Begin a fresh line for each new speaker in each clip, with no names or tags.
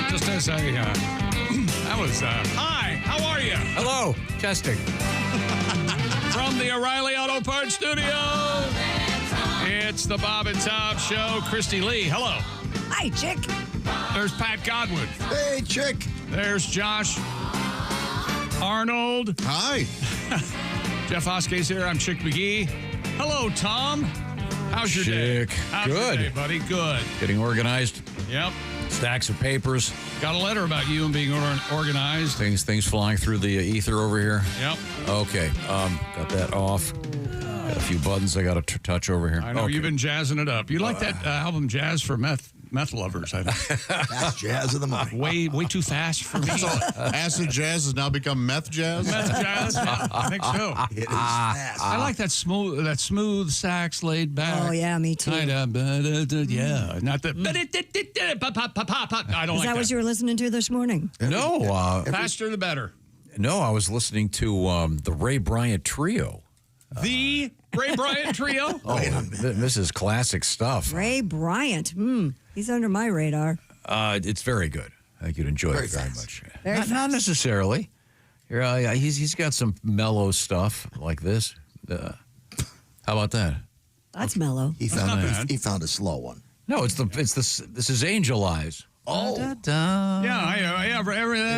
Just as that was, hi, how are you?
Hello, testing.
From the O'Reilly Auto Parts Studio, it's the Bob and Tom Show. Christy Lee, hello.
Hi, chick.
There's Pat Godwin.
Hey, chick.
There's Josh Arnold.
Hi.
Jeff Hoskey's here. I'm Chick McGee. Hello, Tom. How's your day? How's
Good.
your day, buddy? Good.
Getting organized.
Yep.
Stacks of papers.
Got a letter about you and being organized.
Things flying through the ether over here.
Yep.
Okay. Got that off. Got a few buttons I got to touch over here.
I know
Okay.
you've been jazzing it up. You like that album Jazz for Meth Lovers, I think.
That's jazz of the month.
way too fast for me.
So acid jazz has now become meth jazz?
Meth jazz? Yeah, I think so.
It is fast.
I like that smooth sax laid back.
Oh, yeah, me too.
Kind of, yeah. Not the, I don't
Is
like
that what you were listening to this morning?
No.
Faster the better.
No, I was listening to the Ray Bryant Trio.
The Ray Bryant Trio?
Oh, this is classic stuff.
Ray Bryant. He's under my radar.
It's very good. I think you'd enjoy
Very
it very
fast.
much. Not necessarily. Here, he's got some mellow stuff like this. How about that?
That's mellow.
He found a slow one.
No, this is Angel Eyes.
Oh.
Yeah,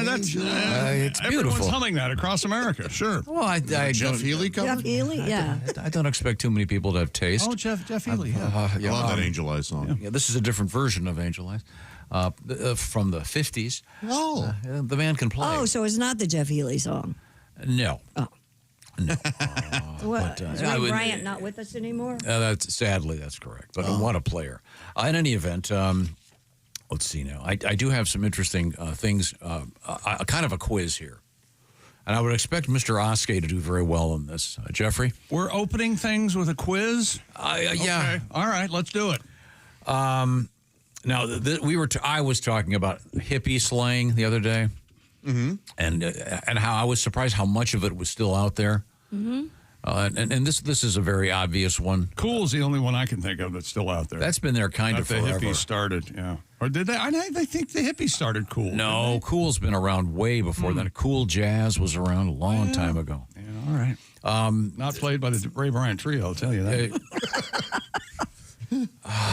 that's
it's
everyone's
beautiful.
humming that across America. Sure.
Well, I
Jeff
don't,
Healy
Jeff
cover?
Healy, yeah.
I don't expect too many people to have taste.
Oh, Jeff Healy. Yeah.
I love that Angel Eyes song.
Yeah, this is a different version of Angel Eyes from the 50s.
Oh.
The man can play.
Oh, so it's not the Jeff Healy song.
No.
Oh.
No.
So what?
But,
Is
I
Ray
would-
Bryant not with us anymore?
Sadly, that's correct. But what a player. In any event, let's see now. I do have some interesting things, kind of a quiz here. And I would expect Mr. Oskey to do very well in this. Jeffrey?
We're opening things with a quiz.
Yeah.
Okay. All right, let's do it.
Now, I was talking about hippie slang the other day, and how I was surprised how much of it was still out there. Mm-hmm. And this is a very obvious one.
Cool's the only one I can think of that's still out there.
That's been there kind of
the
forever.
hippies started, yeah. Or did they? I think the hippies started Cool.
No, Cool's been around way before then. Cool Jazz was around a long time ago.
Yeah, all right. Not played by the Ray Bryant Trio, I'll tell you that.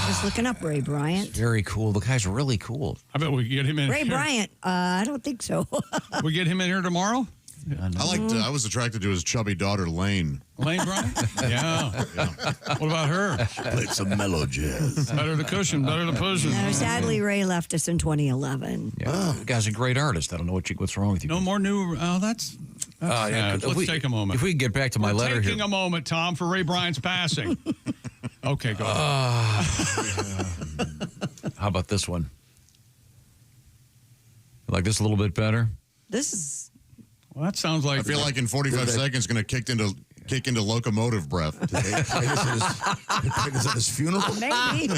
Just looking up Ray Bryant.
Very cool. The guy's really cool.
I bet we can get him in
Ray
here.
Bryant, I don't think so.
We get him in here tomorrow?
I was attracted to his chubby daughter, Lane.
Lane Bryant? Yeah. What about her?
Played some mellow jazz.
Better the cushion, better the pushing.
No, sadly, Ray left us in 2011.
Yeah, the guy's a great artist. I don't know what's wrong with you.
No more new. Oh, that's sad. Let's take a moment.
If we get back to my letter
taking
here.
a moment, Tom, for Ray Bryant's passing. Okay, go ahead.
How about this one? You like this a little bit better?
This is...
Well, that sounds like...
I feel like in 45 seconds going to kick into locomotive breath.
Did they play this at his funeral?
Maybe.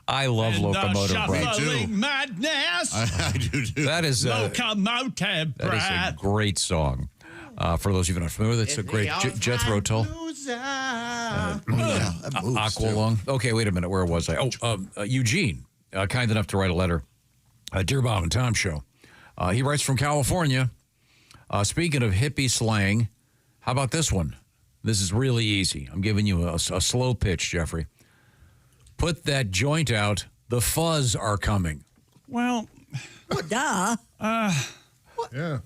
I love locomotive breath.
Shuffling madness.
I do too.
That is
Locomotive
that is a
breath.
great song. For those of you who are not familiar with it, it's a great Jethro Tull. Aqualung. Okay, wait a minute. Where was I? Eugene, kind enough to write a letter. Dear Bob and Tom Show. He writes from California. Speaking of hippie slang, how about this one? This is really easy. I'm giving you a slow pitch, Jeffrey. Put that joint out. The fuzz are coming.
Well,
Duh.
Yeah.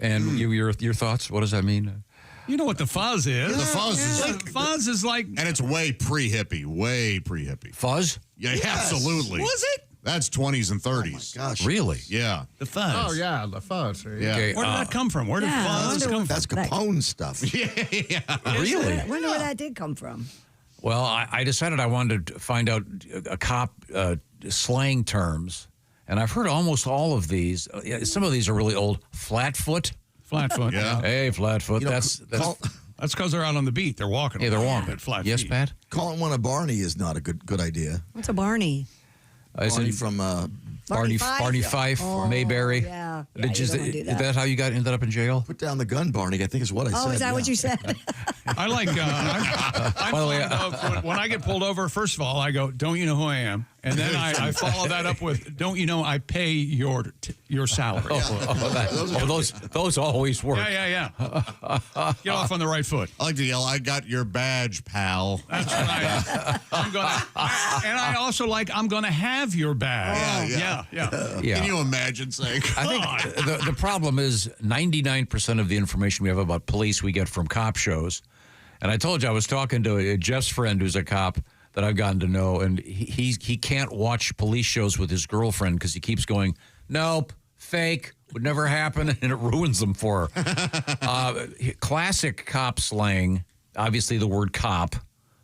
And your thoughts? What does that mean?
you know what the fuzz is.
The fuzz is
Fuzz is like...
and it's way pre-hippie. Way pre-hippie.
Fuzz?
Yeah, absolutely.
Was it?
That's 20s and 30s.
Gosh.
Really?
Yeah.
The fuzz.
Oh, yeah, the fuzz.
Yeah.
Okay,
Where did that come from? Where did
Yeah, I
fuzz
wonder
come
what-
from?
That's Capone stuff.
Really?
I wonder where that did come from.
Well, I decided I wanted to find out slang terms, and I've heard almost all of these. Some of these are really old. Flatfoot.
Flatfoot.
Yeah.
Hey, Flatfoot.
You know,
That's
That's because they're out on the beat. They're walking.
hey, they're
around
walking.
at flat
Yes,
feet.
Pat.
Calling one a Barney is not a good idea.
What's a Barney?
Is
Barney
it-
from
Barney
Fife,
Oh,
Mayberry.
Yeah.
Did
you don't wanna do
is that how you ended up in jail?
Put down the gun, Barney. I think is what I said.
Oh, is that what you said?
I like. I'm
By the way,
fond of when I get pulled over. First of all, I go, "Don't you know who I am?" And then I follow that up with, "Don't you know I pay your salary?"
Those always work.
Yeah. Get off on the right foot.
I like to yell, "I got your badge, pal."
That's right. And I also like, "I'm gonna have your bag."
Yeah.
Yeah.
Can you imagine saying?
I think the problem is 99% of the information we have about police we get from cop shows. And I told you I was talking to Jeff's friend who's a cop that I've gotten to know, and he can't watch police shows with his girlfriend because he keeps going, "Nope, fake, would never happen," and it ruins them for her. Classic cop slang, obviously the word cop,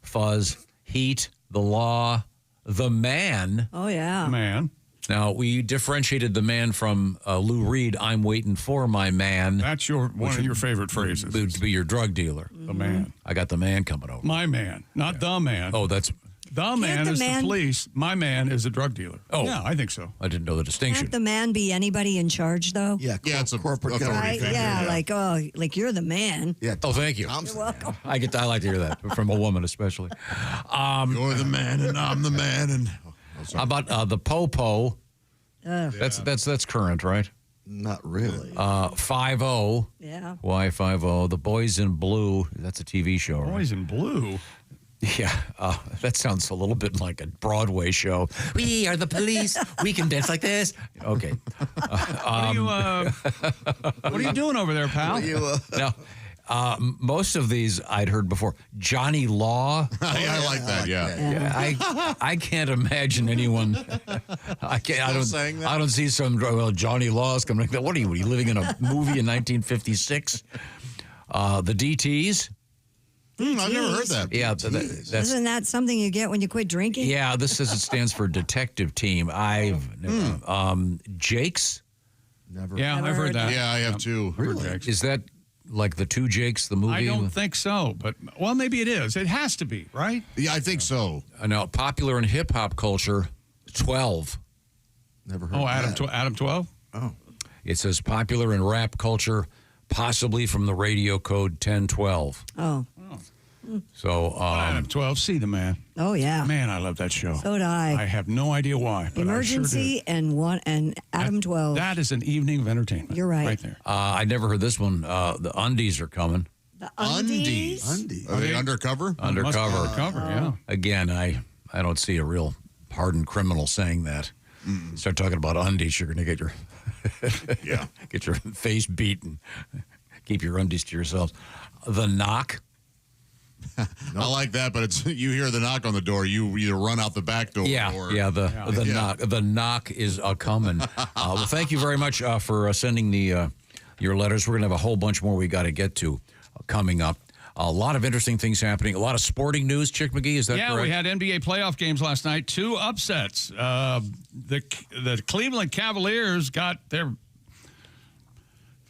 fuzz, heat, the law, the man.
Oh, yeah.
Man,
Now, we differentiated the man from Lou Reed, "I'm waiting for my man,"
that's one of your favorite phrases.
to be your drug dealer.
The man,
I got the man coming over.
my man, not the man.
Oh, that's...
The man
the
is
man-
the police. My man is a drug dealer.
Oh.
Yeah, I think so.
I didn't know the distinction.
Can't the man be anybody in charge, though?
Yeah,
It's a
corporate
authority
Right?
figure.
Yeah, like you're the man.
Yeah.
Oh, thank you.
Tom's
You're welcome.
I like to hear that from a woman, especially.
You're the man, and I'm the man, and
How about the po-po? That's current, right?
not really.
5-0.
Yeah.
Why 5-0? The Boys in Blue. That's a TV show, right?
Boys in blue.
Yeah, that sounds a little bit like a Broadway show. We are the police. We can dance like this. Okay.
What are you doing over there, pal?
Now, most of these I'd heard before. Johnny Law.
I like that. Yeah.
I can't imagine anyone. I don't
saying that?
I don't see some. Well, Johnny Law's coming. What are you living in a movie in 1956? The DTs.
I've never heard that.
Yeah, that's.
Isn't that something you get when you quit drinking?
Yeah, this says it stands for Detective Team. I've never. Jake's.
Never.
Yeah,
Never
I've heard
heard
that.
Yeah, I have too.
Really?
Is that like the Two Jakes, the movie?
I don't think so, but well, maybe it is. It has to be, right?
Yeah, I think so.
Now, popular in hip hop culture, 12.
Never heard.
Oh,
that.
Adam 12.
Oh.
It says popular in rap culture, possibly from the radio code 1012.
Oh.
So,
Adam 12. See the man.
Oh, yeah.
Man, I love that show.
So did I.
I have no idea why. But
Emergency
I sure
and Adam 12.
do. That is an evening of entertainment.
You're right.
Right there.
I never heard this one. The undies are coming.
The undies.
Undies.
Are they undercover?
Must be
Undercover.
undercover, yeah.
Again, I don't see a real hardened criminal saying that. Start talking about undies, you're going to get your get your face beat and keep your undies to yourselves. The knock.
I like that, but it's you hear the knock on the door, you either run out the back door. Or,
The knock. The knock is coming. Well, thank you very much for sending your letters. We're going to have a whole bunch more we got to get to coming up. A lot of interesting things happening. A lot of sporting news. Chick McGee, is that correct?
Yeah, we had NBA playoff games last night. 2 upsets. The Cleveland Cavaliers got their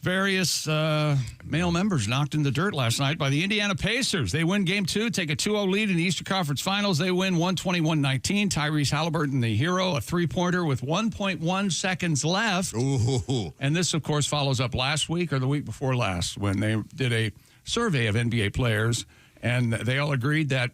various male members knocked in the dirt last night by the Indiana Pacers. They win Game 2, take a 2-0 lead in the Eastern Conference Finals. They win 121-19. Tyrese Halliburton, the hero, a three-pointer with 1.1 seconds left.
Ooh.
And this, of course, follows up last week or the week before last when they did a survey of NBA players, and they all agreed that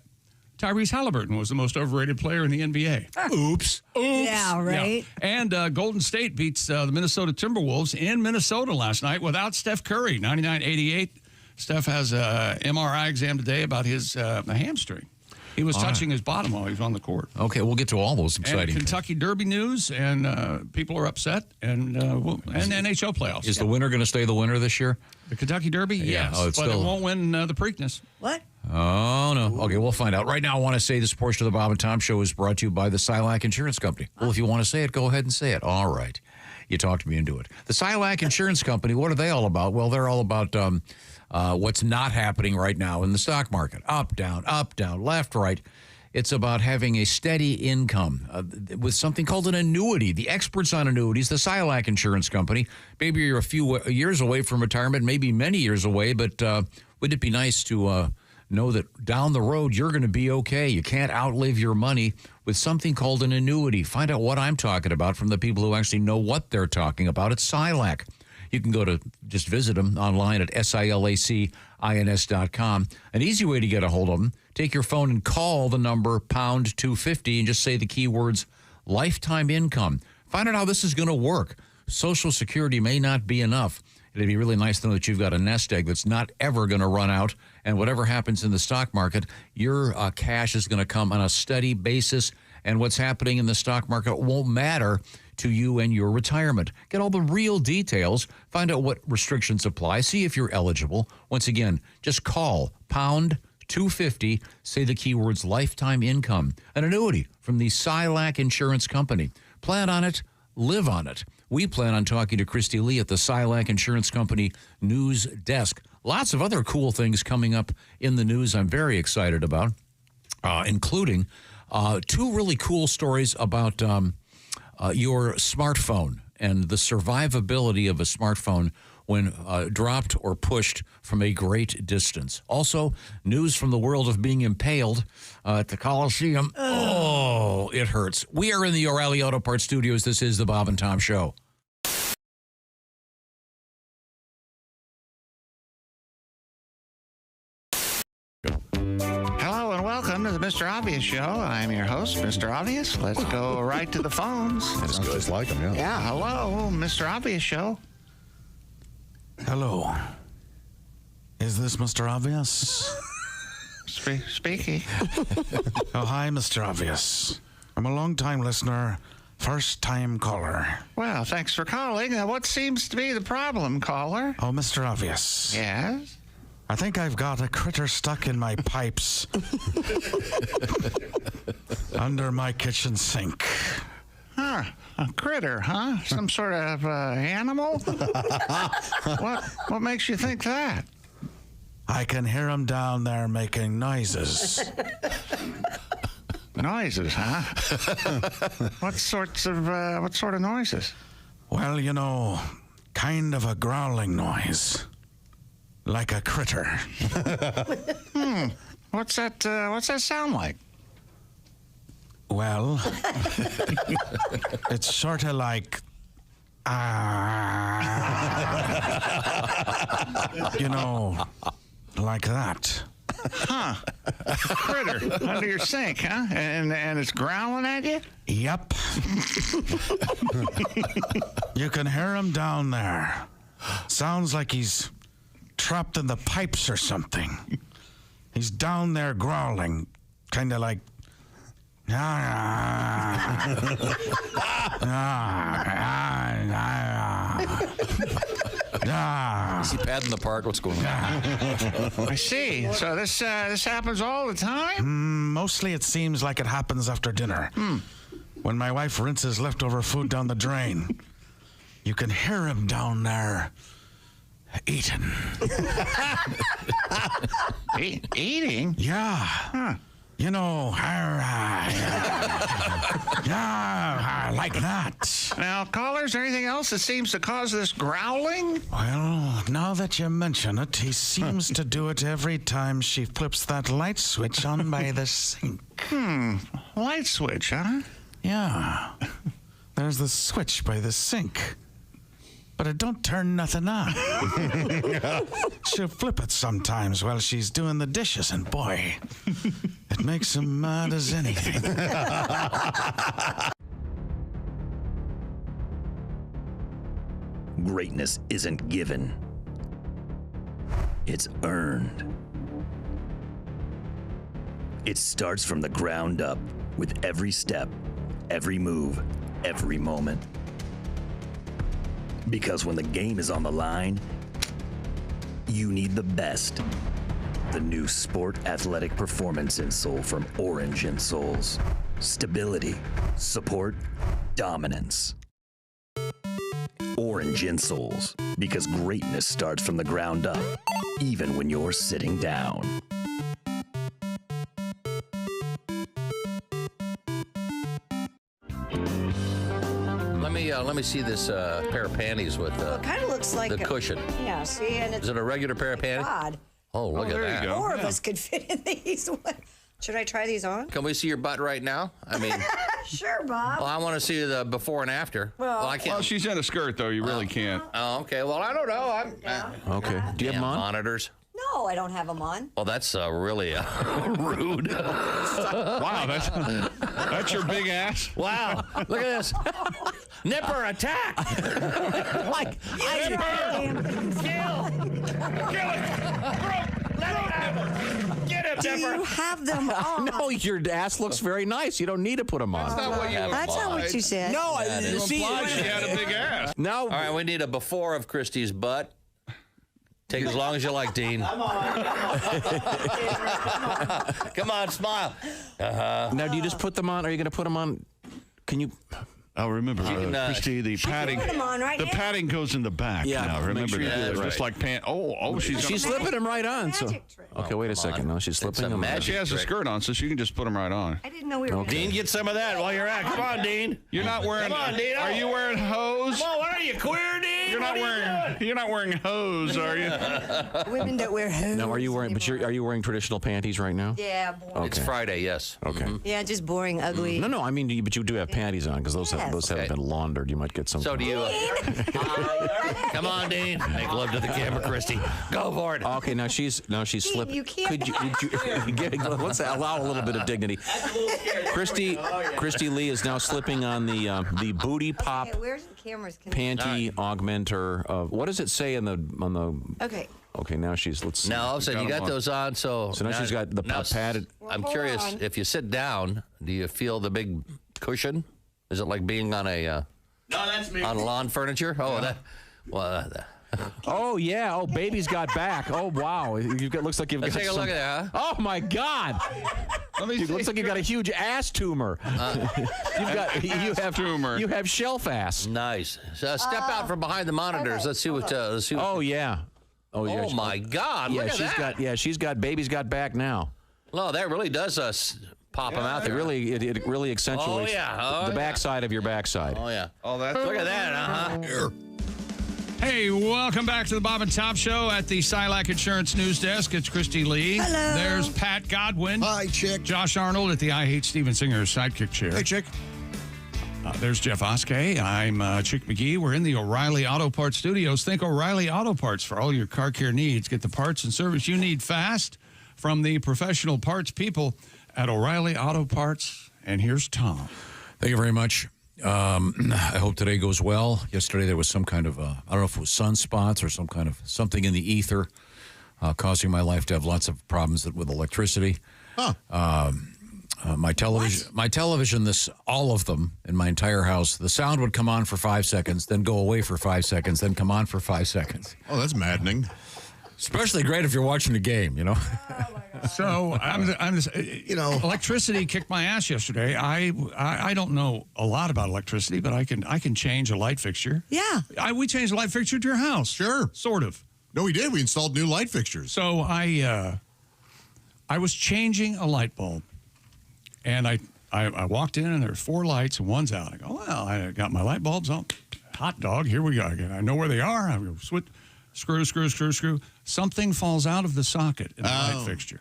Tyrese Halliburton was the most overrated player in the NBA.
Oops.
Yeah, right?
Yeah. And Golden State beats the Minnesota Timberwolves in Minnesota last night without Steph Curry, 99-88. Steph has an MRI exam today about his hamstring. He was touching his bottom while he was on the court.
Okay, we'll get to all those exciting
And Kentucky Derby news, and people are upset, and NHL playoffs.
Is the winner going to stay the winner this year?
The Kentucky Derby?
Yeah.
Yes,
Oh, it's
but
still-
it won't win the Preakness.
What?
Oh, no. Okay, we'll find out. Right now, I want to say this portion of the Bob and Tom Show is brought to you by the Silac Insurance Company. Well, if you want to say it, go ahead and say it. All right. You talked me into it. The Silac Insurance Company, what are they all about? Well, they're all about what's not happening right now in the stock market. Up, down, left, right. It's about having a steady income with something called an annuity. The experts on annuities, the Silac Insurance Company. Maybe you're a few years away from retirement, maybe many years away, but wouldn't it be nice to know that down the road you're going to be okay? You can't outlive your money with something called an annuity. Find out what I'm talking about from the people who actually know what they're talking about at SILAC. You can just visit them online at SILACINS.com. An easy way to get a hold of them, take your phone and call the number pound 250 and just say the keywords lifetime income. Find out how this is going to work. Social Security may not be enough. It'd be really nice to know that you've got a nest egg that's not ever going to run out. And whatever happens in the stock market, your cash is going to come on a steady basis. And what's happening in the stock market won't matter to you and your retirement. Get all the real details. Find out what restrictions apply. See if you're eligible. Once again, just call pound 250. Say the keywords lifetime income. An annuity from the SILAC Insurance Company. Plan on it. Live on it. We plan on talking to Christy Lee at the SILAC Insurance Company news desk. Lots of other cool things coming up in the news I'm very excited about, including two really cool stories about your smartphone and the survivability of a smartphone when dropped or pushed from a great distance. Also, news from the world of being impaled at the Coliseum. Oh, it hurts. We are in the O'Reilly Auto Parts Studios. This is the Bob and Tom Show.
Hello and welcome to the Mr. Obvious Show. I'm your host, Mr. Obvious. Let's go right to the phones.
Sounds just like him, yeah.
Yeah, hello, Mr. Obvious Show.
Hello. Is this Mr. Obvious?
Speaking.
Oh, hi, Mr. Obvious. I'm a long-time listener, first-time caller.
Well, thanks for calling. What seems to be the problem, caller?
Oh, Mr. Obvious.
Yes?
I think I've got a critter stuck in my pipes under my kitchen sink.
Huh, a critter, huh? Some sort of animal? What makes you think that?
I can hear him down there making noises.
Noises, huh? What sort of noises?
Well, you know, kind of a growling noise. Like a critter.
What's that sound like?
Well, it's sort of like, you know, like that.
Huh. A critter under your sink, huh? And it's growling at you?
Yep. You can hear him down there. Sounds like he's trapped in the pipes or something. He's down there growling, kind of like,
Is he padding the park? What's going on?
I see. So this happens all the time?
Mostly it seems like it happens after dinner. When my wife rinses leftover food down the drain. You can hear him down there eating.
Eating?
Yeah.
Huh.
You know, like that.
Now, caller, is there anything else that seems to cause this growling?
Well, now that you mention it, he seems to do it every time she flips that light switch on by the sink.
Light switch, huh?
Yeah. There's the switch by the sink. But it don't turn nothing on. She'll flip it sometimes while she's doing the dishes, and boy, it makes him mad as anything.
Greatness isn't given. It's earned. It starts from the ground up with every step, every move, every moment. Because when the game is on the line, you need the best. The new Sport Athletic Performance insole from Orange Insoles. Stability, support, dominance. Orange Insoles, because greatness starts from the ground up, even when you're sitting down.
Let me see this pair of panties with
It kind of looks like
the cushion.
Yeah, see, and it's
Is it a regular pair of panties?
odd.
Oh, look at
there you
that.
go.
More of us could fit in these. Should I try these on?
Can we see your butt right now? I mean,
Sure, Bob.
well, I want to see the before and after. Well, I can't.
Well, she's in a skirt, though. You really can't.
Oh, okay. Well, I don't know.
Okay. Do you have them on?
Monitors?
No, I don't have them on.
Well, that's really rude.
Wow, that's your big ass?
Wow. Look at this. Nipper attack.
Like,
Get him,
do you have them on?
No, your ass looks very nice. You don't need to put them on.
That's not what you said.
No,
You
see,
implied she had a big ass.
now.
All right, we need a before of Christy's butt. Take as long as you like, Dean. Come on, smile.
Now, do you just put them on? Are you going to put them on? Can you?
I'll remember,
Christy, the padding.
put 'em on right
the
now.
padding goes in the back.
Yeah,
Now,
make
remember
sure you
that.
do it
It's
right.
just like pants. Oh, she's
She's slipping them right on. So.
Magic trick.
Okay, wait a second. No, she's slipping
a
them.
magic
She has a
trick.
skirt on, so she can just put them right on.
I didn't know we were
Okay.
Dean, get some of that while you're at. Come on, Dean.
You're not wearing.
Come on, Dean.
Are you wearing hose?
Come on, what are you, queer, Dean?
You're not wearing. You're not wearing hose, are you?
Women don't wear hose.
Now, are you wearing? But are you wearing traditional panties right now?
Yeah, boring.
It's Friday, yes.
Okay.
Yeah, just boring, ugly.
No, I mean, but you do have panties on because those
Yes.
those haven't
Okay.
been laundered. You might get some.
So do you. Come on, Dean. Make love to the camera, Christy. Go for it.
Okay, now she's slipping.
you can't-
Could you let's allow a little bit of dignity. Christy Lee is now slipping on the booty pop
Okay, where's the cameras?
panty augmenter. What does it say on the?
Okay.
Okay, now she's let's see.
Now, all of a sudden, you got those on, so
now she's got the
now,
padded.
I'm
Hold
curious,
on.
if you sit down, do you feel the big cushion? Is it like being on a on lawn furniture? Oh,
Oh yeah. Oh, baby's got back. Oh wow. Looks like you've
let's
got
take a
some.
look at that. Huh?
Oh my God! Dude, looks like you got a huge ass tumor. You have shelf ass.
Nice. So step out from behind the monitors.
okay.
Let's see what. Let's see what.
Oh yeah. Oh yeah.
Oh my God!
Yeah,
Look at that.
she's got baby's got back now.
No, that really does pop them out
It
there.
really accentuates the backside of your backside.
Oh yeah.
Oh, that's.
Look at that.
Hey, welcome back to the Bob and Tom Show at the Silac Insurance News Desk. It's Christy Lee.
Hello.
There's Pat Godwin.
Hi, chick.
Josh Arnold at the I Hate Steven Singer sidekick chair.
Hey, chick.
There's Jeff Oskey. I'm Chick McGee. We're in the O'Reilly Auto Parts studios. Think O'Reilly Auto Parts for all your car care needs. Get the parts and service you need fast from the professional parts people at O'Reilly Auto Parts. And here's Tom.
Thank you very much. I hope today goes well. Yesterday there was some kind of, I don't know if it was sunspots or something in the ether causing my life to have lots of problems with electricity.
Huh.
My television, all of them in my entire house, the sound would come on for 5 seconds, then go away for 5 seconds, then come on for 5 seconds.
Oh, that's maddening.
Especially great if you're watching a game, you know.
So electricity kicked my ass yesterday. I don't know a lot about electricity, but I can change a light fixture.
Yeah.
We changed a light fixture to your house.
Sure.
Sort of.
No, we did. We installed new light fixtures.
So I was changing a light bulb, and I walked in and there were 4 lights and one's out. I go, well, I got my light bulbs on. Hot dog, here we go again. I know where they are. I go, screw. Something falls out of the socket in the light fixture.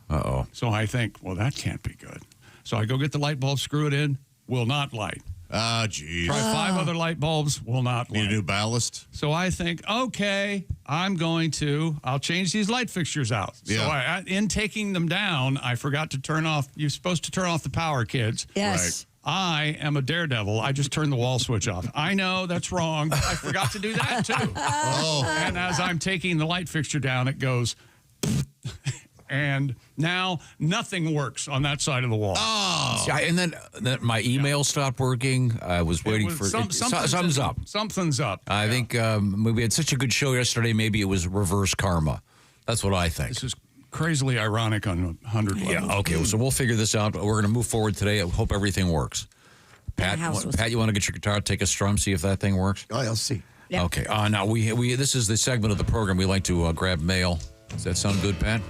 Uh-oh.
So I think, well, that can't be good. So I go get the light bulb, screw it in, will not light.
Ah, geez.
Try 5 other light bulbs, will not light.
Need a new ballast?
So I think, okay, I'll change these light fixtures out.
Yeah.
So in taking them down, I forgot to turn off, you're supposed to turn off the power, kids.
Yes.
I am a daredevil. I just turned the wall switch off. I know that's wrong. I forgot to do that too.
Oh.
And as I'm taking the light fixture down, it goes, and now nothing works on that side of the wall.
Oh.
Yeah, and then my email stopped working. I was waiting for something's up.
Something's up.
I think we had such a good show yesterday. Maybe it was reverse karma. That's what I think.
This is crazily ironic on 100 levels.
Yeah. Okay. So we'll figure this out. We're going to move forward today. I hope everything works. Pat, you want to get your guitar, take a strum, see if that thing works?
Oh, I'll see.
Yeah.
Okay. Now we this is the segment of the program we like to grab mail. Does that sound good, Pat?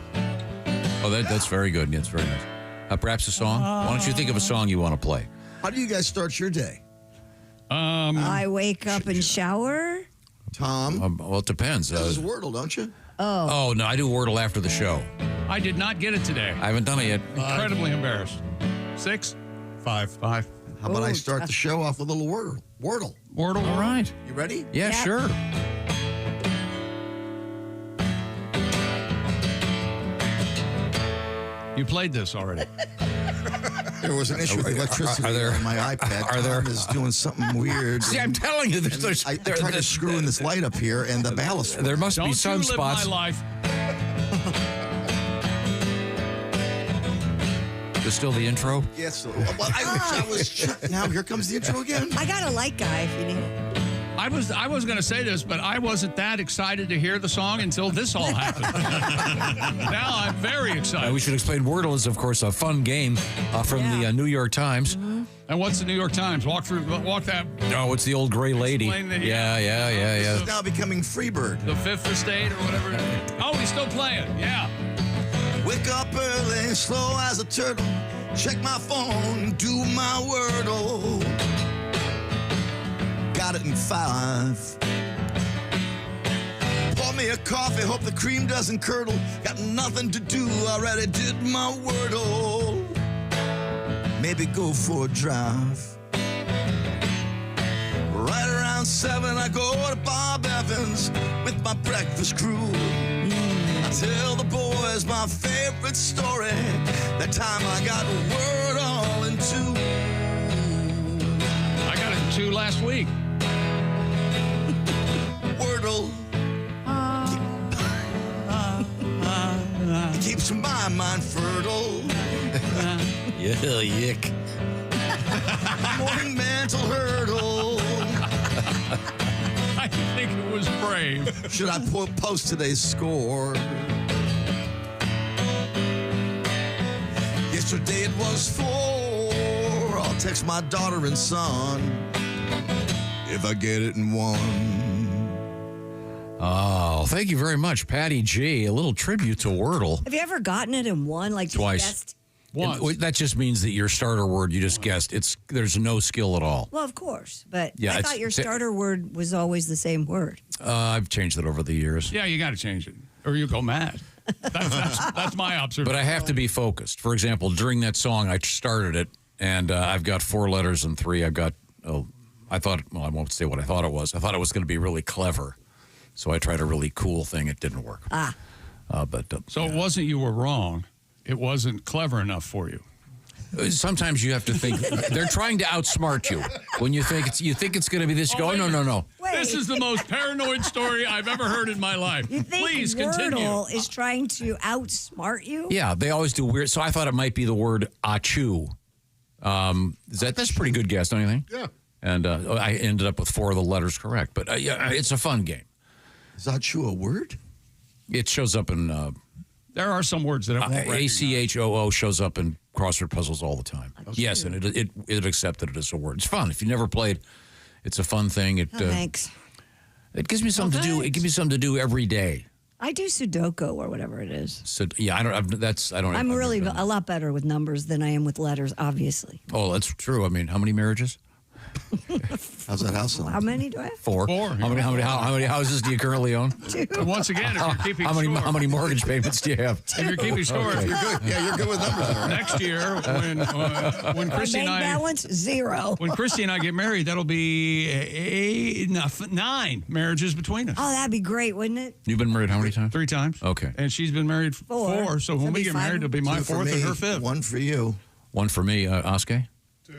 Oh, that's very good. Yeah, it's very nice. Perhaps a song. Why don't you think of a song you want to play?
How do you guys start your day?
I wake up and shower.
Tom?
Well, it depends.
This is Wordle, don't you?
Oh no, I do Wordle after the show.
I did not get it today.
I haven't done it yet.
Incredibly embarrassed. 6?
5.
5.
How about I start the show off with a little Wordle?
Wordle.
All right.
You ready?
Yeah,
Yep.
sure.
You played this already.
There was an issue with the electricity
Are there-
on my iPad.
are there-
Tom is doing something weird.
See, I'm telling you, there's
I tried to screw in this light up here, and the ballast.
there must
Don't
be
you live
sunspots.
my life.
There's still the intro.
Yes. Well, I was. Now here comes the intro again.
I got a light guy if you need it.
I was going to say this, but I wasn't that excited to hear the song until this all happened. Now I'm very excited.
We should explain Wordle is, of course, a fun game from the New York Times.
And what's the New York Times? Walk that.
Oh, it's the old gray lady.
Explain the-
Yeah.
It's now becoming Freebird.
The Fifth Estate or whatever. Oh, he's still playing. Yeah.
Wake up early, slow as a turtle. Check my phone, do my Wordle. Got it in 5. Pour me a coffee, hope the cream doesn't curdle. Got nothing to do, already did my Wordle. Maybe go for a drive. Right around 7, I go to Bob Evans with my breakfast crew. I tell the boys my favorite story. That time I got a word all in 2.
I got it in 2 last week.
Wordle. It keeps my mind fertile.
Yeah, yick.
Morning mental hurdle.
I think it was brave.
Should I post today's score? Yesterday it was 4. I'll text my daughter and son if I get it in 1.
Oh, thank you very much, Patty G. A little tribute to Wordle.
Have you ever gotten it in one? Like
Twice.
Guessed?
Once.
That just means that your starter word you just guessed. There's no skill at all.
Well, of course, but
Yeah,
I thought your starter word was always the same word.
I've changed it over the years.
Yeah, you got to change it, or you go mad. That's my observation.
But I have to be focused. For example, during that song, I started it, and I've got 4 letters and 3. I've got, I won't say what I thought it was. I thought it was going to be really clever. So I tried a really cool thing. It didn't work.
So it wasn't you were wrong. It wasn't clever enough for you.
Sometimes you have to think. They're trying to outsmart you. When you think it's going to be this, you go, no.
Wait.
This is the most paranoid story I've ever heard in my life.
You think
Please
Wordle
continue.
is trying to outsmart you?
Yeah, they always do weird. So I thought it might be the word achu. That's a pretty good guess, don't you think?
Yeah.
And I ended up with 4 of the letters correct. But yeah, it's a fun game.
Is Achu a word?
It shows up in
There are some words that it won't recognize.
ACHOO shows up in crossword puzzles all the time. Yes, and it accepted it as a word. It's fun. If you never played, it's a fun thing.
Thanks.
It gives me something to do. It gives me something to do every day.
I do Sudoku or whatever it is.
So yeah, I don't.
I'm really a lot better with numbers than I am with letters, obviously.
Oh, that's true. I mean, how many marriages?
How's that house sound?
How many do I have?
4.
4.
How many houses do you currently own?
2.
And once again, if you're keeping
How many
score,
mortgage payments do you have?
if you're keeping score,
Okay.
if you're good,
Yeah, you're good with numbers.
next year when
My
Christy
bank
and I
balance 0.
when Christy and I get married, that'll be 9 marriages between us.
Oh, that'd be great, wouldn't it?
You've been married how many times?
3 times.
Okay.
And she's been married 4. So when
That'd
we
be
get
5.
married, it'll be my
2 for
4th
me,
and her 5th.
1 for you.
1 for me, Oskar?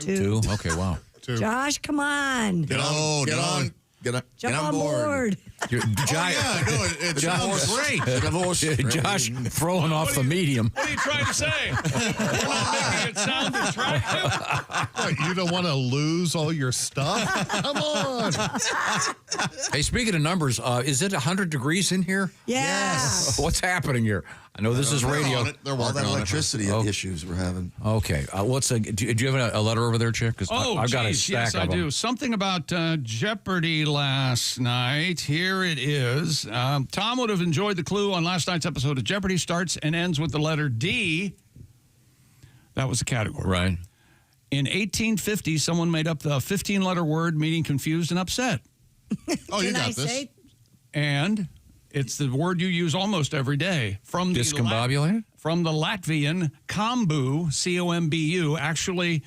2. Okay, wow.
2.
Josh, come on.
Get on.
Jump on board.
Yeah, no, it sounds great.
Josh throwing off the medium.
What are you trying to say? You're not making it sound attractive.
What, you don't want to lose all your stuff? Come on.
Hey, speaking of numbers, is it 100 degrees in here?
Yeah.
What's happening here? I know this is radio.
They're
All
working
that
on it.
electricity issues we're having.
Okay. Do you have a letter over there, Chick? 'Cause I've got a
geez,
stack
yes, I
of them.
do. Something about Jeopardy last night. Here it is. Tom would have enjoyed the clue on last night's episode of Jeopardy. Starts and ends with the letter D. That was the category.
Right.
In 1850, someone made up the 15-letter word meaning confused and upset.
Oh, you
Can I
got this.
say?
And It's the word you use almost every day. From the
Discombobulated?
From the Latvian kombu, C-O-M-B-U. Actually,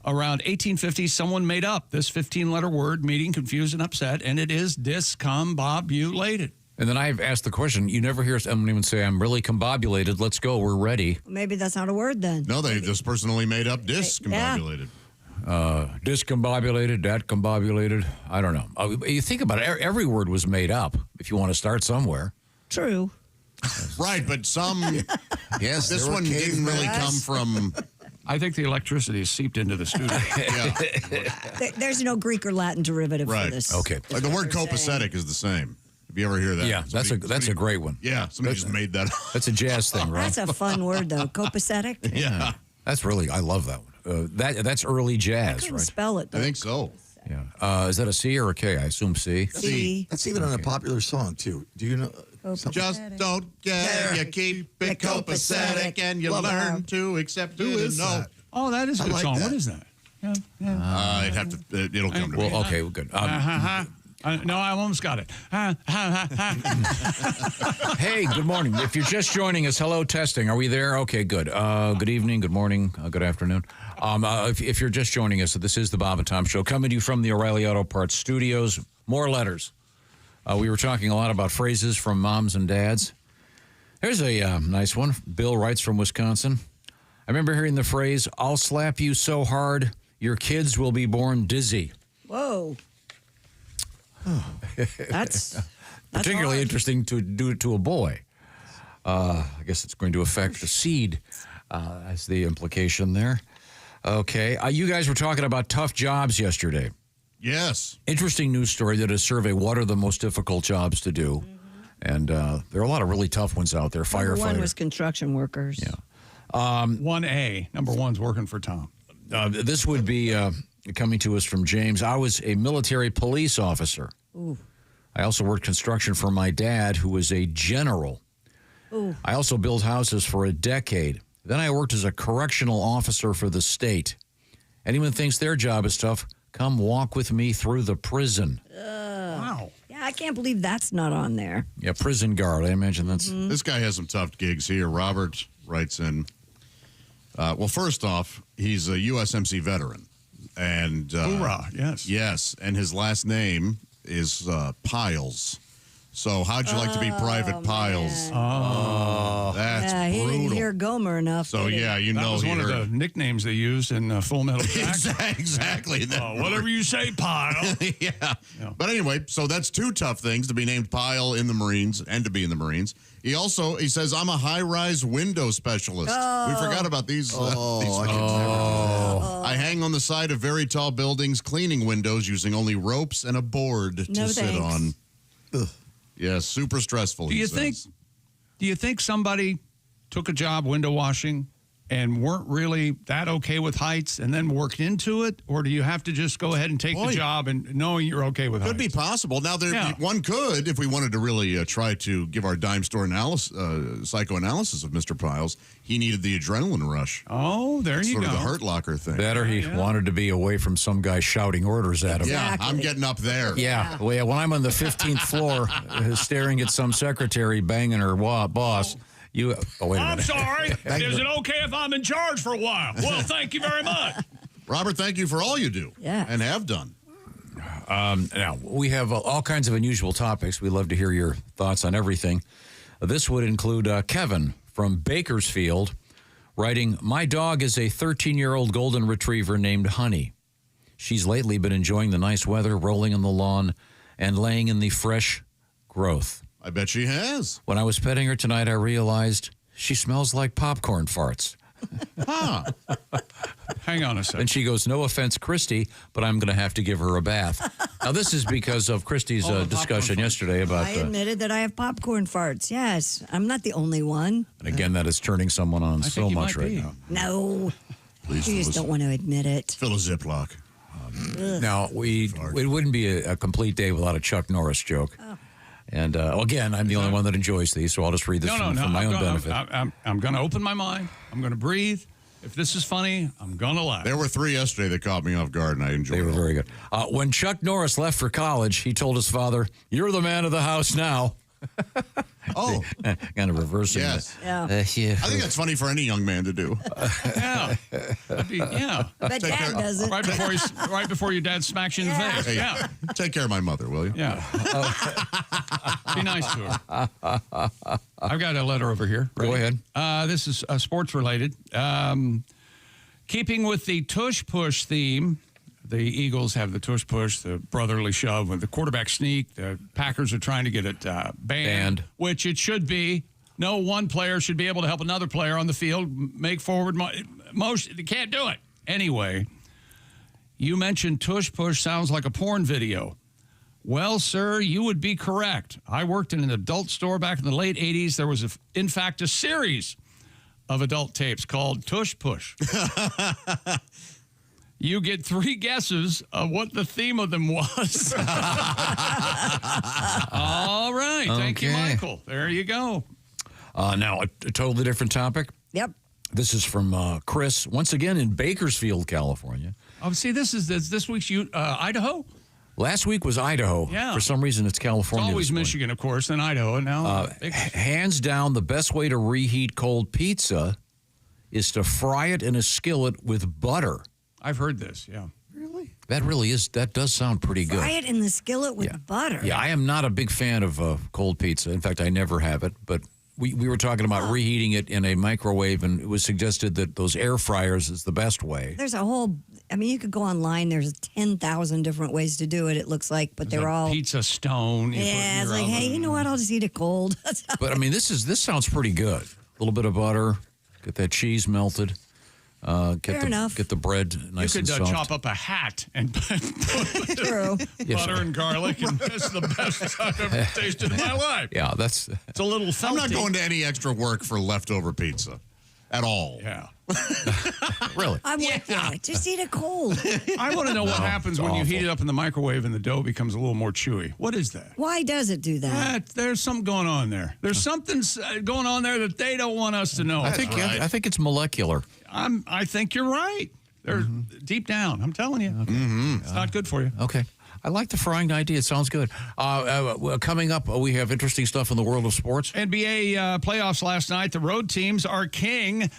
around 1850, someone made up this 15-letter word, meaning confused and upset, and it is discombobulated.
And then I've asked the question, you never hear someone say, I'm really combobulated. Let's go. We're ready.
Maybe that's not a word then.
No, this person only made up discombobulated.
Discombobulated, datcombobulated. I don't know. You think about it, every word was made up if you want to start somewhere.
True.
Right, but some.
Yes,
this one didn't really come from.
I think the electricity has seeped into the studio.
There's no Greek or Latin derivative
Right.
for this.
Okay.
Like the word copacetic is the same. If you ever hear that.
Yeah, that's a great one.
Yeah, somebody just made that up.
That's a jazz thing, right?
That's a fun word, though. Copacetic.
Yeah.
That's really, I love that one. That's early
I
jazz,
couldn't
right?
spell it, though.
I think so.
Yeah. Is that a C or a K? I assume C.
C.
That's even on a popular song, too. Do you know?
Just don't get you keep it copacetic and you learn to accept it and know.
Oh, that is a good
like
song.
that.
What is that?
I'd have to. It'll come to me.
Well, okay, well, good.
No, I almost got it.
Hey, good morning. If you're just joining us, hello, testing. Are we there? Okay, good. Good evening, good morning, good afternoon. If you're just joining us, this is the Bob and Tom Show, coming to you from the O'Reilly Auto Parts studios. More letters. We were talking a lot about phrases from moms and dads. Here's a nice one. Bill writes from Wisconsin. I remember hearing the phrase, I'll slap you so hard, your kids will be born dizzy.
Whoa. That's
Particularly
hard.
interesting to do it to a boy. I guess it's going to affect the seed. That's the implication there. Okay. You guys were talking about tough jobs yesterday.
Yes.
Interesting news story that a survey, what are the most difficult jobs to do? And there are a lot of really tough ones out there.
Number one
Firefighter.
was construction workers.
Yeah.
1A, number one's working for Tom.
This would be coming to us from James. I was a military police officer.
Ooh.
I also worked construction for my dad, who was a general.
Ooh.
I also built houses for a decade. Then I worked as a correctional officer for the state. Anyone thinks their job is tough, come walk with me through the prison.
Wow.
Yeah, I can't believe that's not on there.
Yeah, prison guard. I imagine that's...
This guy has some tough gigs here. Robert writes in. Well, first off, he's a USMC veteran. And
Hoorah, yes.
Yes, and his last name is Piles. So how'd you like to be Private Piles?
Oh.
That's
Yeah, he
brutal.
didn't hear Gomer enough.
So
did he?
yeah, you
That
know
was
he
one of
heard.
the nicknames they used in Full Metal Jacket.
Exactly.
Whatever you say, Pile.
Yeah. But anyway, so that's two tough things, to be named Pile in the Marines and to be in the Marines. He says, I'm a high-rise window specialist. We forgot about these. I hang on the side of very tall buildings, cleaning windows using only ropes and a board to sit on. Ugh. Yeah, super stressful.
Do you think somebody took a job window washing and weren't really that okay with heights and then worked into it? Or do you have to just go ahead and take the job and knowing you're okay with heights?
Could be possible. Now, one could, if we wanted to really try to give our dime store psychoanalysis of Mr. Piles, he needed the adrenaline rush.
Oh, there you go.
Sort of the Hurt Locker thing.
That or he wanted to be away from some guy shouting orders at him.
Yeah, I'm getting up there.
Yeah. Well, yeah, when I'm on the 15th floor staring at some secretary banging her boss, wait a minute.
I'm sorry. Is it okay if I'm in charge for a while? Well, thank you very much.
Robert, thank you for all you do and have done.
Now, we have all kinds of unusual topics. We'd love to hear your thoughts on everything. This would include Kevin from Bakersfield writing, my dog is a 13-year-old golden retriever named Honey. She's lately been enjoying the nice weather, rolling on the lawn, and laying in the fresh growth.
I bet she has.
When I was petting her tonight, I realized she smells like popcorn farts.
Huh.
Hang on a second.
And she goes, no offense, Christy, but I'm going to have to give her a bath. Now, this is because of Christy's discussion yesterday about...
I admitted that I have popcorn farts. Yes, I'm not the only one.
And again, that is turning someone on so much right now.
No.
Please
You just don't want to admit it.
Fill a Ziploc.
Now, it wouldn't be a complete day without a Chuck Norris joke.
Oh.
And again, I'm the only one that enjoys these, so I'll just read this for my own benefit.
I'm going to open my mind. I'm going to breathe. If this is funny, I'm going to laugh.
There were 3 yesterday that caught me off guard, and I enjoyed
They
it.
were very good. When Chuck Norris left for college, he told his father, you're the man of the house now.
Oh,
kind of reversing
yes.
Yeah.
yeah.
I think that's funny for any young man to do.
Yeah. Yeah.
But Dad does it.
Right before your dad smacks you in the face.
Hey,
Yeah.
take care of my mother, will you?
Yeah. Be nice to her. I've got a letter over here.
Go ahead.
This is sports related. Keeping with the tush push theme, the Eagles have the tush push, the brotherly shove with the quarterback sneak. The Packers are trying to get it banned, which it should be. No one player should be able to help another player on the field make forward motion. They can't do it. Anyway, you mentioned tush push sounds like a porn video. Well, sir, you would be correct. I worked in an adult store back in the late 80s. There was, in fact, a series of adult tapes called Tush Push. You get 3 guesses of what the theme of them was. All right. Thank you, Michael. There you go.
Now, a totally different topic.
Yep.
This is from Chris, once again in Bakersfield, California.
Oh, see, this week's Idaho.
Last week was Idaho.
Yeah.
For some reason, it's California.
It's always
this morning.
Michigan, of course, then Idaho, and now
hands down, the best way to reheat cold pizza is to fry it in a skillet with butter.
I've heard this, yeah.
Really?
That does sound pretty good.
Fry it in the skillet with butter.
Yeah, I am not a big fan of cold pizza. In fact, I never have it, but we were talking about reheating it in a microwave, and it was suggested that those air fryers is the best way.
There's a whole, you could go online. There's 10,000 different ways to do it, it looks like, but they're all.
Pizza stone.
Yeah, it's like, hey, you know what? I'll just eat it cold.
But, this sounds pretty good. A little bit of butter, get that cheese melted.
Fair enough.
Get the bread nice and soft.
You could chop up a hat and put
True.
butter and garlic, and that's the best I've ever tasted in my life.
Yeah,
It's a little felty.
I'm not going to any extra work for leftover pizza at all.
Yeah.
Really?
I'm with you. Just eat it cold.
I want to know what happens when you heat it up in the microwave and the dough becomes a little more chewy. What is that?
Why does it do that?
There's something going on there. There's something going on there that they don't want us to know.
I think it's molecular.
I think you're right. They're deep down. I'm telling you. Okay. It's not good for you.
Okay. I like the frying idea. It sounds good. Coming up, we have interesting stuff in the world of sports.
NBA playoffs last night. The road teams are king.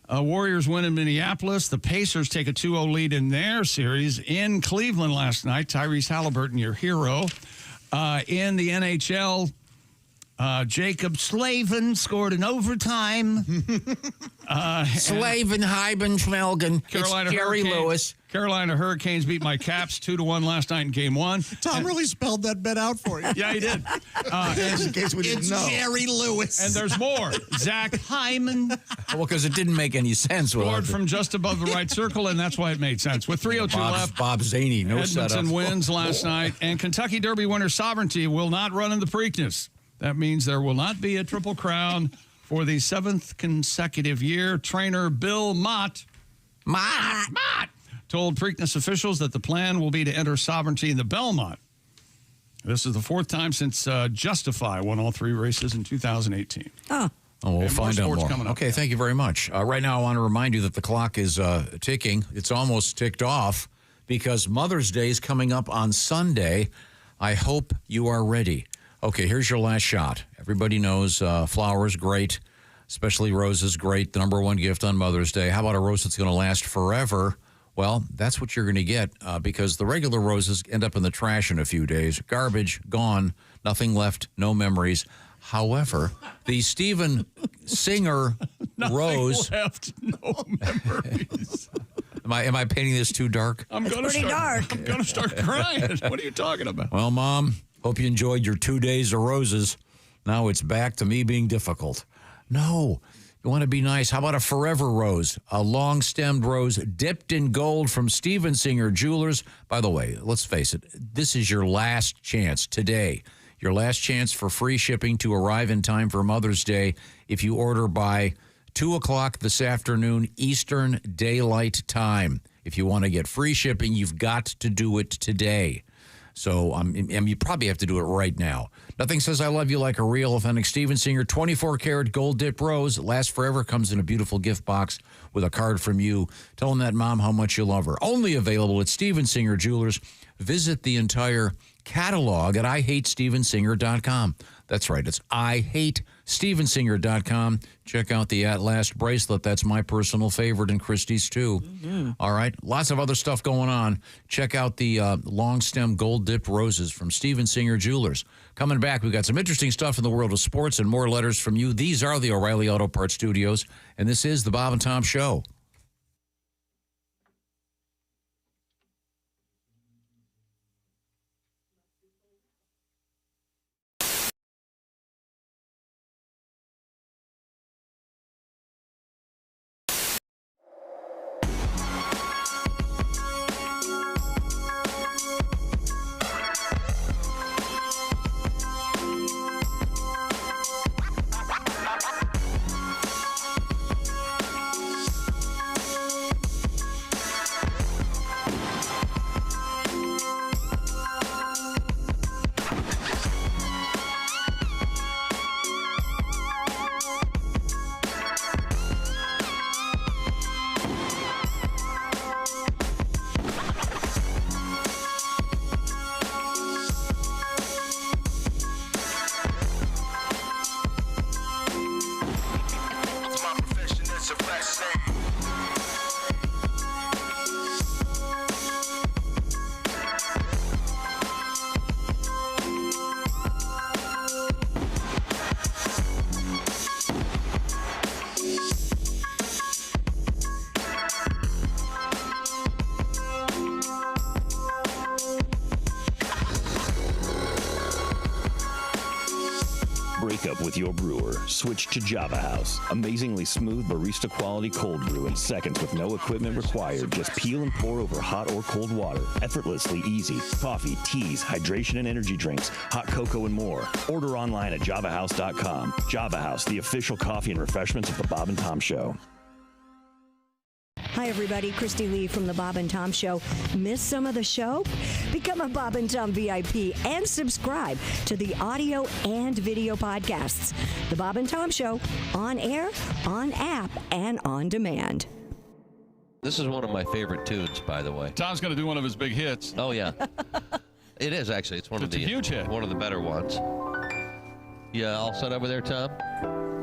Warriors win in Minneapolis. The Pacers take a 2-0 lead in their series in Cleveland last night. Tyrese Halliburton, your hero. In the NHL, Jacob Slavin scored in overtime.
Slavin, Hyben, Schmelgen.
Carolina
Jerry Lewis.
Carolina Hurricanes beat my Caps 2-1 last night in Game 1.
Tom really spelled that bet out for you.
Yeah, he did.
In case we didn't know.
Jerry Lewis.
And there's more. Zach Hyman
Well, because it didn't make any sense.
scored from just above the right circle, and that's why it made sense. With 3:02 left,
Bob Zaney, no
Edmonton
setup.
wins last night, and Kentucky Derby winner Sovereignty will not run in the Preakness. That means there will not be a Triple Crown for the 7th consecutive year. Trainer Bill Mott told Preakness officials that the plan will be to enter Sovereignty in the Belmont. This is the 4th time since Justify won all 3 races in 2018.
Oh.
We'll
And
find out
sports
more.
coming up.
Okay, thank you very much. Right now, I want to remind you that the clock is ticking. It's almost ticked off because Mother's Day is coming up on Sunday. I hope you are ready. Okay, here's your last shot. Everybody knows flowers, great, especially roses, great. The number one gift on Mother's Day. How about a rose that's going to last forever? Well, that's what you're going to get because the regular roses end up in the trash in a few days. Garbage, gone, nothing left, no memories. However, the Steven Singer rose.
Left, no memories.
Am I painting this too dark?
I'm going to start crying. What are you talking about?
Well, Mom, hope you enjoyed your 2 days of roses. Now it's back to me being difficult. No, you want to be nice. How about a forever rose? A long-stemmed rose dipped in gold from Steven Singer Jewelers. By the way, let's face it, this is your last chance today. Your last chance for free shipping to arrive in time for Mother's Day if you order by 2 o'clock this afternoon Eastern Daylight Time. If you want to get free shipping, you've got to do it today. So you probably have to do it right now. Nothing says I love you like a real authentic Steven Singer 24-karat gold dip rose. It lasts forever, comes in a beautiful gift box with a card from you telling that mom how much you love her. Only available at Steven Singer Jewelers. Visit the entire catalog at IHateStevenSinger.com. That's right. It's IHateStevensinger.com. Check out the At Last bracelet. That's my personal favorite, and Christie's too. Mm-hmm. All right. Lots of other stuff going on. Check out the long stem gold dipped roses from Steven Singer Jewelers. Coming back, we've got some interesting stuff in the world of sports and more letters from you. These are the O'Reilly Auto Parts Studios, and this is the Bob and Tom Show.
Break up with your brewer. Switch to Java House. Amazingly smooth barista quality cold brew in seconds with no equipment required. Just peel and pour over hot or cold water. Effortlessly easy. Coffee, teas, hydration and energy drinks, hot cocoa and more. Order online at javahouse.com. Java House, the official coffee and refreshments of the Bob and Tom Show.
Hi, everybody. Christy Lee from the Bob and Tom Show. Miss some of the show? Become a Bob and Tom VIP and subscribe to the audio and video podcasts. The Bob and Tom Show, on air, on app, and on demand.
This is one of my favorite tunes, by the way.
Tom's going to do one of his big hits.
Oh, yeah. It is, actually. It's
a huge hit.
One of the better ones. Yeah, all set over there, Tom?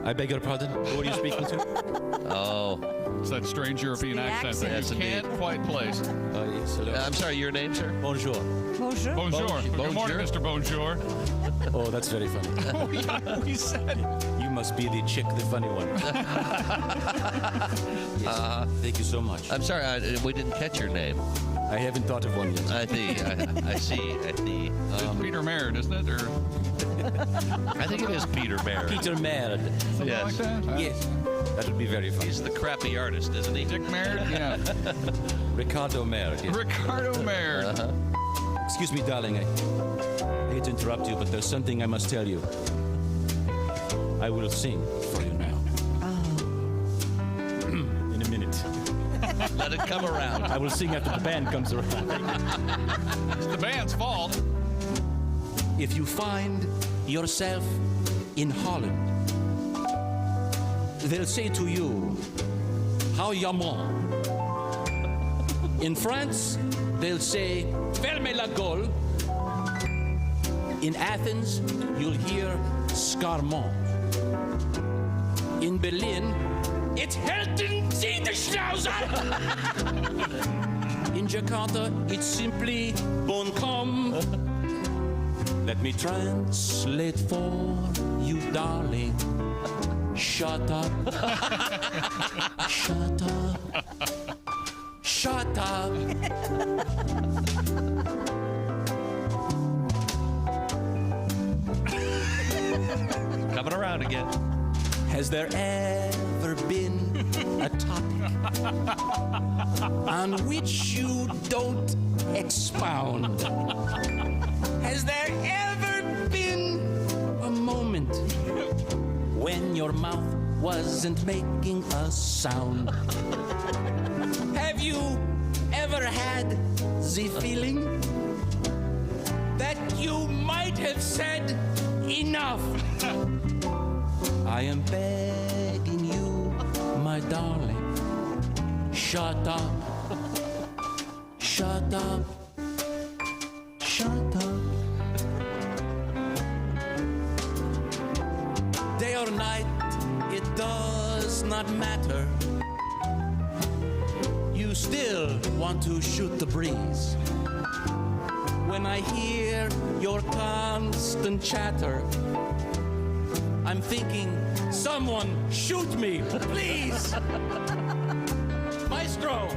I beg your pardon? Who are you speaking to?
Oh.
It's that strange European accent that you can't quite place.
Yes, hello.
I'm sorry, your name, sir?
Bonjour.
Bonjour.
Bonjour. Good morning, Mr. Bonjour.
Oh, that's very funny.
Oh, yeah, we said it.
You must be the chick, the funny one. Yes. Thank you so much.
I'm sorry, we didn't catch your name.
I haven't thought of one yet.
I see.
It's Peter Merritt, isn't it? Or
I think it is Peter Merritt.
Peter Merritt.
Something like that?
Yes. That would be very funny.
He's the crappy artist, isn't he?
Dick Merritt? Yeah.
Ricardo Merritt. Yes.
Ricardo Merritt.
Uh-huh. Excuse me, darling. I hate to interrupt you, but there's something I must tell you. I will sing for you now. In a minute.
Let it come around.
I will sing after the band comes around.
It's the band's fault.
If you find yourself in Holland, they'll say to you, how yaman? In France, they'll say, fermez la gueule. In Athens, you'll hear scarmont. In Berlin, it's Helden Sie the Schnauzer. In Jakarta, it's simply bon com. Let me translate for you, darling. Shut up. Shut up. Shut up.
Coming around again.
Has there ever been a topic on which you don't expound? Has there ever been a moment when your mouth wasn't making a sound? Have you ever had the feeling that you might have said enough? I am begging you, my darling, shut up, shut up, shut up. does not matter. You still want to shoot the breeze. When I hear your constant chatter, I'm thinking, someone shoot me, please. Maestro.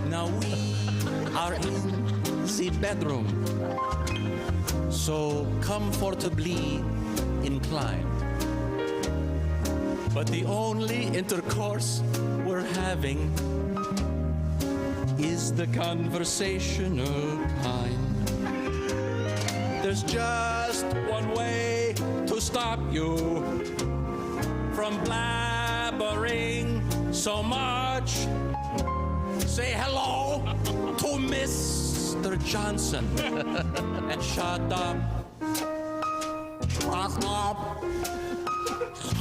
Now we are in the bedroom, so comfortably inclined. But the only intercourse we're having is the conversational kind. There's just one way to stop you from blabbering so much. Say hello to Mr. Johnson and shut up. Shut up.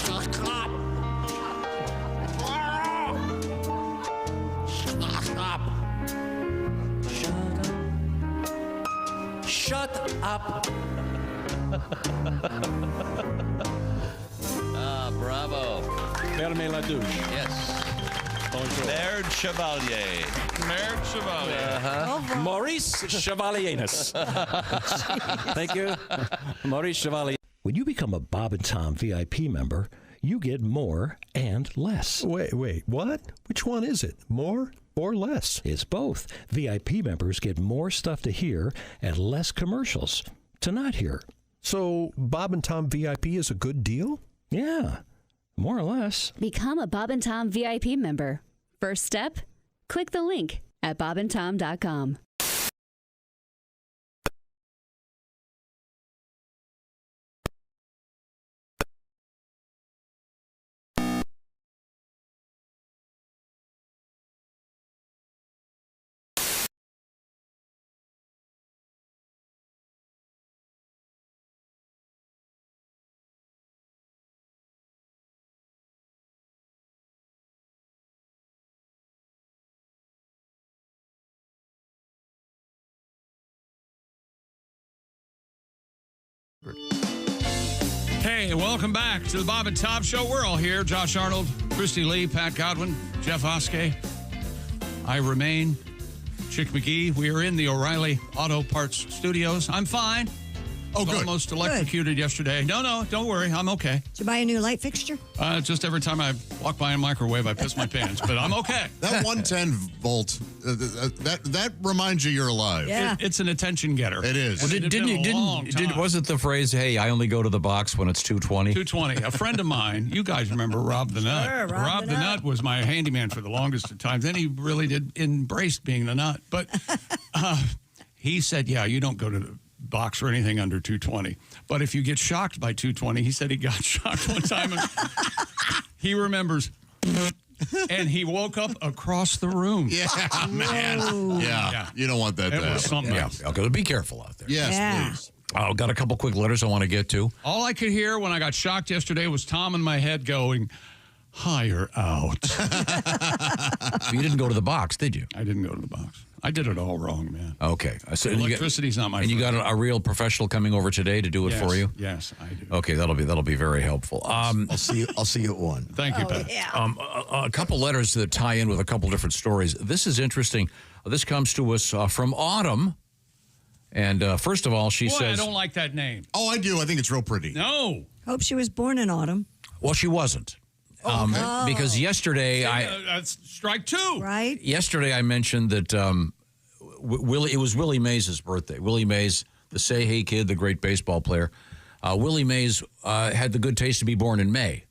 Shut up. Shut up. Shut up.
Ah, bravo.
Fermez la douche.
Yes.
Bonjour.
Laird Chevalier.
Laird Chevalier.
Maurice Chevalieris. Thank you. Maurice Chevalier.
When you become a Bob and Tom VIP member, you get more and less.
Wait, what? Which one is it? More or less?
It's both. VIP members get more stuff to hear and less commercials to not hear.
So Bob and Tom VIP is a good deal?
Yeah, more or less.
Become a Bob and Tom VIP member. First step, click the link at bobandtom.com.
Hey, welcome back to the Bob and Tom Show. We're all here. Josh Arnold, Christy Lee, Pat Godwin, Jeff Oskey. I remain Chick McGee. We are in the O'Reilly Auto Parts Studios. I'm fine.
Oh, good.
Almost electrocuted yesterday. No, don't worry. I'm okay.
Did you buy a new light fixture?
Just every time I walk by a microwave, I piss my pants, but I'm okay.
That 110 volt, that reminds you you're alive.
Yeah.
It's an attention getter.
It is.
Well, wasn't the phrase, hey, I only go to the box when it's 220?
220. A friend of mine, you guys remember Rob the Nut.
Sure, Rob the
Nut was my handyman for the longest of times. Then he really embraced being the nut. But he said, yeah, you don't go to the box or anything under 220. But if you get shocked by 220, he said he got shocked one time. And he remembers. And he woke up across the room.
Yeah, man. Yeah. You don't want that to happen.
Something else.
Okay, be careful out there.
Yes, please.
I've got a couple quick letters I want to get to.
All I could hear when I got shocked yesterday was Tom in my head going, higher out.
You didn't go to the box, did you?
I didn't go to the box. I did it all wrong, man.
Okay. So
electricity's not my friend.
And you got a real professional coming over today to do it for you?
Yes, I do.
Okay, that'll be very helpful.
I'll see you at 1.
Thank you, Pat.
Yeah.
A couple letters that tie in with a couple different stories. This is interesting. This comes to us from Autumn. And first of all, she says...
I don't like that name.
Oh, I do. I think it's real pretty.
No.
Hope she was born in autumn.
Well, she wasn't. Because yesterday
That's strike 2.
Right?
Yesterday I mentioned that it was Willie Mays' birthday. Willie Mays, the Say Hey Kid, the great baseball player. Willie Mays had the good taste to be born in May.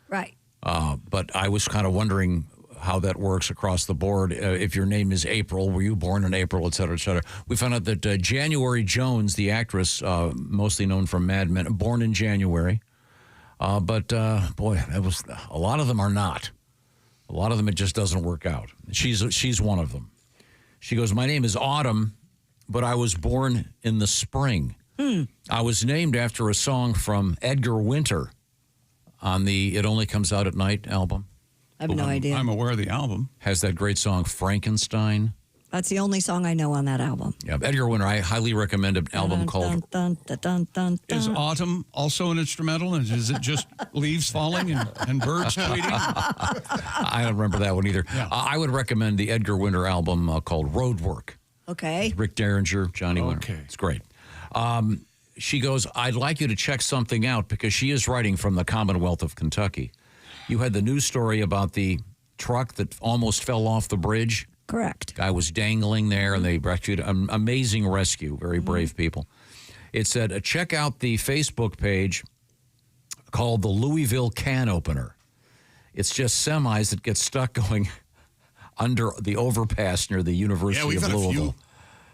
Right.
But I was kind of wondering how that works across the board. If your name is April, were you born in April, et cetera, et cetera. We found out that January Jones, the actress, mostly known from Mad Men, born in January. But boy, that was a lot of them are not. A lot of them it just doesn't work out. She's one of them. She goes, my name is Autumn, but I was born in the spring. I was named after a song from Edgar Winter on the It Only Comes Out at Night album.
I have no idea.
I'm aware of the album.
Has that great song Frankenstein.
That's the only song I know on that album.
Yeah, Edgar Winter, I highly recommend an album called...
Is
Is Autumn also an instrumental? And is it just leaves falling and birds tweeting?
I don't remember that one either.
Yeah.
I would recommend the Edgar Winter album called Roadwork.
Okay.
Rick Derringer, Johnny Winter.
Okay.
It's great. She goes, I'd like you to check something out because she is writing from the Commonwealth of Kentucky. You had the news story about the truck that almost fell off the bridge.
Correct.
Guy was dangling there, and they rescued an amazing rescue. Very brave people. It said, check out the Facebook page called the Louisville Can Opener. It's just semis that get stuck going under the overpass near the University
Yeah, we've
of
had a
Louisville.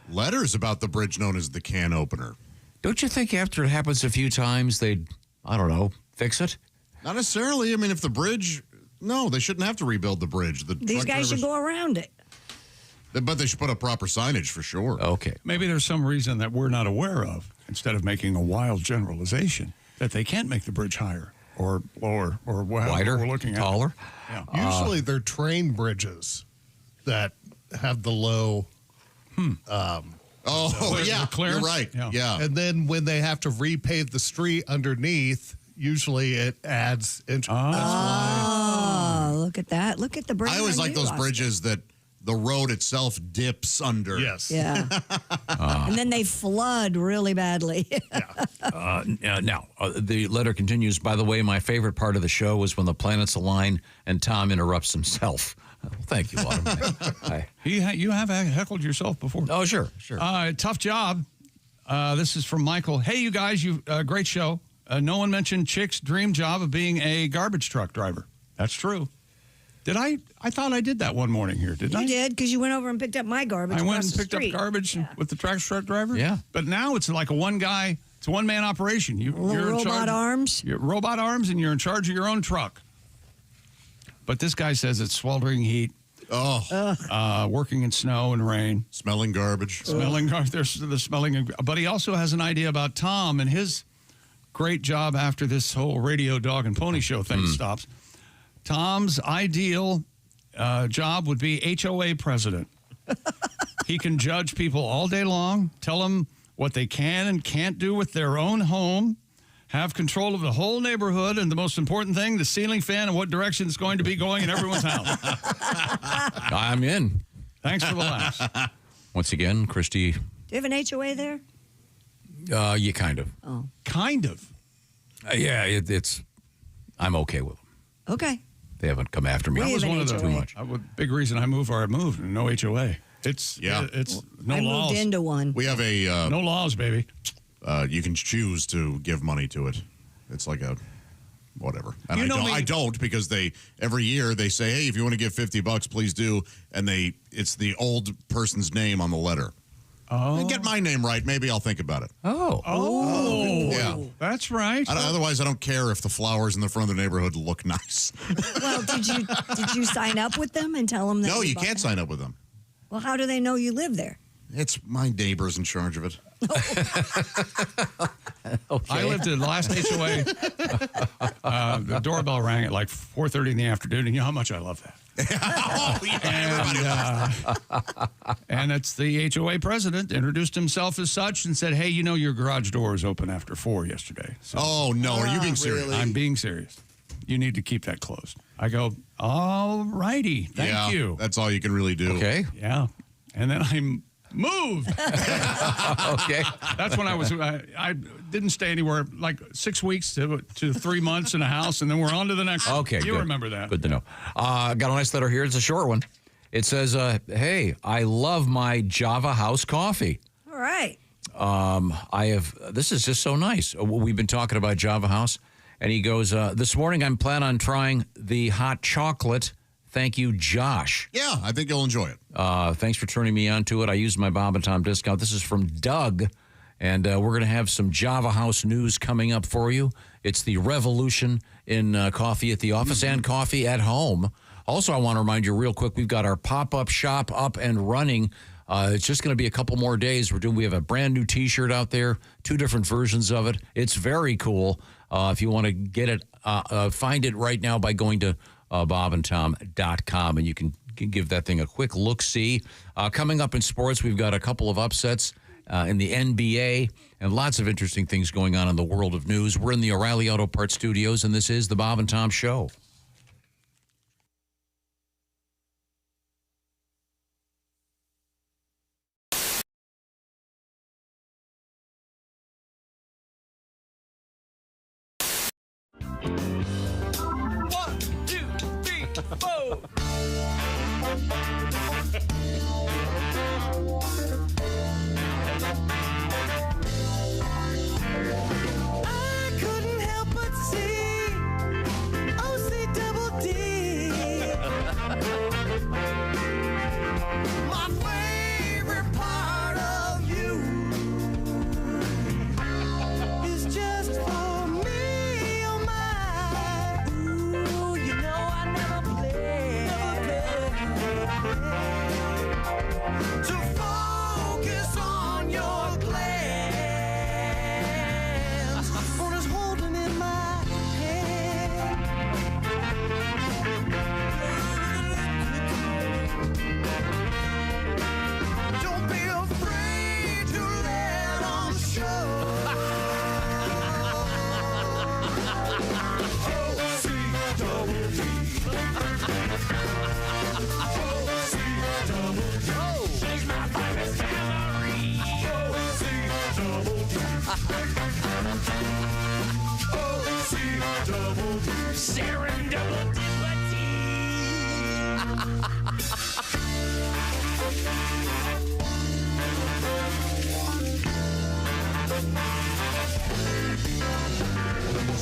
few letters about the bridge known as the Can Opener.
Don't you think after it happens a few times, they'd, I don't know, fix it?
Not necessarily. I mean, if the bridge... No, they shouldn't have to rebuild the bridge.
These guys should go around it.
But they should put up proper signage for sure.
Okay.
Maybe there's some reason that we're not aware of, instead of making a wild generalization, that they can't make the bridge higher or lower or
Wider,
we're looking at.
taller.
Yeah.
Usually they're train bridges that have the low...
yeah,
clearance?
you're right. Yeah.
And then when they have to repave the street underneath, usually it adds...
Oh, look at that. Look at the bridge.
I always like those bridges that the road itself dips under.
Yes.
Yeah. And then they flood really badly.
Now, the letter continues. By the way, my favorite part of the show was when the planets align and Tom interrupts himself. Thank you, Autumn.
You have heckled yourself before.
Oh, sure.
Tough job. This is from Michael. Hey, you guys, great show. No one mentioned Chick's dream job of being a garbage truck driver. That's true. Did I? I thought I did that one morning here, didn't I?
You did, because you went over and picked up my garbage.
I went and
across the
picked up
street.
garbage with the tractor truck driver?
Yeah.
But now it's like it's a one-man operation. You're in
robot
charge,
arms.
You're robot arms, and you're in charge of your own truck. But this guy says it's sweltering heat. Working in snow and rain.
Smelling garbage.
There's the smelling. But he also has an idea about Tom and his great job after this whole radio dog and pony show thing stops. Tom's ideal job would be HOA president. He can judge people all day long, tell them what they can and can't do with their own home, have control of the whole neighborhood, and the most important thing, the ceiling fan and what direction it's going to be going in everyone's house.
I'm in.
Thanks for the laughs.
Once again, Christy.
Do you have an HOA there?
Yeah, kind of.
Oh.
Kind of.
Yeah, it's. I'm okay with them.
Okay.
They haven't come after me.
We have an
too
HOA.
much.
Big reason I moved where I moved. No HOA. It's no
I
laws.
moved into one.
We have a...
no laws, baby.
You can choose to give money to it. It's like a... whatever. And I don't because every year they say, hey, if you want to give $50, please do. And it's the old person's name on the letter.
Oh.
Get my name right. Maybe I'll think about it.
Oh.
Yeah.
That's right.
Otherwise, I don't care if the flowers in the front of the neighborhood look nice.
Well, did you sign up with them and tell them that?
No, you can't sign up with them.
Well, how do they know you live there?
It's my neighbor's in charge of it.
I lived in the last HOA. The doorbell rang at like 4:30 in the afternoon, and you know how much I love that. And it's the HOA president introduced himself as such and said, hey, your garage door is open after 4 yesterday. So,
oh, no. Are you being serious?
I'm being serious. You need to keep that closed. I go, all righty. Thank you.
That's all you can really do.
Okay.
Yeah. And then I moved.
Okay.
That's when I didn't stay anywhere, like 6 weeks to 3 months in a house, and then we're on to the next one.
Okay,
You
good.
remember that.
Good to know. Got a nice letter here. It's a short one. It says, hey, I love my Java House coffee.
All right.
This is just so nice. We've been talking about Java House, and he goes, this morning I'm planning on trying the hot chocolate. Thank you, Josh.
Yeah, I think you'll enjoy it.
Thanks for turning me on to it. I used my Bob and Tom discount. This is from Doug, and we're going to have some Java House news coming up for you. It's the revolution in coffee at the office and coffee at home. Also, I want to remind you real quick, we've got our pop-up shop up and running. It's just going to be a couple more days. We have a brand new T-shirt out there, 2 different versions of it. It's very cool. If you want to get it, find it right now by going to bobandtom.com, and you can can give that thing a quick look-see. Coming up in sports, we've got a couple of upsets in the NBA and lots of interesting things going on in the world of news. We're in the O'Reilly Auto Parts Studios, and this is the Bob and Tom Show.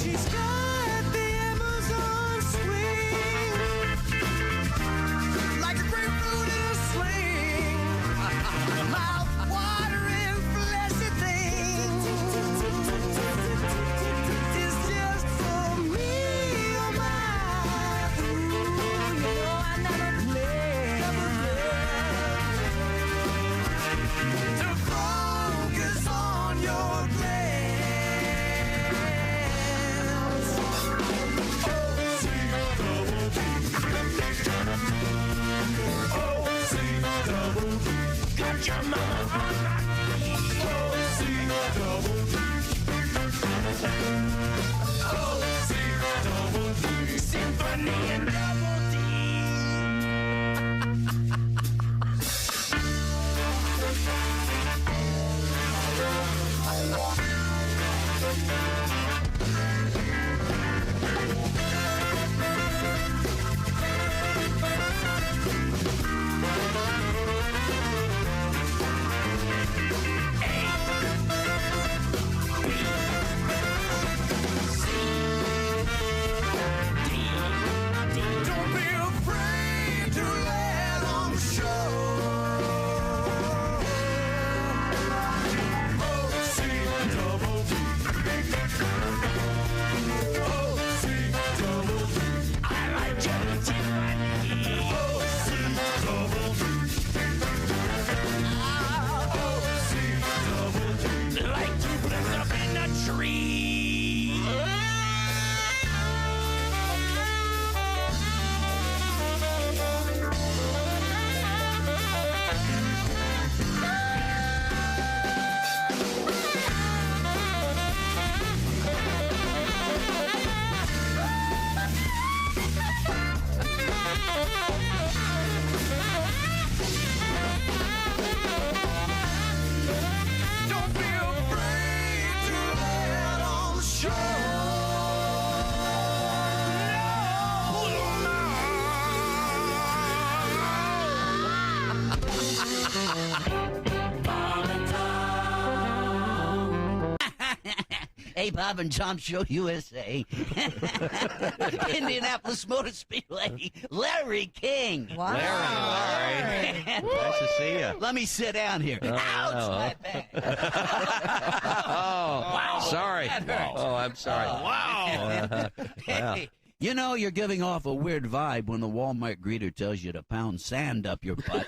She's got the Amazon swing, like a grapefruit in a sling, mouth-watering fleshy thing. It's just for me, oh my. Ooh, you know I never play. To focus on your got your mama on my knee. O-C-double-D. Symphony and double D. Don't be afraid to let them show. O-C-double-D. O-C-double-D. I like Jelly Tiffany. O-C-double-D. O-C-double-D. Like duplets up in a tree. Don't be afraid to let them show.
Hey, Bob and Tom Show USA. Indianapolis Motor Speedway, Larry King.
Wow. Larry. Nice to see you.
Let me sit down here. Ouch, my back.
Oh, wow. Sorry.
That hurts.
Oh, I'm sorry.
Wow.
Yeah.
Hey, You know you're giving off a weird vibe when the Walmart greeter tells you to pound sand up your butt.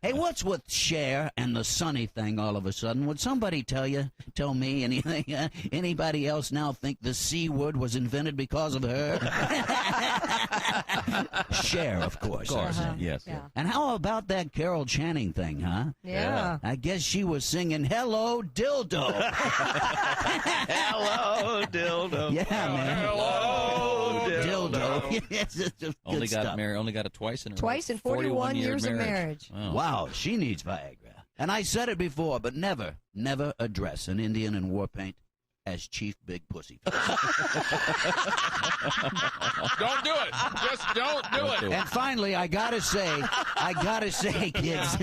Hey, what's with Cher and the Sunny thing all of a sudden? Would somebody tell me anything? Anybody else now think the C word was invented because of her? Cher, of course.
Yes.
Yeah.
And how about that Carol Channing thing, huh?
Yeah.
I guess she was singing Hello, Dildo.
Hello, dildo.
Yeah, man.
Hello, dildo.
Yes, it's just
Only
good
got
stuff.
married. Only got it twice in a row.
Twice in 41 years of marriage.
Wow, she needs Viagra. And I said it before, but never address an Indian in war paint as Chief Big Pussy.
Don't do it. Just don't do it.
And finally, I gotta say, kids,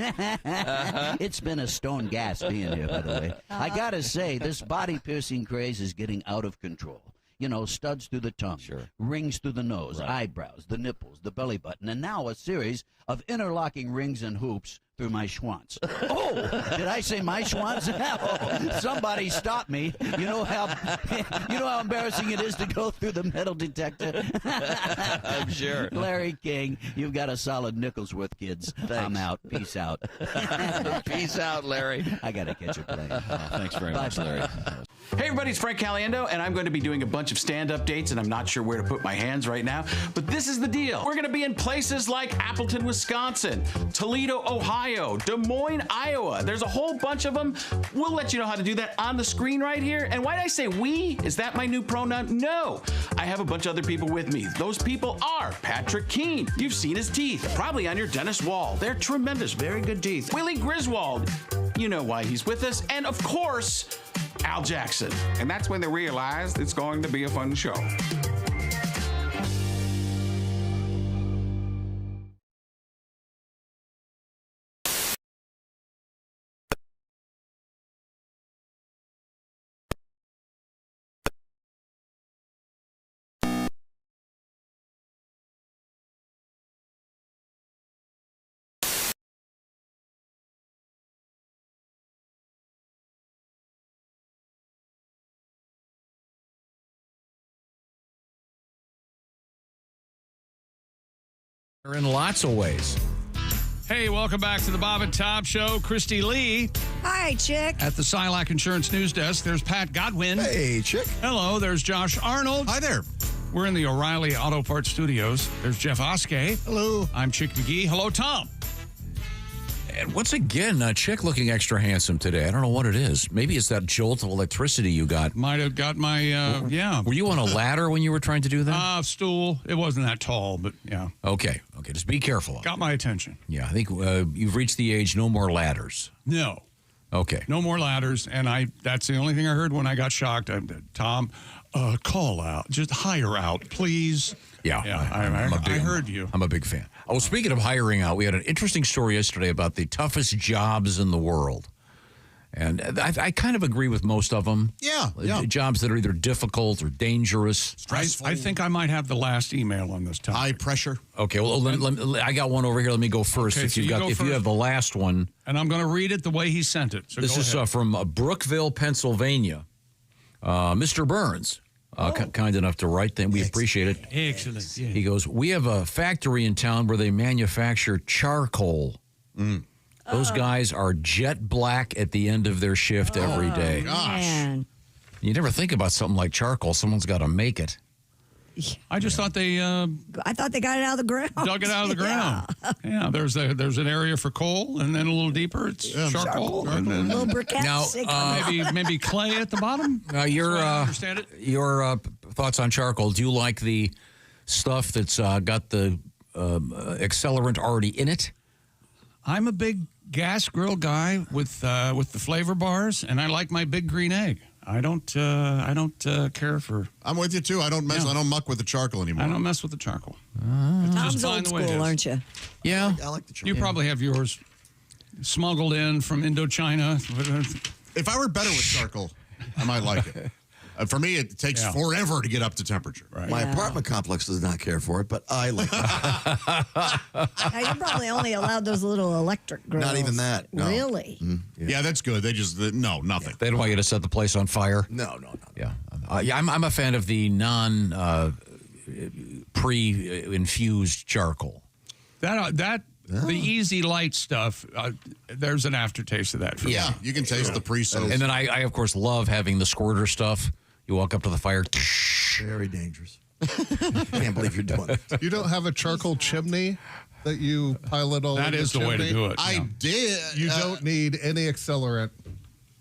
it's been a stone gas being here, by the way. I gotta say, this body piercing craze is getting out of control. You know, studs through the tongue, rings through the nose, eyebrows, the nipples, the belly button, and now a series of interlocking rings and hoops through my schwanz. Oh, did I say my schwanz? Oh, somebody stop me. You know how embarrassing it is to go through the metal detector?
I'm sure.
Larry King, you've got a solid nickel's worth, kids. I'm out. Peace out.
Peace out, Larry.
I got to catch a plane.
Thanks very much, Larry.
Hey everybody, it's Frank Caliendo, and I'm going to be doing a bunch of stand-up dates, and I'm not sure where to put my hands right now, but this is the deal. We're going to be in places like Appleton, Wisconsin, Toledo, Ohio, Des Moines, Iowa. There's a whole bunch of them. We'll let you know how to do that on the screen right here. And why did I say we? Is that my new pronoun? No. I have a bunch of other people with me. Those people are Patrick Keene. You've seen his teeth, probably on your dentist wall. They're tremendous, very good teeth. Willie Griswold. You know why he's with us. And of course, Al Jackson.
And that's when they realized it's going to be a fun show.
In lots of ways.
Hey, welcome back to the Bob and Tom Show. Christy Lee.
Hi, Chick.
At the Silac Insurance News Desk, there's Pat Godwin.
Hey, Chick.
Hello, there's Josh Arnold.
Hi there.
We're in the O'Reilly Auto Parts Studios. There's Jeff Oskey.
Hello.
I'm Chick McGee. Hello, Tom.
And once again, Chick looking extra handsome today. I don't know what it is. Maybe it's that jolt of electricity you got.
Might have got my, yeah.
Were you on a ladder when you were trying to do that?
Stool. It wasn't that tall, but yeah.
Okay. Just be careful.
Got my attention.
Yeah, I think you've reached the age no more ladders.
No.
Okay.
No more ladders, and that's the only thing I heard when I got shocked. Tom, call out. Just hire out, please.
Yeah,
I heard you.
I'm a big fan. Oh, speaking of hiring out, we had an interesting story yesterday about the toughest jobs in the world. And I kind of agree with most of them.
Yeah.
Jobs that are either difficult or dangerous.
I think I might have the last email on this topic.
High pressure.
Okay, well, I got one over here. Let me go first.
Okay,
if you have the last one.
And I'm going to read it the way he sent it. So
this is from Brookville, Pennsylvania. Mr. Burns. Kind enough to write them. We appreciate it.
Excellent. Yeah.
He goes, we have a factory in town where they manufacture charcoal. Those guys are jet black at the end of their shift every day.
Gosh.
Man.
You never think about something like charcoal. Someone's got to make it.
I just thought they
I thought they got it out of the ground.
dug it out of the ground. Yeah, there's an area for coal, and then a little deeper, it's charcoal. And then,
Little briquettes.
Now,
maybe clay at the bottom.
Your
understand it?
Your thoughts on charcoal? Do you like the stuff that's got the accelerant already in it?
I'm a big gas grill guy with the flavor bars, and I like my big green egg. I don't care for.
I'm with you too. I don't mess.
Yeah.
I don't muck with the charcoal anymore.
I don't mess with the charcoal.
Tom's old school, aren't you?
Yeah,
I like the charcoal.
You probably have yours smuggled in from Indochina.
If I were better with charcoal, I might like it. For me, it takes forever to get up to temperature.
Right.
My apartment complex does not care for it, but I like it.
Now, you're probably only allowed those little electric grills.
Not even that. No.
Really?
Yeah, that's good. They just, nothing.
They don't want you to set the place on fire.
No.
Yeah. I'm a fan of the pre-infused charcoal.
The easy light stuff, there's an aftertaste of that for me.
You can taste the pre-soak.
And then I, of course, love having the squirter stuff. You walk up to the fire.
Very dangerous. Can't believe you're doing it.
You don't have a charcoal chimney that you pilot all
That
in
is the way to
chimney?
do it.
I did.
You don't need any accelerant,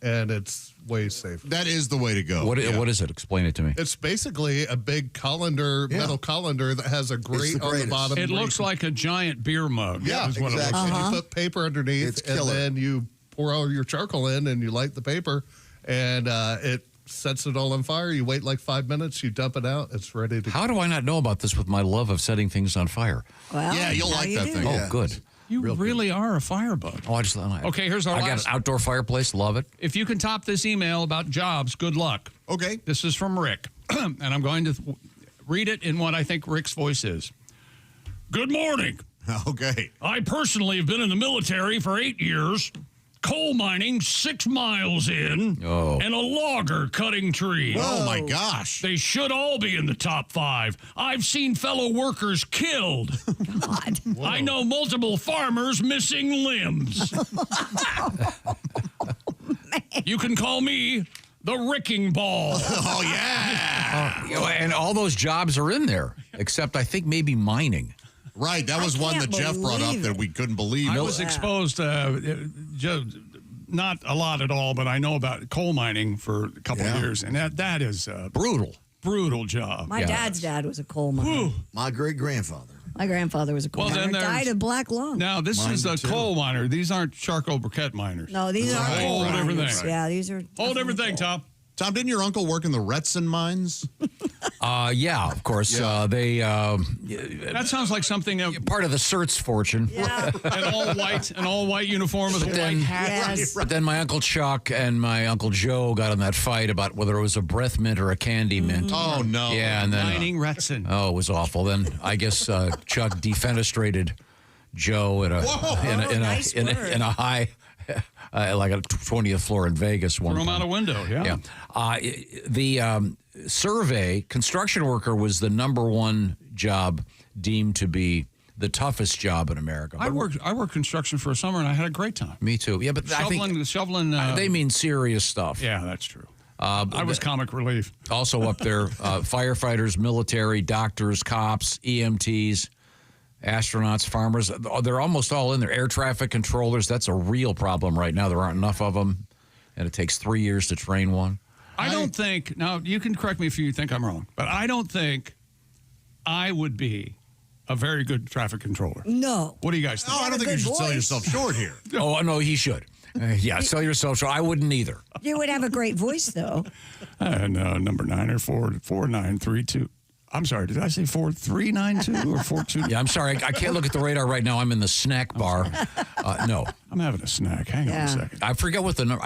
and it's way safer.
That is the way to go.
What is it? Explain it to me.
It's basically a big colander, metal colander that has a grate on the bottom.
It looks like a giant beer mug.
Yeah,
is what it looks
exactly.
like.
And you put paper underneath, and then you pour all your charcoal in, and you light the paper, and it sets it all on fire. You wait like 5 minutes, you dump it out, it's ready to go.
How do I not know about this with my love of setting things on fire?
Well,
yeah, you'll like that thing.
Oh, good.
You really are a firebug.
Oh,
Okay, here's our
I got
last.
an outdoor fireplace. Love it.
If you can top this email about jobs, good luck.
Okay.
This is from Rick, and I'm going to read it in what I think Rick's voice is. Good morning.
Okay.
I personally have been in the military for 8 years, coal mining 6 miles in, and a logger cutting trees.
Oh, my gosh.
They should all be in the top 5. I've seen fellow workers killed.
God.
I know multiple farmers missing limbs. You can call me the Ricking Ball.
Oh, yeah.
And all those jobs are in there, except I think maybe mining.
Right, that was one that Jeff brought up that we couldn't believe.
I was exposed to not a lot at all, but I know about coal mining for a couple of years, and that is brutal job.
My dad's dad was a coal miner.
My great-grandfather.
My grandfather was a coal miner. Died of black lung.
Now, this is a coal miner. These aren't charcoal briquette miners.
No, these are
whole
coal
different
miners.
thing.
Yeah, these are
whole different thing, Tom.
Tom, didn't your uncle work in the Retson mines?
Yeah, of course. They
that sounds like something
part of the Cert's fortune.
Yeah.
an all white uniform with a white hat.
Yes.
But then my Uncle Chuck and my Uncle Joe got in that fight about whether it was a breath mint or a candy mint.
Oh, no.
Yeah, and then
Mining Retson.
oh, it was awful. Then I guess Chuck defenestrated Joe in a high. Like a 20th floor in Vegas one
Threw him
time.
out a window, yeah.
The survey, construction worker was the #1 job deemed to be the toughest job in America.
I worked construction for a summer, and I had a great time.
Me too. Yeah, but
shoveling.
They mean serious stuff.
Yeah, that's true. I was comic relief.
Also up there, firefighters, military, doctors, cops, EMTs, astronauts, farmers. They're almost all in there. Air traffic controllers. That's a real problem right now. There aren't enough of them, and it takes 3 years to train one.
I don't think, now you can correct me if you think I'm wrong, but I don't think I would be a very good traffic controller.
No.
What do you guys think?
No, I don't think you should sell yourself short here.
Oh, no, he should. Yeah, sell yourself short. I wouldn't either.
You would have a great voice, though.
And number 94932. I'm sorry, did I say 4392 or 42?
Yeah, I'm sorry. I can't look at the radar right now. I'm in the snack bar. No.
I'm having a snack. Hang on a second.
I forget what the number.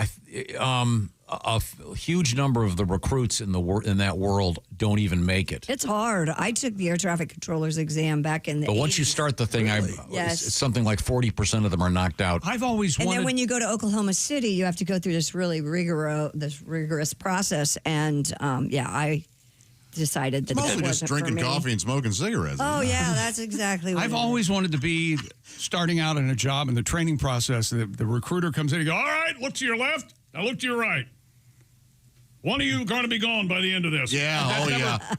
A huge number of the recruits in that world don't even make it.
It's hard. I took the air traffic controller's exam back in the
But once you
80s.
start the thing,
Yes.
it's something like 40% of them are knocked out.
I've always
And
wanted.
then when you go to Oklahoma City, you have to go through this really rigorous process. And I decided that
Mostly
that
just
wasn't for
drinking
me.
coffee and smoking cigarettes.
Oh yeah, that's exactly what
I've
it is.
always wanted to be starting out in a job in the training process. The recruiter comes in and goes, all right, look to your left. Now look to your right. One of you going to be gone by the end of this.
Yeah,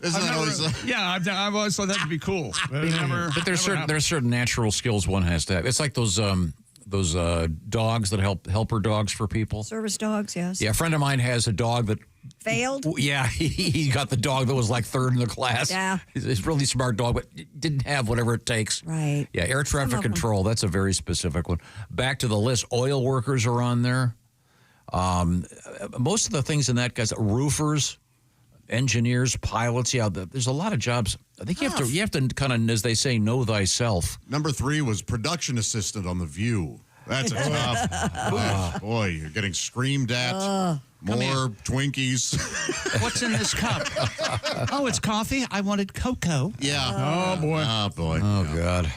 Isn't that always...
Yeah, I've always thought that'd be cool.
But there's certain natural skills one has to have. It's like those dogs that helper dogs for people.
Service dogs, yes.
Yeah, a friend of mine has a dog that
failed.
Yeah, he got the dog that was like third in the class.
Yeah.
He's a really smart dog, but didn't have whatever it takes.
Right.
Yeah, air traffic control, that's a very specific one. Back to the list, oil workers are on there. Most of the things in that, guys, roofers, engineers, pilots, there's a lot of jobs. I think you have to kind of, as they say, know thyself.
Number 3 was production assistant on The View. That's a tough. Boy, you're getting screamed at. More Twinkies.
What's in this cup? Oh, it's coffee. I wanted cocoa.
Yeah.
Oh, boy.
Oh, boy.
Oh, God.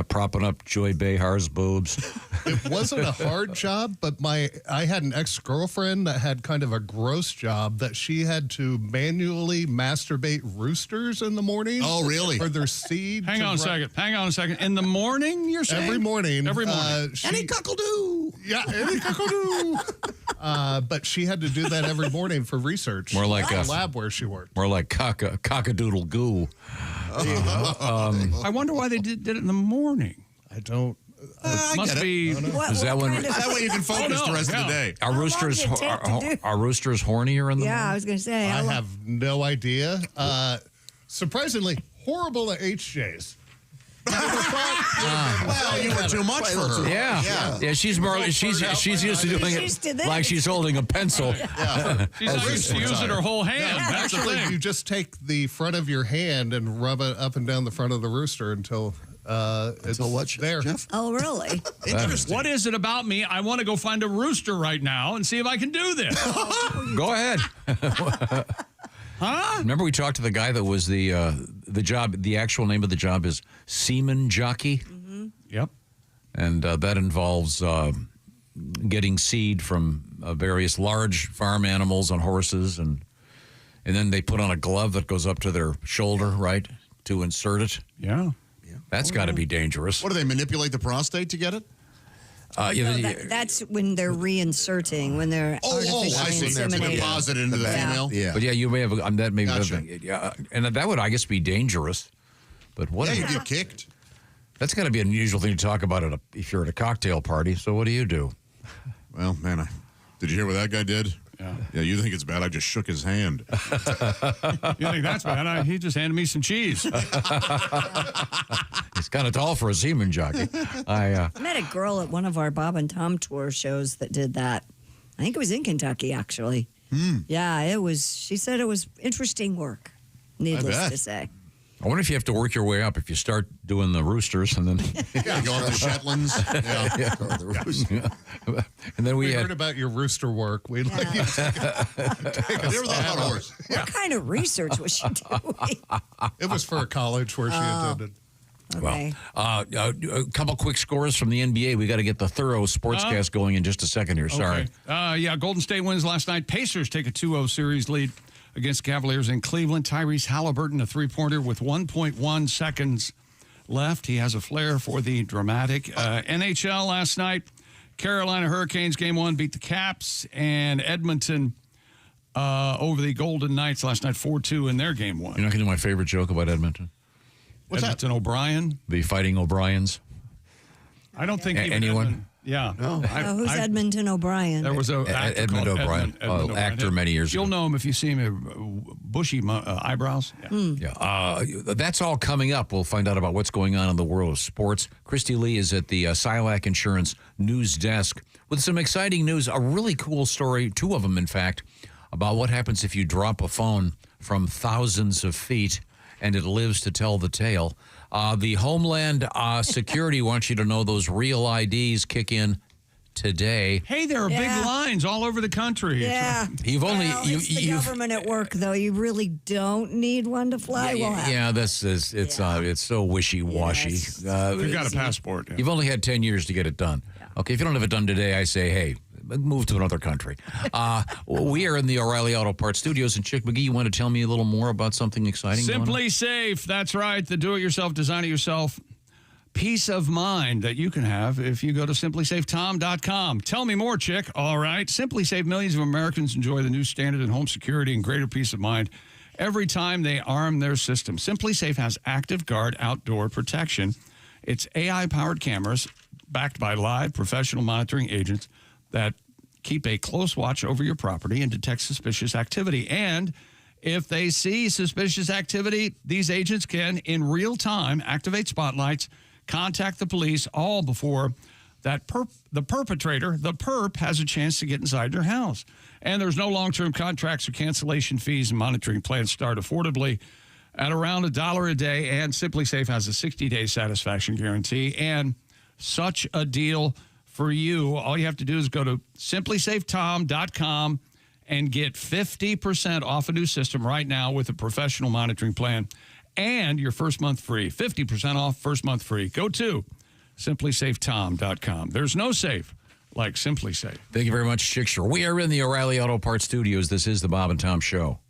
Propping up Joy Behar's boobs.
It wasn't a hard job, but I had an ex-girlfriend that had kind of a gross job that she had to manually masturbate roosters in the morning.
Oh, really?
For their seed.
Hang on a second. In the morning, you're saying?
Every morning.
Every morning.
Any cuckle-doo.
Yeah, any cuckoo. But she had to do that every morning for research.
More like
a lab where she worked.
More like cockadoodle goo.
I wonder why they did it in the morning.
I don't.
Must be.
Is that when?
That way you can focus the rest of the day.
Are roosters hornier in the morning?
Yeah, I was going to say.
I have no idea. Surprisingly, horrible at HJs.
Well, you were too much for her.
Yeah. She's more. She's used to doing it like she's holding a pencil.
She's not used to using her whole hand. That's the
Actually,
thing.
you just take the front of your hand and rub it up and down the front of the rooster until it's there.
Jeff?
Oh, really?
Interesting.
What is it about me? I want to go find a rooster right now and see if I can do this.
Go ahead.
Huh?
Remember we talked to the guy that was the job. The actual name of the job is semen jockey.
Mm-hmm.
Yep.
And that involves getting seed from various large farm animals on horses, and then they put on a glove that goes up to their shoulder, right, to insert it.
Yeah.
That's got to be dangerous.
What, do they manipulate the prostate to get it?
That's when they're reinserting, when they're artificially
I see.
inseminating.
Deposit into the female.
Yeah.
But yeah, you may have that may
Gotcha.
be, and that would, I guess, be dangerous. But what?
Yeah, you get kicked.
That's got to be an unusual thing to talk about if you're at a cocktail party. So what do you do?
Well, man, did you hear what that guy did? Yeah, you think it's bad? I just shook his hand.
You think that's bad? He just handed me some cheese.
He's kind of tall for a semen jockey.
I met a girl at one of our Bob and Tom tour shows that did that. I think it was in Kentucky, actually. Yeah, it was. She said it was interesting work, needless to say.
I wonder if you have to work your way up if you start doing the roosters and then
go up to Shetlands.
And then
we heard about your rooster work. We'd like you to take a stab.
What kind of research was she doing?
It was for a college where she attended.
Okay.
Well, a couple quick scores from the NBA. We got to get the thorough sportscast going in just a second here. Sorry.
Okay. Golden State wins last night. Pacers take a 2-0 series lead against Cavaliers in Cleveland. Tyrese Halliburton, a three-pointer with 1.1 seconds left. He has a flair for the dramatic. NHL last night, Carolina Hurricanes Game 1 beat the Caps, and Edmonton over the Golden Knights last night 4-2 in their Game 1.
You're not going to do my favorite joke about Edmonton?
What's Edmonton that? O'Brien?
The Fighting O'Briens.
I don't think even
anyone.
Edmonton, yeah.
Who's Edmonton O'Brien?
There was a
Edmund O'Brien, actor many years ago.
You'll know him if you see him. Bushy eyebrows.
Yeah. That's all coming up. We'll find out about what's going on in the world of sports. Christy Lee is at the Silac Insurance news desk with some exciting news. A really cool story, two of them, in fact, about what happens if you drop a phone from thousands of feet and it lives to tell the tale. The Homeland Security wants you to know those real IDs kick in today.
Hey, there are big lines all over the country.
Yeah.
You've only
it's the government at work, though. You really don't need one to fly.
It's so wishy-washy.
You've got a passport. Yeah.
You've only had 10 years to get it done. Yeah. Okay, if you don't have it done today, I say, hey, move to another country. We are in the O'Reilly Auto Parts Studios, and Chick McGee, you want to tell me a little more about something exciting?
Simply Safe. That's right. The do-it-yourself, design-it-yourself peace of mind that you can have if you go to simplysafetom.com. Tell me more, Chick. All right. Simply Safe, millions of Americans enjoy the new standard in home security and greater peace of mind every time they arm their system. Simply Safe has Active Guard outdoor protection. It's AI-powered cameras backed by live professional monitoring agents that keep a close watch over your property and detect suspicious activity. And if they see suspicious activity, these agents can, in real time, activate spotlights, contact the police, all before that the perpetrator, the perp, has a chance to get inside your house. And there's no long-term contracts or cancellation fees, and monitoring plans start affordably at around $1 a day. And Simply Safe has a 60-day satisfaction guarantee. And such a deal for you. All you have to do is go to simplysafetom.com and get 50% off a new system right now with a professional monitoring plan and your first month free. 50% off, first month free. Go to simplysafetom.com. There's no safe like Simply Safe.
Thank you very much, Chickshire. We are in the O'Reilly Auto Parts Studios. This is the Bob and Tom Show.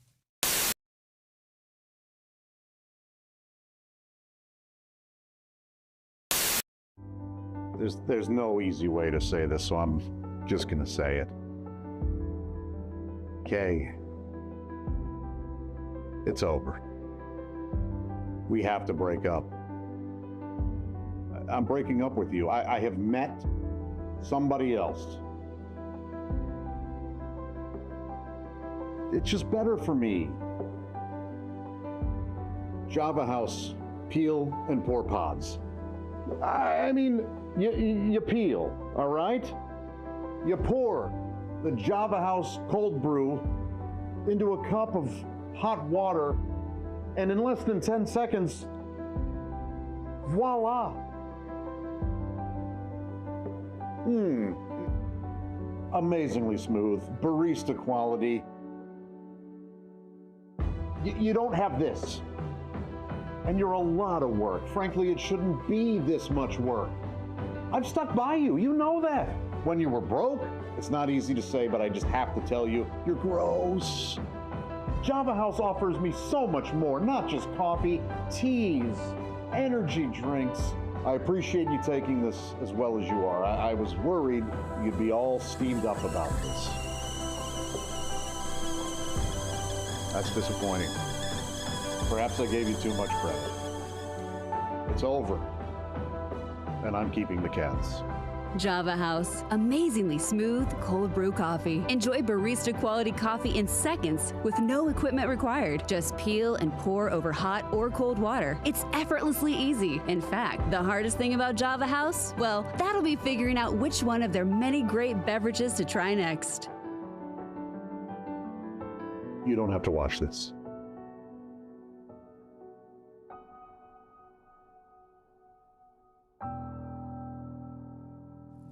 There's no easy way to say this, so I'm just going to say it. Kay, it's over. We have to break up. I'm breaking up with you. I have met somebody else. It's just better for me. Java House, peel and pour pods. I mean, you peel, all right? You pour the Java House cold brew into a cup of hot water, and in less than 10 seconds, voila. Amazingly smooth, barista quality. You don't have this. And you're a lot of work. Frankly, it shouldn't be this much work. I've stuck by you, you know that. When you were broke, it's not easy to say, but I just have to tell you, you're gross. Java House offers me so much more, not just coffee, teas, energy drinks. I appreciate you taking this as well as you are. I was worried you'd be all steamed up about this. That's disappointing. Perhaps I gave you too much credit. It's over, and I'm keeping the cats.
Java House, amazingly smooth cold brew coffee. Enjoy barista quality coffee in seconds with no equipment required. Just peel and pour over hot or cold water. It's effortlessly easy. In fact, the hardest thing about Java House, well, that'll be figuring out which one of their many great beverages to try next.
You don't have to watch this.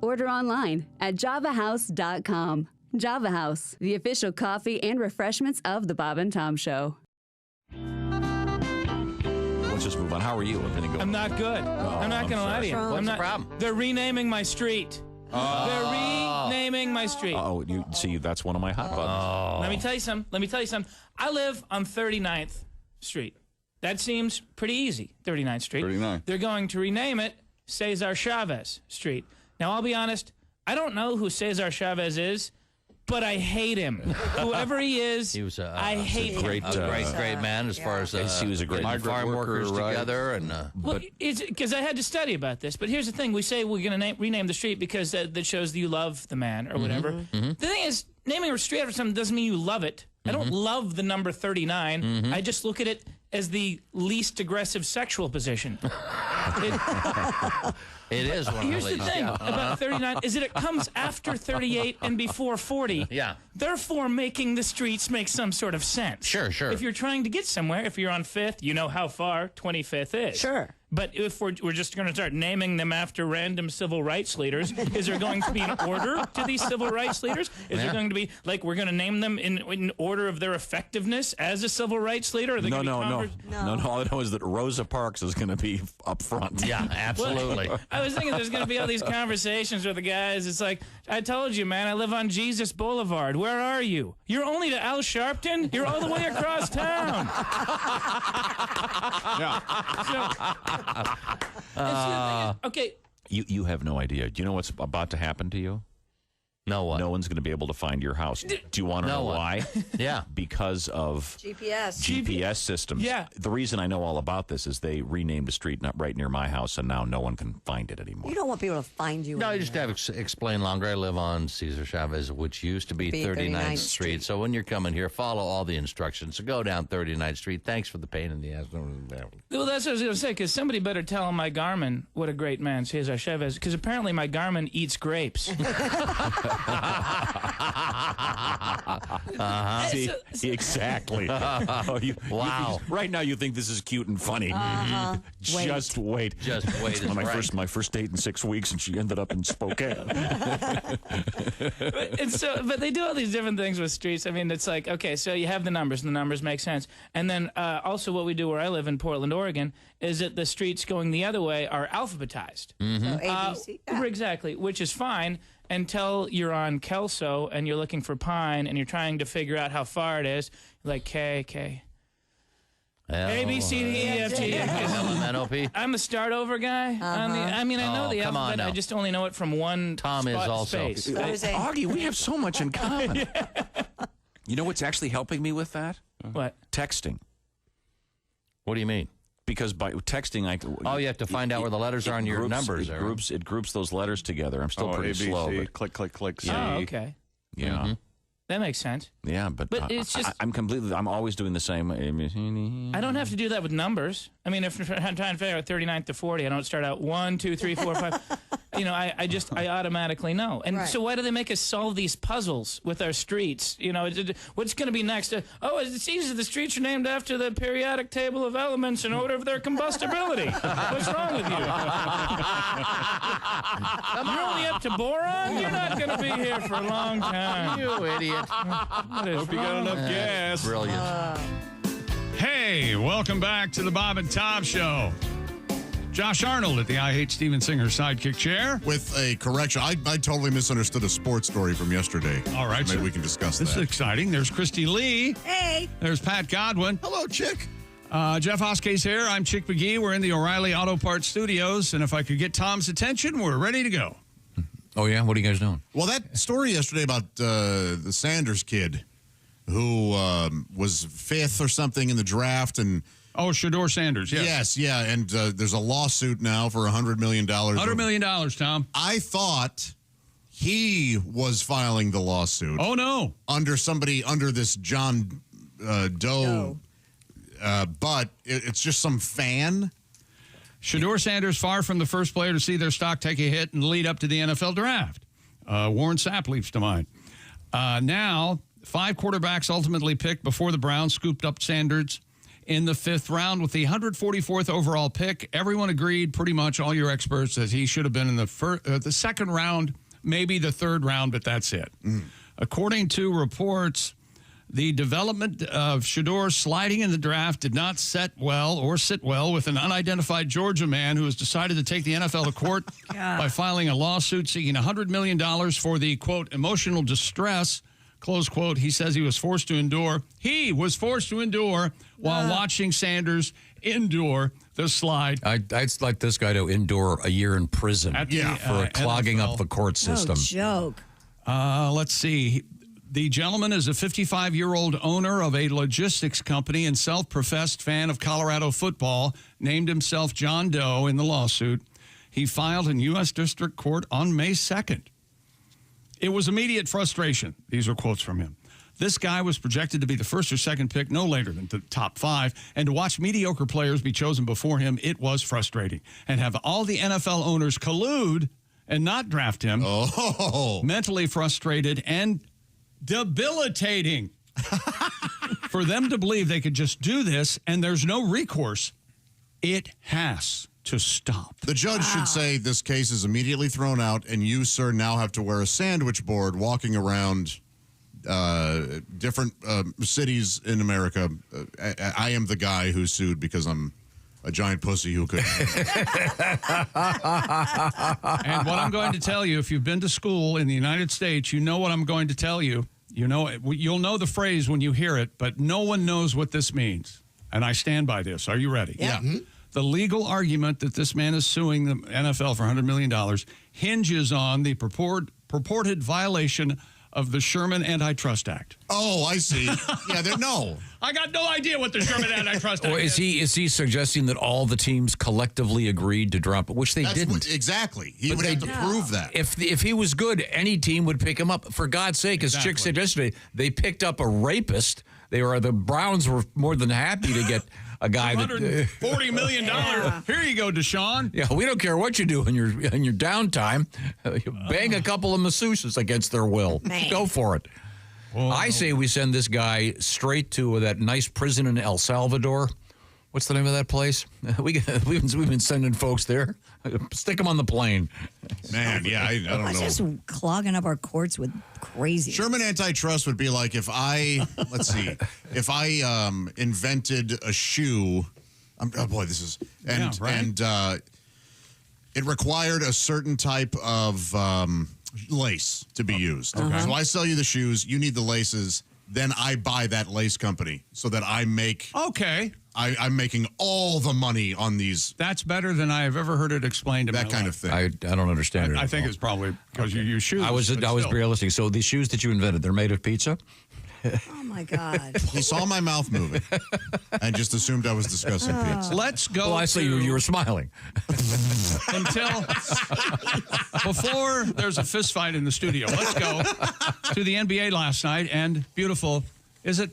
Order online at javahouse.com. Java House, the official coffee and refreshments of the Bob and Tom Show.
Let's just move on. How are you? Everything going?
I'm not good. I'm not going to lie to you.
What's the problem?
They're renaming my street. They're renaming my street.
Oh, you see, that's one of my hot buttons.
Let me tell you something. I live on 39th Street. That seems pretty easy, 39th Street.
39.
They're going to rename it Cesar Chavez Street. Now, I'll be honest, I don't know who Cesar Chavez is, but I hate him. Whoever he is, I hate him.
Great man as far as
he was a great
farm workers together. And
well, because I had to study about this. But here's the thing: we say we're going to rename the street because that shows that you love the man or whatever. The thing is, naming a street after something doesn't mean you love it. I don't love the number 39. I just look at it as the least aggressive sexual position.
It is one
Here's
of
the
the
thing about 39 is that it comes after 38 and before 40.
Yeah.
Therefore, making the streets make some sort of sense.
Sure.
If you're trying to get somewhere, if you're on 5th, you know how far 25th is.
Sure.
But if we're just going to start naming them after random civil rights leaders, is there going to be an order to these civil rights leaders? Is there going to be, like, we're going to name them in order of their effectiveness as a civil rights leader? Are they
No.
no.
All I know is that Rosa Parks is going to be up front.
Yeah, absolutely.
Well, I was thinking there's going to be all these conversations with the guys. It's like, I told you, man, I live on Jesus Boulevard. Where are you? You're only to Al Sharpton? You're all the way across town. Okay.
You have no idea. Do you know what's about to happen to you?
No one.
No one's going to be able to find your house. Do you want to know why?
Yeah.
Because of GPS systems.
Yeah.
The reason I know all about this is they renamed a street right near my house, and now no one can find it anymore.
You don't want people to find you.
No, you just have to explain longer. I live on Cesar Chavez, which used to be 39th Street. So when you're coming here, follow all the instructions. So go down 39th Street. Thanks for the pain in the ass.
Well, that's what I was going to say, because somebody better tell my Garmin what a great man Cesar Chavez, because apparently my Garmin eats grapes.
See, exactly.
Wow.
Right now you think this is cute and funny. Just wait.
Just wait.
My first date in 6 weeks, and she ended up in Spokane.
But they do all these different things with streets. I mean, it's like, okay, so you have the numbers, and the numbers make sense. And then also what we do where I live in Portland, Oregon, is that the streets going the other way are alphabetized.
So ABC.
Exactly, which is fine until you're on Kelso and you're looking for Pine and you're trying to figure out how far it is. Like K. A, B, C, D, E, F, G.
L-M-N-O-P.
I'm the start over guy. I know the
come on
alphabet.
now.
I just only know it from one
Tom
spot
is also.
space.
Augie, we have so much in common. You know what's actually helping me with that?
What?
Texting.
What do you mean?
Because by texting,
you have to find out where the letters are on your numbers.
It groups those letters together. I'm still pretty slow. But,
click, click, click.
C.
Oh, okay.
Yeah.
Mm-hmm.
That makes sense.
Yeah, but
it's just
I'm always doing the same.
I don't have to do that with numbers. I mean, if I'm trying to figure out 39 to 40, I don't start out 1, 2, 3, 4, 5. I automatically know. And so why do they make us solve these puzzles with our streets? What's going to be next? It's easy. The streets are named after the periodic table of elements in order of their combustibility. What's wrong with you? You're only up to boron? You're not going to be here for a long time.
You idiot.
What is
Hope you got enough gas.
Brilliant.
Hey, welcome back to the Bob and Tom Show. Josh Arnold at the I Hate Steven Singer sidekick chair.
With a correction, I totally misunderstood a sports story from yesterday.
All right.
Maybe we can discuss
This
that.
is exciting. There's Christy Lee.
Hey.
There's Pat Godwin.
Hello, Chick.
Jeff Hoskey's here. I'm Chick McGee. We're in the O'Reilly Auto Parts studios. And if I could get Tom's attention, we're ready to go.
Oh, yeah? What are you guys doing?
Well, that story yesterday about the Sanders kid who was 5th or something in the draft and...
Oh, Shedeur Sanders, yes.
Yes, yeah, and there's a lawsuit now for $100 million.
$100 million, Tom.
I thought he was filing the lawsuit.
Oh, no.
Under this John Doe, but it's just some fan.
Shedeur Sanders far from the first player to see their stock take a hit and lead up to the NFL draft. Warren Sapp leaps to mind. Now, 5 quarterbacks ultimately picked before the Browns scooped up Sanders in the 5th round with the 144th overall pick. Everyone agreed, pretty much all your experts, that he should have been in the 2nd round, maybe the 3rd round, but that's it. According to reports, the development of Shedeur sliding in the draft did not sit well with an unidentified Georgia man who has decided to take the NFL to court by filing a lawsuit seeking $100 million for the, quote, emotional distress, close quote, he says he was forced to endure. He was forced to endure while watching Sanders endure the slide.
I'd like this guy to endure a year in prison for clogging
NFL.
up the court system.
Oh, joke.
Let's see. The gentleman is a 55-year-old owner of a logistics company and self-professed fan of Colorado football, named himself John Doe in the lawsuit. He filed in U.S. District Court on May 2nd. It was immediate frustration. These are quotes from him. This guy was projected to be the 1st or 2nd pick, no later than the top 5, and to watch mediocre players be chosen before him, it was frustrating. And have all the NFL owners collude and not draft him, mentally frustrated and debilitating for them to believe they could just do this and there's no recourse. It has to stop.
The judge should say this case is immediately thrown out and you, sir, now have to wear a sandwich board walking around different cities in America. I am the guy who sued because I'm a giant pussy who could.
And what I'm going to tell you, if you've been to school in the United States, you know what I'm going to tell you. You'll know the phrase when you hear it, but no one knows what this means. And I stand by this. Are you ready?
Yeah. Mm-hmm.
The legal argument that this man is suing the NFL for $100 million hinges on the purported violation of the Sherman Antitrust Act.
Oh, I see. Yeah, no.
I got no idea what the Sherman Antitrust Act
is. Is he suggesting that all the teams collectively agreed to drop it, which they didn't?
Exactly. He would have to prove that.
If he was good, any team would pick him up. For God's sake, as Chick said yesterday, they picked up a rapist. The Browns were more than happy to get a guy that
$140 million. Here you go, Deshaun.
Yeah, we don't care what you do in your downtime. You bang a couple of masseuses against their will. Go for it. I say we send this guy straight to that nice prison in El Salvador. What's the name of that place? We've been sending folks there. Stick them on the plane.
Man, yeah, I don't know.
Just clogging up our courts with crazy.
Sherman antitrust would be like if I, invented a shoe. Oh boy, this is and it required a certain type of lace to be used.
Okay.
So I sell you the shoes. You need the laces. Then I buy that lace company so that I make.
Okay.
I'm making all the money on these.
That's better than I have ever heard it explained in
that
my
kind
life.
of thing.
I don't understand it.
I think it's probably because you use shoes.
I was realistic. So these shoes that you invented, they're made of pizza?
Oh, my God.
He saw my mouth moving and just assumed I was discussing pizza.
Let's go.
Well, I see you were smiling.
Until before there's a fist fight in the studio. Let's go to the NBA last night and beautiful. Is it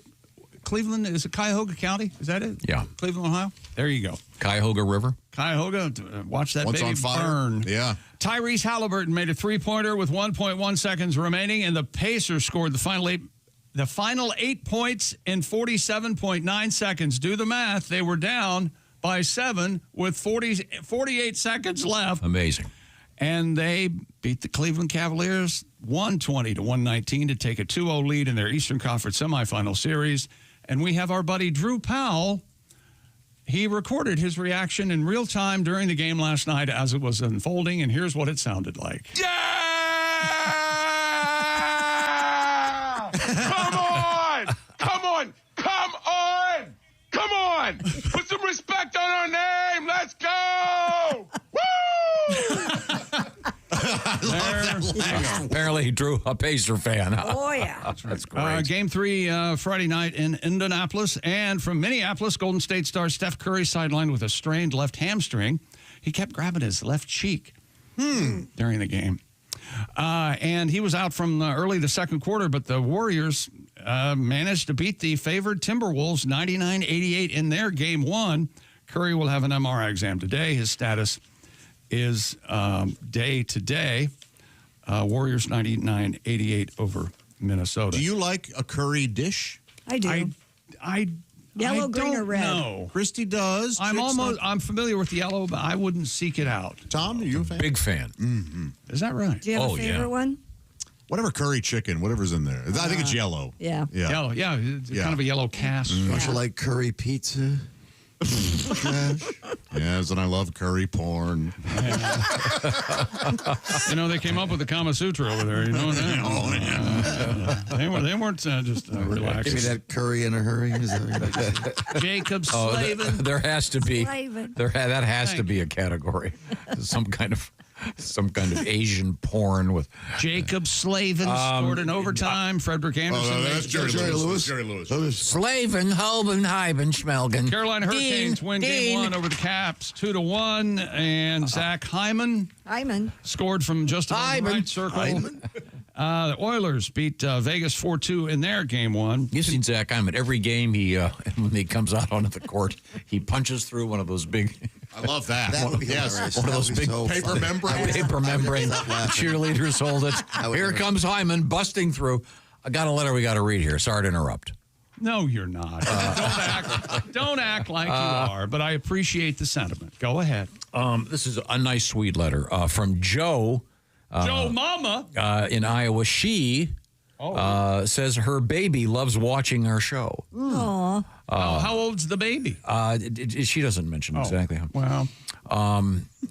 Cleveland? Is it Cuyahoga County? Is that it?
Yeah.
Cleveland, Ohio? There you go.
Cuyahoga River?
Cuyahoga, watch that
Once
baby
on fire.
burn.
Yeah.
Tyrese Halliburton made a three-pointer with 1.1 seconds remaining, and the Pacers scored the final 8 points in 47.9 seconds. Do the math. They were down by 7 with 48 seconds left.
Amazing.
And they beat the Cleveland Cavaliers 120-119 to take a 2-0 lead in their Eastern Conference semifinal series. And we have our buddy Drew Powell. He recorded his reaction in real time during the game last night as it was unfolding, and here's what it sounded like.
Yeah! Come on! Come on! Come on! Come on! Put some respect on our name! Let's go! Woo!
Apparently he drew a Pacer fan.
Oh, yeah.
That's great.
Game 3 Friday night in Indianapolis. And from Minneapolis, Golden State star Steph Curry sidelined with a strained left hamstring. He kept grabbing his left cheek during the game. And he was out from early the second quarter, but the Warriors managed to beat the favored Timberwolves 99-88 in their Game 1. Curry will have an MRI exam today. His status is day to day. Warriors 99-88 over Minnesota.
Do you like a curry dish?
I do. Yellow, green, or red?
No.
Christy does.
I'm familiar with yellow, but I wouldn't seek it out.
Tom, are you a fan?
Big fan.
Mm-hmm.
Is that right?
Do you have a favorite one?
Whatever curry chicken, whatever's in there. I think it's yellow.
Yeah.
Yellow, yeah. It's kind of a yellow cast.
Don't you like curry pizza?
Yes, and I love curry porn.
You know, they came up with the Kama Sutra over there. You know they weren't just relaxed.
Give me that curry in a hurry. Is that
Jacob Slavin.
There has to be.
Slavin.
That has to be a category. Some kind of Asian porn with
Jacob Slavin scored in overtime. Frederick Anderson.
That's Jerry Lewis. Jerry Lewis.
Slavin, Holben, Hyben, Schmelgen.
Carolina Hurricanes win Game 1 over the Caps 2-1, and Zach Hyman scored from just above the right circle. The Oilers beat Vegas 4-2 in their Game 1.
You've seen Zach Hyman. Every game, when he comes out onto the court, he punches through one of those big...
I love that.
That would be hilarious.
One of those big
paper membrane.
Paper membrane. Cheerleaders hold it. Here comes Hyman busting through. I got a letter we got to read here. Sorry to interrupt.
No, you're not. Don't act like you are, but I appreciate the sentiment. Go ahead.
This is a nice, sweet letter from Joe.
Joe Mama.
In Iowa. She says her baby loves watching our show.
Aww.
How old's the baby?
She doesn't mention exactly how.
Well,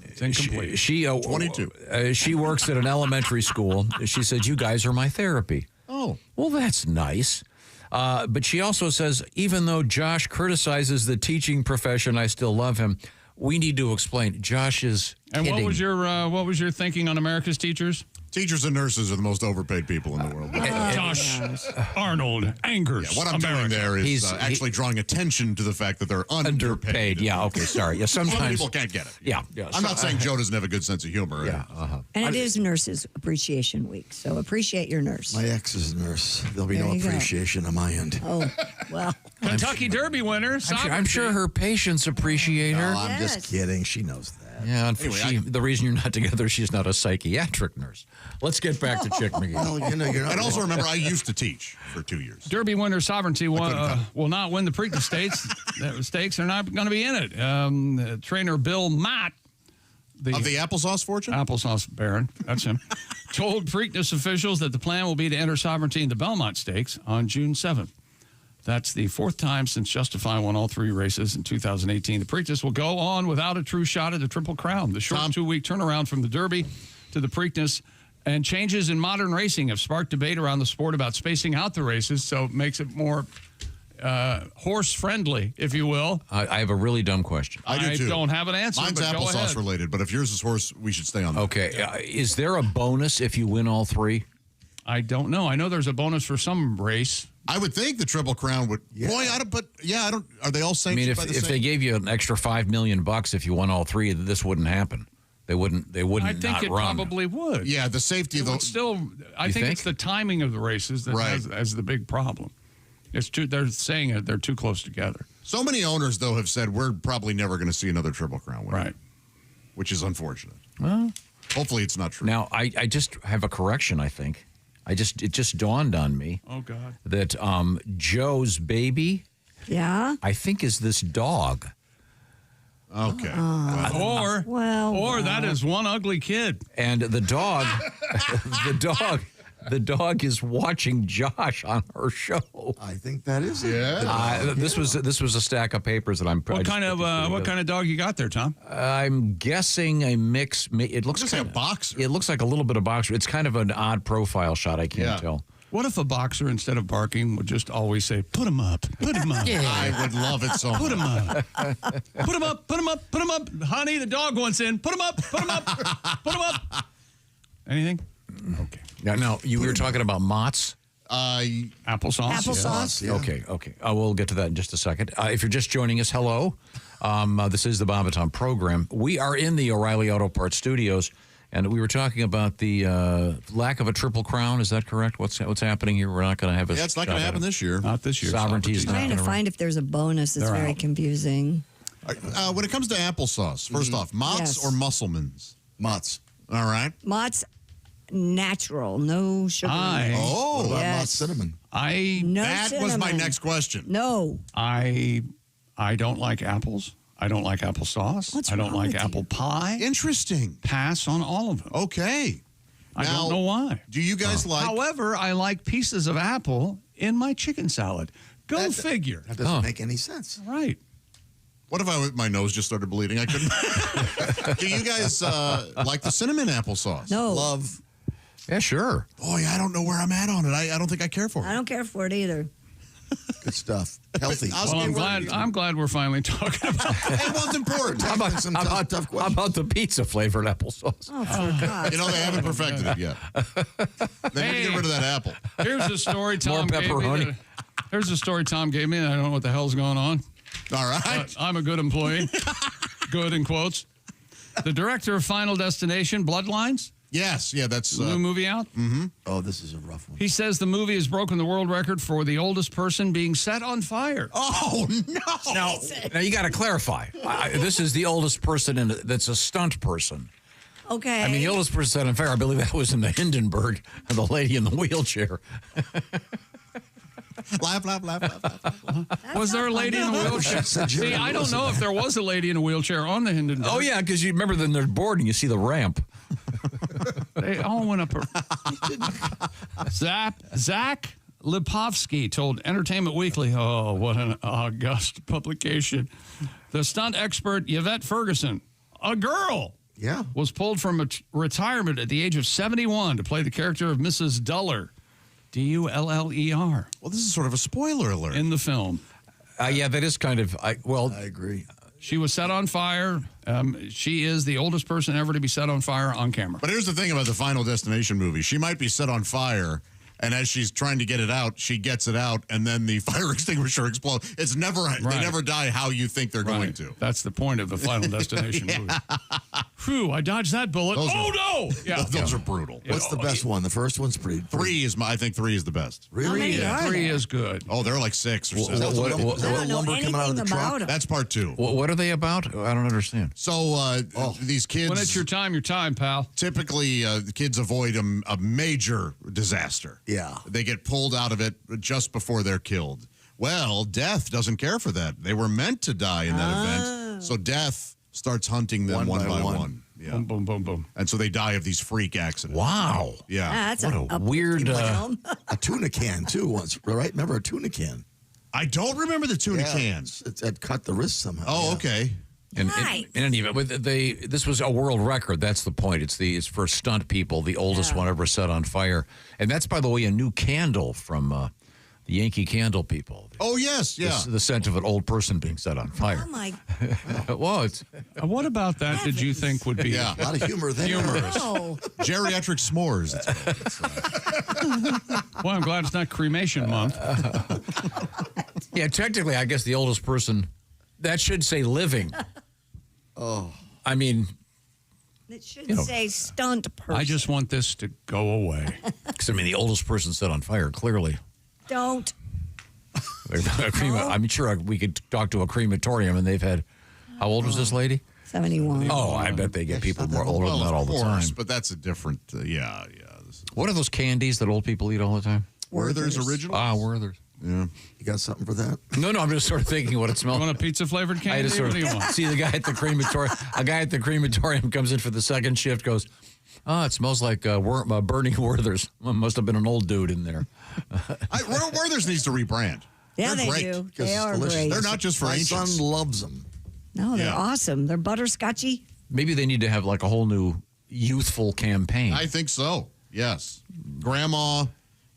it's incomplete.
She
22.
She works at an elementary school. She said, "You guys are my therapy."
Oh,
well, that's nice. But she also says, even though Josh criticizes the teaching profession, I still love him. We need to explain. Josh is kidding.
And what was your thinking on America's teachers?
Teachers and nurses are the most overpaid people in the world.
Josh Arnold angers.
Yeah, what I'm doing there is actually drawing attention to the fact that they're underpaid.
Yeah, okay, sorry. Yeah, sometimes
other people can't get it.
Yeah.
I'm not saying Joe doesn't have a good sense of humor.
Yeah.
And it is Nurses Appreciation Week, so appreciate your nurse.
My ex is a nurse. There'll be
There
no
you go.
appreciation on my end.
Oh, well.
Kentucky Derby winner.
I'm sure her patients appreciate her.
No, I'm just kidding. She knows that.
Yeah, and the reason you're not together, she's not a psychiatric nurse. Let's get back to Chick McGee.
Well, you're not
And also remember, I used to teach for 2 years.
Derby winner Sovereignty will not win the Preakness Stakes. The stakes are not going to be in it. Trainer Bill Mott,
of the applesauce fortune?
Applesauce Baron, that's him, told Preakness officials that the plan will be to enter Sovereignty in the Belmont Stakes on June 7th. That's the fourth time since Justify won all 3 races in 2018. The Preakness will go on without a true shot at the Triple Crown. The short 2-week turnaround from the Derby to the Preakness and changes in modern racing have sparked debate around the sport about spacing out the races, so it makes it more horse-friendly, if you will.
I have a really dumb question.
I do too.
Don't have an answer.
Mine's
but go
applesauce
ahead.
related, but if yours is horse, we should stay on that.
Okay. Is there a bonus if you win all 3?
I don't know. I know there's a bonus for some race.
I would think the Triple Crown would.
Yeah.
Boy, I don't. But yeah, I don't. Are they all
I
sanctioned
mean,
by the
if
same?
they gave you an extra $5 million if you won all 3, this wouldn't happen. They wouldn't.
I think
not
it
run.
probably would.
Yeah, the safety of
It would
those.
still. I think it's the timing of the races that
Right.
has the big problem. It's too. They're saying it. They're too close together.
So many owners, though, have said we're probably never going to see another Triple Crown winner.
Right.
Which is unfortunate.
Well,
hopefully it's not true.
Now, I just have a correction. I think it just dawned on me.
Oh God.
That Joe's baby.
Yeah.
I think is this dog.
Okay.
Or that is one ugly kid.
And the dog, the dog is watching Josh on her show.
I think that is it.
Yeah.
This was a stack of papers that I'm.
What kind of dog you got there, Tom?
I'm guessing a mix. It looks
like a boxer.
It looks like a little bit of boxer. It's kind of an odd profile shot. I can't tell.
What if a boxer, instead of barking, would just always say, "Put him up, put him up"?
Yeah. I would love it so much.
Put him up, put him up, put him up, put him up. Honey, the dog wants in. Put him up, put him up, put him up. Anything? Okay.
Now you were talking about Mott's.
Applesauce.
Applesauce.
Yeah. Okay. We'll get to that in just a second. If you're just joining us, hello. This is the Bob and Tom program. We are in the O'Reilly Auto Parts studios, and we were talking about the lack of a Triple Crown. Is that correct? What's happening here? We're not going to have a.
Yeah, it's not going to happen this year.
Not this year.
Sovereignty is not
Trying to
going
find if there's a bonus. It's very confusing.
When it comes to applesauce, first off, Mott's
Yes.
or Musselman's?
Mott's.
All right.
Mott's natural, no sugar. in it.
Oh,
What about
Yes.
Mott's cinnamon?
No
that was my
cinnamon.
next question.
No.
I don't like apples. I don't like applesauce.
What's
I don't
wrong
like
with
apple pie.
Interesting.
Pass on all of them.
Okay.
I
Now,
don't know why.
Do you guys like?
However, I like pieces of apple in my chicken salad. Go figure.
That doesn't make any sense.
Right.
What if my nose just started bleeding? I couldn't. Do you guys like the cinnamon applesauce?
No.
Love.
Yeah, sure.
Boy, I don't know where I'm at on it. I don't think I care for it.
I don't care for it either.
Good stuff. Healthy.
Well, I'm glad we're finally talking about
It was important.
How about some tough
How
questions?
about the pizza flavored applesauce?
Oh, for God.
You know, they haven't perfected it yet. They need to get rid of that apple.
Here's a story Tom
More
gave me.
pepperoni.
Here's a story Tom gave me. I don't know what the hell's going on.
All right.
But I'm a good employee. Good in quotes. The director of Final Destination, Bloodlines,
Yes. Yeah, that's.
new movie out.
Oh, this is a rough one.
He says the movie has broken the world record for the oldest person being set on fire.
Oh, no.
Now you got to clarify. This is the oldest person that's a stunt person.
Okay.
I mean, the oldest person set on fire. I believe that was in the Hindenburg, the lady in the wheelchair.
Laugh.
Was there a lady in a wheelchair? See, I don't know if there was a lady in a wheelchair on the Hindenburg.
Oh yeah, because you remember then they're bored and you see the ramp.
They all went up. Zach Lipovsky told Entertainment Weekly, oh, what an august publication. The stunt expert Yvette Ferguson, a girl, was pulled from retirement at the age of 71 to play the character of Mrs. Duller, Duller.
Well, this is sort of a spoiler alert.
In the film.
Yeah, that is kind of, I agree.
She was set on fire. She is the oldest person ever to be set on fire on camera.
But here's the thing about the Final Destination movie. She might be set on fire, and as she's trying to get it out, she gets it out, and then the fire extinguisher explodes. It's never, they never die how you think they're going to.
That's the point of the Final Destination movie. Phew, I dodged that bullet. No! Yeah.
Those are brutal.
What's the best one? The first one's pretty.
I think 3 is the best.
Really?
Yeah, 3 is good.
Oh, they're like 6 or 7.
What lumber coming out of the truck?
That's part 2.
What are they about? I don't understand.
So these kids.
When it's your time, pal.
Typically, the kids avoid a major disaster.
Yeah.
They get pulled out of it just before they're killed. Well, death doesn't care for that. They were meant to die in that event. So death starts hunting them one by one. Yeah.
Boom, boom, boom, boom.
And so they die of these freak accidents.
Wow.
Yeah.
That's
what a weird...
a tuna can, too, once, right? Remember a tuna can?
I don't remember the tuna cans.
It cut the wrist somehow.
Oh, okay.
And in any event, this was a world record. That's the point. It's for stunt people, the oldest one ever set on fire. And that's, by the way, a new candle from the Yankee Candle people.
Oh, yes, yeah.
The scent of an old person being set on fire.
Oh, my.
Well, it's...
What about that did you think would be
a lot of humor there.
humorous?
Oh.
Geriatric s'mores.
Well, I'm glad it's not cremation month.
Yeah, technically, I guess the oldest person, that should say living.
Oh.
I mean...
It should say stunt person.
I just want this to go away.
Because, I mean, the oldest person set on fire, clearly.
Don't.
I'm sure we could talk to a crematorium, and they've had... How old was this lady?
71.
Oh, I bet they get people more older than that all the time.
But that's a different... yeah.
What are those candies that old people eat all the time?
Werther's Originals?
Ah, Werther's.
Yeah.
You got something for that?
No, I'm just sort of thinking what it smells.
You want a pizza-flavored candy?
I just sort of see the guy at the crematorium. A guy at the crematorium comes in for the second shift, goes, it smells like burning Werther's. Well, must have been an old dude in there.
Werther's needs to rebrand.
Yeah,
they're
they
great.
do. They are great.
They're not just for
My
ancients.
son loves them.
No, they're awesome. They're butterscotchy.
Maybe they need to have like a whole new youthful campaign.
I think so. Yes. Grandma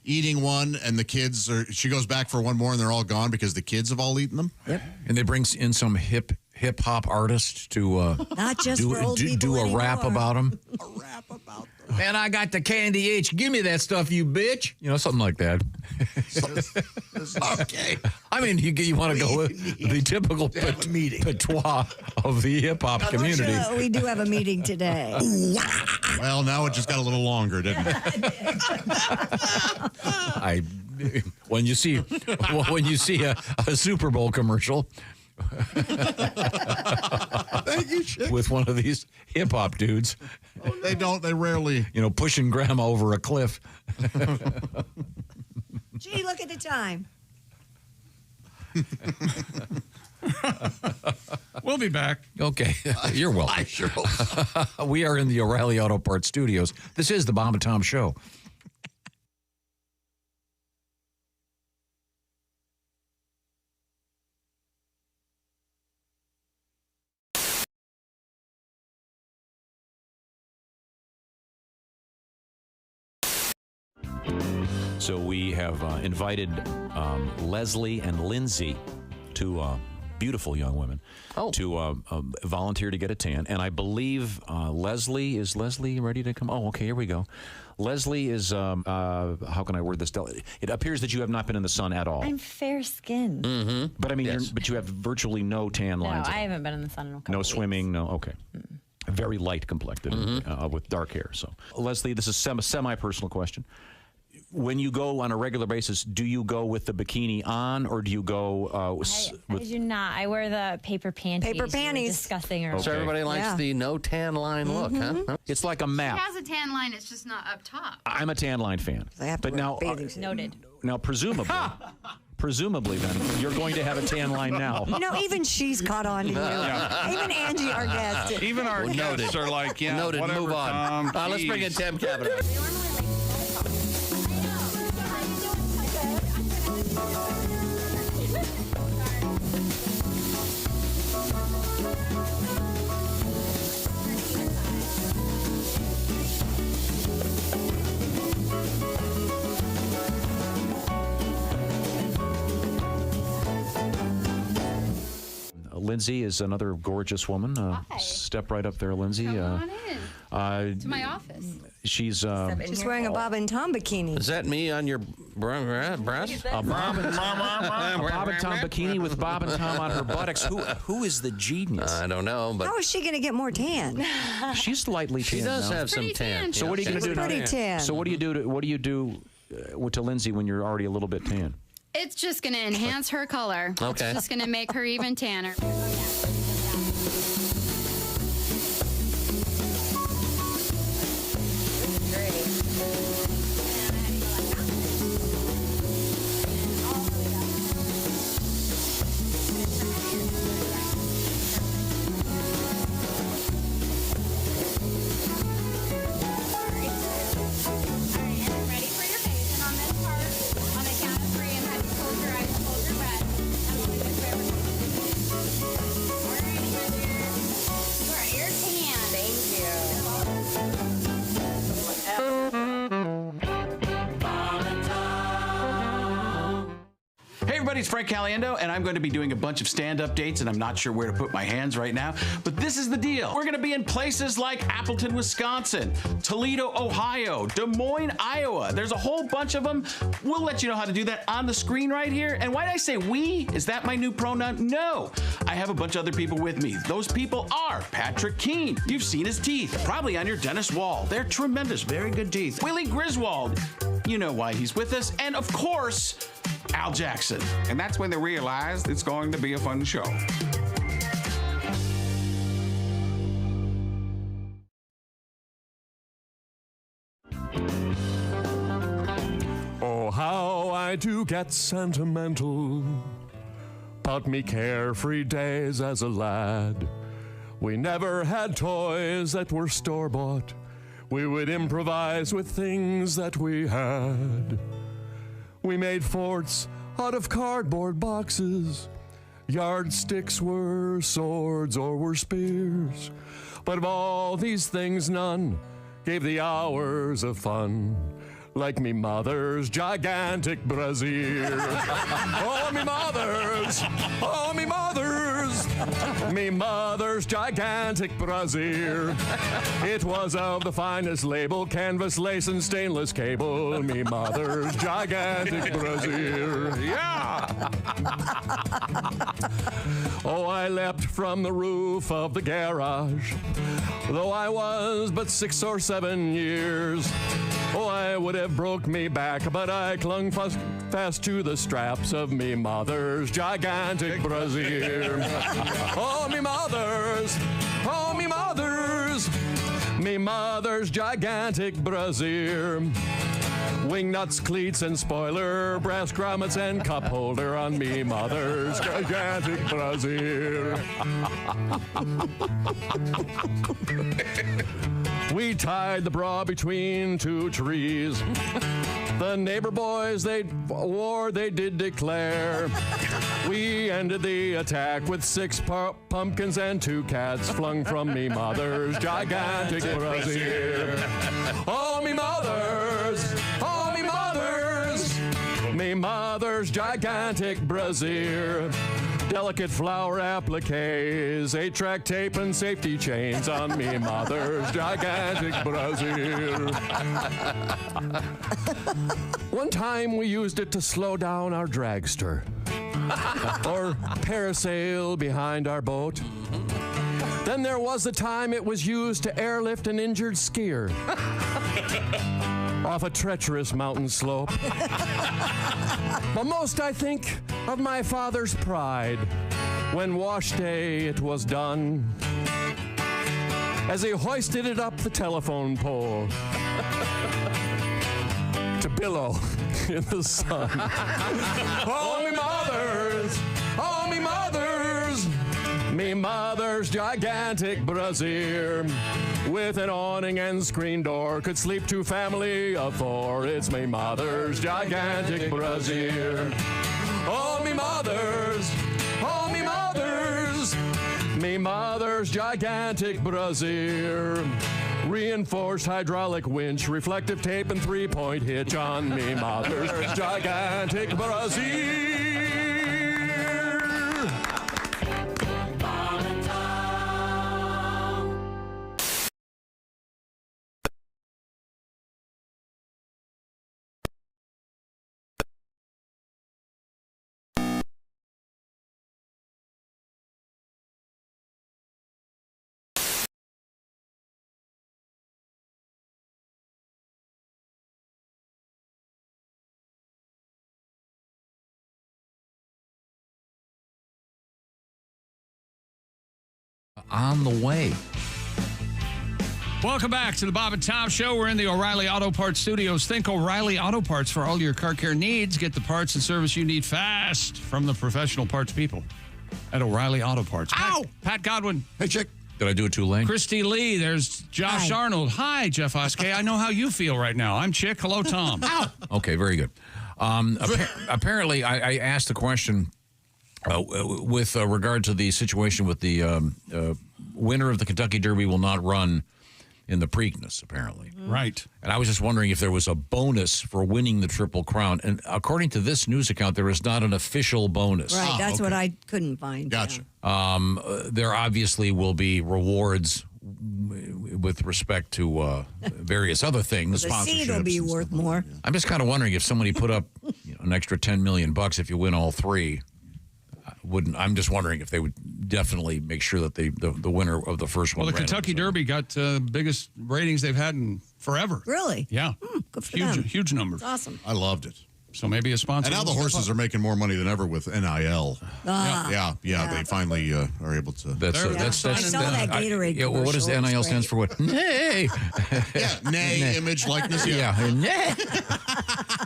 eating one, and the kids she goes back for one more, and they're all gone because the kids have all eaten them.
Yep.
And they bring in some hip hop artist to
Not just for old people
do a rap
anymore.
about them. A rap about them. Man, I got the candy H. Give me that stuff, you bitch. You know, something like that.
Okay.
I mean, you want to go with the typical patois of the hip hop community.
We do have a meeting today.
Well, now it just got a little longer, didn't it?
When you see a Super Bowl commercial
Thank you, Chick.
with one of these hip hop dudes,
they rarely,
pushing grandma over a cliff.
Gee, look at the time.
We'll be back.
Okay, you're welcome.
I sure hope so.
We are in the O'Reilly Auto Parts studios. This is the Bob and Tom Show.
So we have invited Leslie and Lindsay, two beautiful young women, to volunteer to get a tan. And I believe Leslie, is Leslie ready to come? Oh, okay, here we go. Leslie is, how can I word this? It appears that you have not been in the sun at all.
I'm fair-skinned.
Mm-hmm. But I mean, but you have virtually no tan
No,
lines.
I haven't been in the sun in a couple
No
weeks.
swimming, no, okay. Very light complected with dark hair. So, Leslie, this is a semi-personal question. When you go on a regular basis, do you go with the bikini on, or do you go
I do not. I wear the paper panties.
Paper panties.
Disgusting. Or
So everybody likes the no tan line look, huh?
It's like a
She
map.
has a tan line, it's just not up top.
I'm a tan line fan. But now,
Noted.
now presumably, then you're going to have a tan line now.
Even she's caught on to you.
Yeah.
Even Angie, our guest.
Even our guests are like, yeah,
Noted.
whatever,
Move on.
Tom,
Let's bring in Tim Cavanaugh.
Lindsay is another gorgeous woman. Step right up there, Lindsay.
Come on in. To my office.
She's
wearing a Bob and Tom bikini.
Is that me on your breast?
A Bob and Tom bikini with Bob and Tom on her buttocks. Who is the genius?
I don't know, but
How is she going to get more tan?
she's lightly tan.
she does
now.
have some tan.
So what are you going to do?
Pretty tan.
So what do you do to Lindsay when you're already a little bit tan?
It's just going to enhance her color.
Okay.
It's just going to make her even tanner.
Hey everybody, it's Frank Caliendo, and I'm going to be doing a bunch of stand-up dates, and I'm not sure where to put my hands right now, but this is the deal. We're going to be in places like Appleton, Wisconsin, Toledo, Ohio, Des Moines, Iowa. There's a whole bunch of them. We'll let you know how to do that on the screen right here. And why did I say we? Is that my new pronoun? No. I have a bunch of other people with me. Those people are Patrick Keene. You've seen his teeth, probably on your dentist wall. They're tremendous, very good teeth. Willie Griswold. You know why he's with us. And of course, Al Jackson.
And that's when they realized it's going to be a fun show.
Oh, how I do get sentimental about me carefree days as a lad. We never had toys that were store-bought. We would improvise with things that we had. We made forts out of cardboard boxes. Yardsticks were swords or were spears. But of all these things, none gave the hours of fun like me mother's gigantic brassiere. Oh, me mother's, oh, me mother's, me mother's gigantic brassiere. It was of the finest label, canvas, lace, and stainless cable. Me mother's gigantic brassiere. Yeah! Oh, I leapt from the roof of the garage, though I was but 6 or 7 years. Oh, I would have broke me back, but I clung fast to the straps of me mother's gigantic brassiere. Oh, me mother's, oh, me mother's, me mother's gigantic brassiere. Wing nuts, cleats, and spoiler, brass grommets, and cup holder on me mother's gigantic brassiere. We tied the bra between 2 trees. The neighbor boys, they did declare. We ended the attack with 6 pumpkins and 2 cats flung from me mother's gigantic brassiere. Oh, me mother's, oh, me mother's, me mother's gigantic brassiere. Delicate flower appliques, 8-track tape and safety chains on me mother's gigantic brassiere. One time we used it to slow down our dragster or parasail behind our boat. Then there was the time it was used to airlift an injured skier off a treacherous mountain slope. But most I think of my father's pride when wash day it was done, as he hoisted it up the telephone pole to billow in the sun. Oh, me mother's, oh, me mother's, me mother's gigantic brassiere. With an awning and screen door, could sleep 2 family of 4. It's me mother's gigantic brassiere. Oh, me mother's, oh, me mother's, me mother's gigantic brassiere. Reinforced hydraulic winch, reflective tape, and 3-point hitch on me mother's gigantic brassiere.
on the way.
Welcome back to the Bob and Tom Show. We're in the O'Reilly Auto Parts studios. Think O'Reilly Auto Parts for all your car care needs. Get the parts and service you need fast from the professional parts people at O'Reilly Auto Parts.
Ow!
Pat Godwin.
Hey, Chick.
Did I do it too late?
Christy Lee. There's Josh Arnold. Hi, Jeff Oskey. I know how you feel right now. I'm Chick. Hello, Tom.
Okay, very good. Apparently, I asked the question with regard to the situation with the winner of the Kentucky Derby will not run in the Preakness, apparently.
Right.
And I was just wondering if there was a bonus for winning the Triple Crown. And according to this news account, there is not an official bonus.
Right, that's what I couldn't find.
Gotcha.
There obviously will be rewards with respect to various other things.
The seed will be worth more.
I'm just kind of wondering if somebody put up an extra $10 million if you win all three. I'm just wondering if they would definitely make sure that the winner of the first one.
Well, the Kentucky Derby got biggest ratings they've had in forever.
Really?
Yeah.
Good for them.
Huge numbers.
That's awesome.
I loved it.
So maybe a sponsor.
And now the horses are making more money than ever with NIL. Yeah. They finally are able to.
I saw that Gatorade.
Yeah, well, what does
commercial.
NIL stands for? What? Nay.
Nay, image, likeness.
Nay.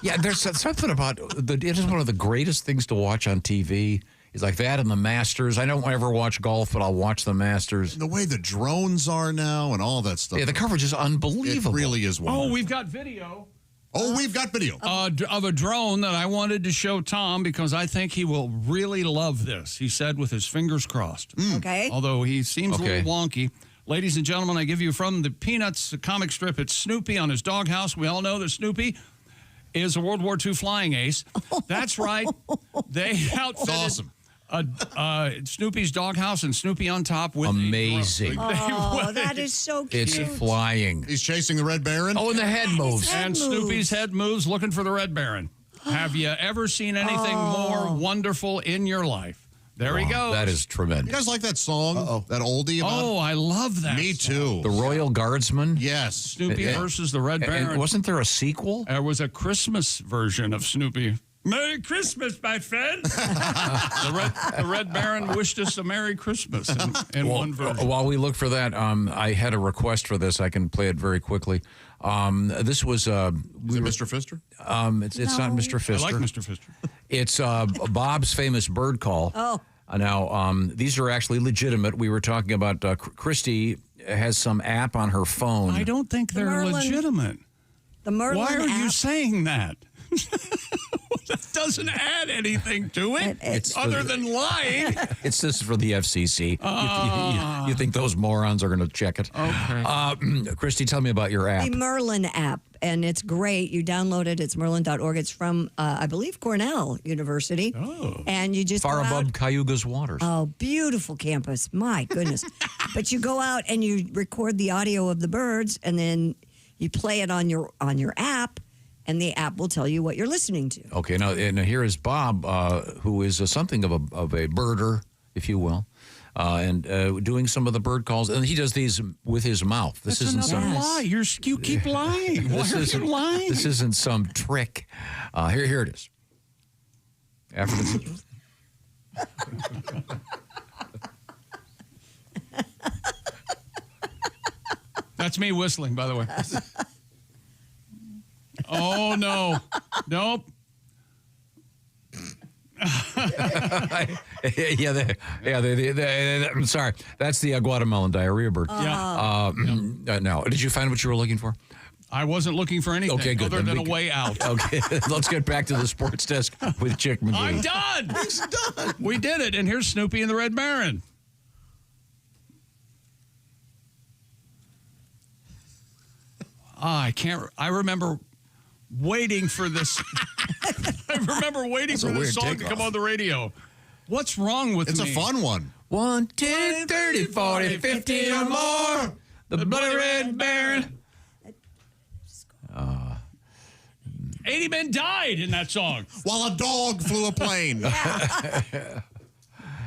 Yeah, there's something about it is one of the greatest things to watch on TV. It's like that and the Masters. I don't ever watch golf, but I'll watch the Masters.
And the way the drones are now and all that stuff.
Yeah, the coverage is unbelievable.
It really is wonderful.
Oh, we've got video.
We've got video.
Of a drone that I wanted to show Tom because I think he will really love this. He said with his fingers crossed.
Okay.
Although he seems a little wonky. Ladies and gentlemen, I give you from the Peanuts comic strip, it's Snoopy on his doghouse. We all know that Snoopy is a World War II flying ace. That's right. They outfitted Snoopy's doghouse and Snoopy on top with
amazing.
That is so cute.
It's flying.
He's chasing the Red Baron.
Oh, and the head moves.
Snoopy's head moves looking for the Red Baron. Have you ever seen anything more wonderful in your life? There he goes.
That is tremendous.
You guys like that song? That oldie?
I love that.
Me too.
The Royal Guardsman?
Yes.
Snoopy versus the Red Baron.
And wasn't there a sequel?
There was a Christmas version of Snoopy. Merry Christmas, my friend. the Red Baron wished us a Merry Christmas in one version.
While we look for that, I had a request for this. I can play it very quickly. This was... Is
it Mr. Pfister?
It's not Mr. Pfister.
I like Mr. Pfister.
It's Bob's famous bird call.
Oh.
Now, these are actually legitimate. We were talking about Christy has some app on her phone.
I don't think they're legitimate.
The Merlin
Why are you
app.
saying that? That doesn't add anything to it other than lying.
It's this for the FCC. You think those morons are going to check it?
Okay.
Christy, tell me about your app.
The Merlin app, and it's great. You download it. It's merlin.org. It's from, I believe, Cornell University.
Oh.
And you just
Far
go
above
out.
Cayuga's waters.
Oh, beautiful campus. My goodness. But you go out and you record the audio of the birds, and then you play it on your app, and the app will tell you what you're listening to.
Okay, now here is Bob, who is something of a birder, if you will, and doing some of the bird calls. And he does these with his mouth. This
That's
isn't
another
some
lie. You keep lying. Why are you lying?
This isn't some trick. Here it is. After the...
That's me whistling, by the way. Oh, no. Nope.
I'm sorry. That's the Guatemalan diarrhea bird. No. Did you find what you were looking for?
I wasn't looking for anything other than a way out.
Okay, let's get back to the sports desk with Chick McGee.
I'm done. He's done. We did it, and here's Snoopy and the Red Baron. I remember waiting for this. I remember waiting for this song to come on the radio. What's wrong with me?
It's a fun one.
1, 10, 30, 40, 50 or more. The bloody Red Baron.
80 men died in that song.
While a dog flew a plane.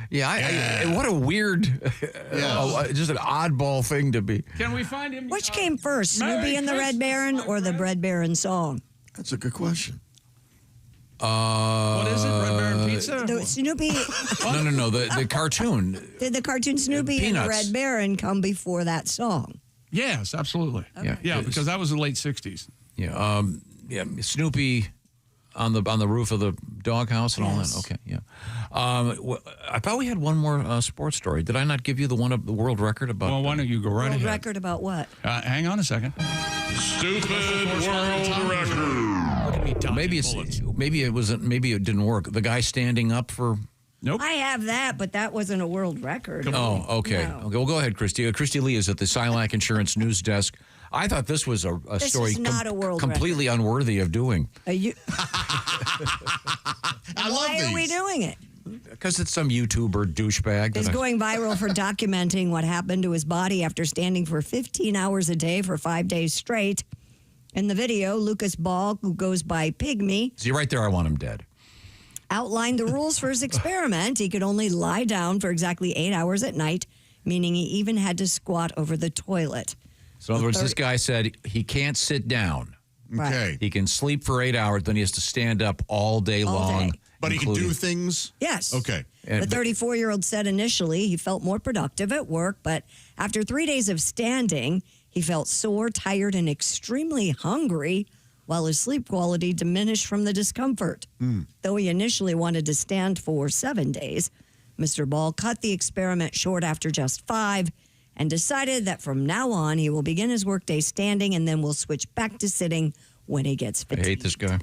What a weird, just an oddball thing to be.
Can we find him?
Which came first, Snoopy and the Red Baron or the Red Baron song?
That's a good question.
What is it? Red Baron Pizza?
The Snoopy.
No. The cartoon.
Did the cartoon Snoopy and
Peanuts.
Red Baron come before that song?
Yes, absolutely.
Okay.
Yeah, because that was the late 60s.
Yeah. Snoopy on the roof of the doghouse and all that. Okay. Yeah. I thought we had one more sports story. Did I not give you the one of the world record about?
Well, why don't you go right
World
ahead?
record about what?
Hang on a second.
Stupid world record.
Maybe it didn't work. The guy standing up for.
Nope.
I have that, but that wasn't a world record.
Oh, okay.
No.
Okay, well, go ahead, Christy. Christy Lee is at the Silac Insurance News Desk. I thought this was a
This
story
is not a world
completely unworthy of doing.
I
love
Why are we
these.
doing it?
Because it's some YouTuber douchebag.
He's going viral for documenting what happened to his body after standing for 15 hours a day for 5 days straight. In the video, Lucas Ball, who goes by Pygmy,
See, right there, I want him dead.
outlined the rules for his experiment. He could only lie down for exactly 8 hours at night, meaning he even had to squat over the toilet.
So, in other words, this guy said he can't sit down.
Right.
Okay.
He can sleep for 8 hours, then he has to stand up all day long.
day.
But he can
including-
do things?
Yes.
Okay.
The 34-year-old said initially he felt more productive at work, but after 3 days of standing, he felt sore, tired, and extremely hungry, while his sleep quality diminished from the discomfort. Though he initially wanted to stand for 7 days, Mr. Ball cut the experiment short after just 5 and decided that from now on he will begin his workday standing and then will switch back to sitting when he gets
I
fatigued.
hate this guy.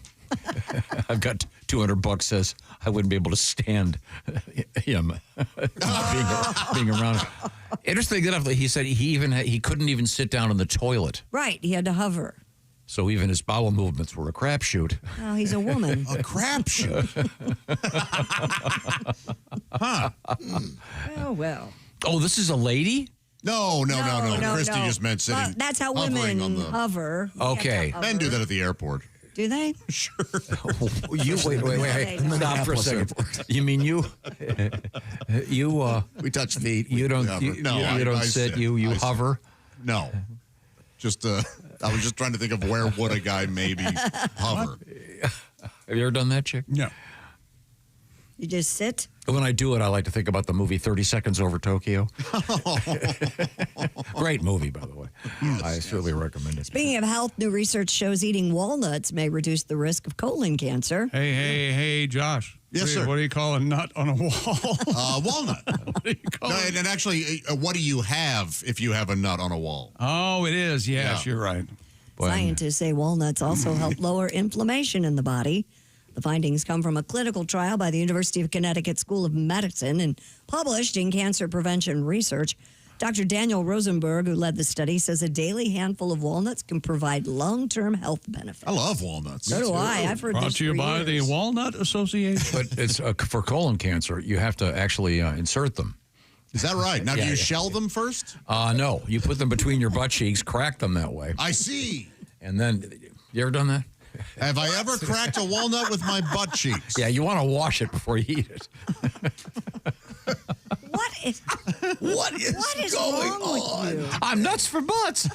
I've got $200 says I wouldn't be able to stand him being around him. Interesting enough, he said he couldn't even sit down in the toilet.
Right, he had to hover.
So even his bowel movements were a crapshoot.
Oh, he's a woman.
A crapshoot. Huh.
Oh, well.
Oh, this is a lady?
No. Christy just meant sitting.
Well, that's how
hovering
women
on the-
hover. You have to
Okay.
hover.
Men do that at the airport.
Do they?
Sure.
You wait.
they don't.
Stop for a second. You mean you
We touch feet.
you don't
Hover.
you,
No,
you don't
I
sit,
sit.
you
I sit.
hover?
No. Just I was just trying to think of where would a guy maybe hover.
Have you ever done that, chick?
No.
You just sit?
When I do it, I like to think about the movie 30 Seconds Over Tokyo. Great movie, by the way. I certainly recommend it.
Speaking of health, new research shows eating walnuts may reduce the risk of colon cancer.
Hey, Josh.
Yes, sir.
What do you call a nut on a wall?
Walnut.
What do you call
No,
it?
and actually, what do you have if you have a nut on a wall?
Oh, it is. Yes,
Yeah.
you're right.
Scientists say walnuts also help lower inflammation in the body. The findings come from a clinical trial by the University of Connecticut School of Medicine and published in Cancer Prevention Research. Dr. Daniel Rosenberg, who led the study, says a daily handful of walnuts can provide long-term health benefits.
I love walnuts.
So do I. I've heard
Brought
this
to you
for
by the
years.
Walnut Association.
But it's for colon cancer, you have to actually insert them.
Is that right? Now, do
Yeah,
you
yeah.
shell them first?
No, you put them between your butt cheeks, crack them that way.
I see.
And then, you ever done that?
Have I ever cracked a walnut with my butt cheeks?
Yeah, you want to wash it before you eat it.
What is
going
wrong with you?
I'm nuts for butts.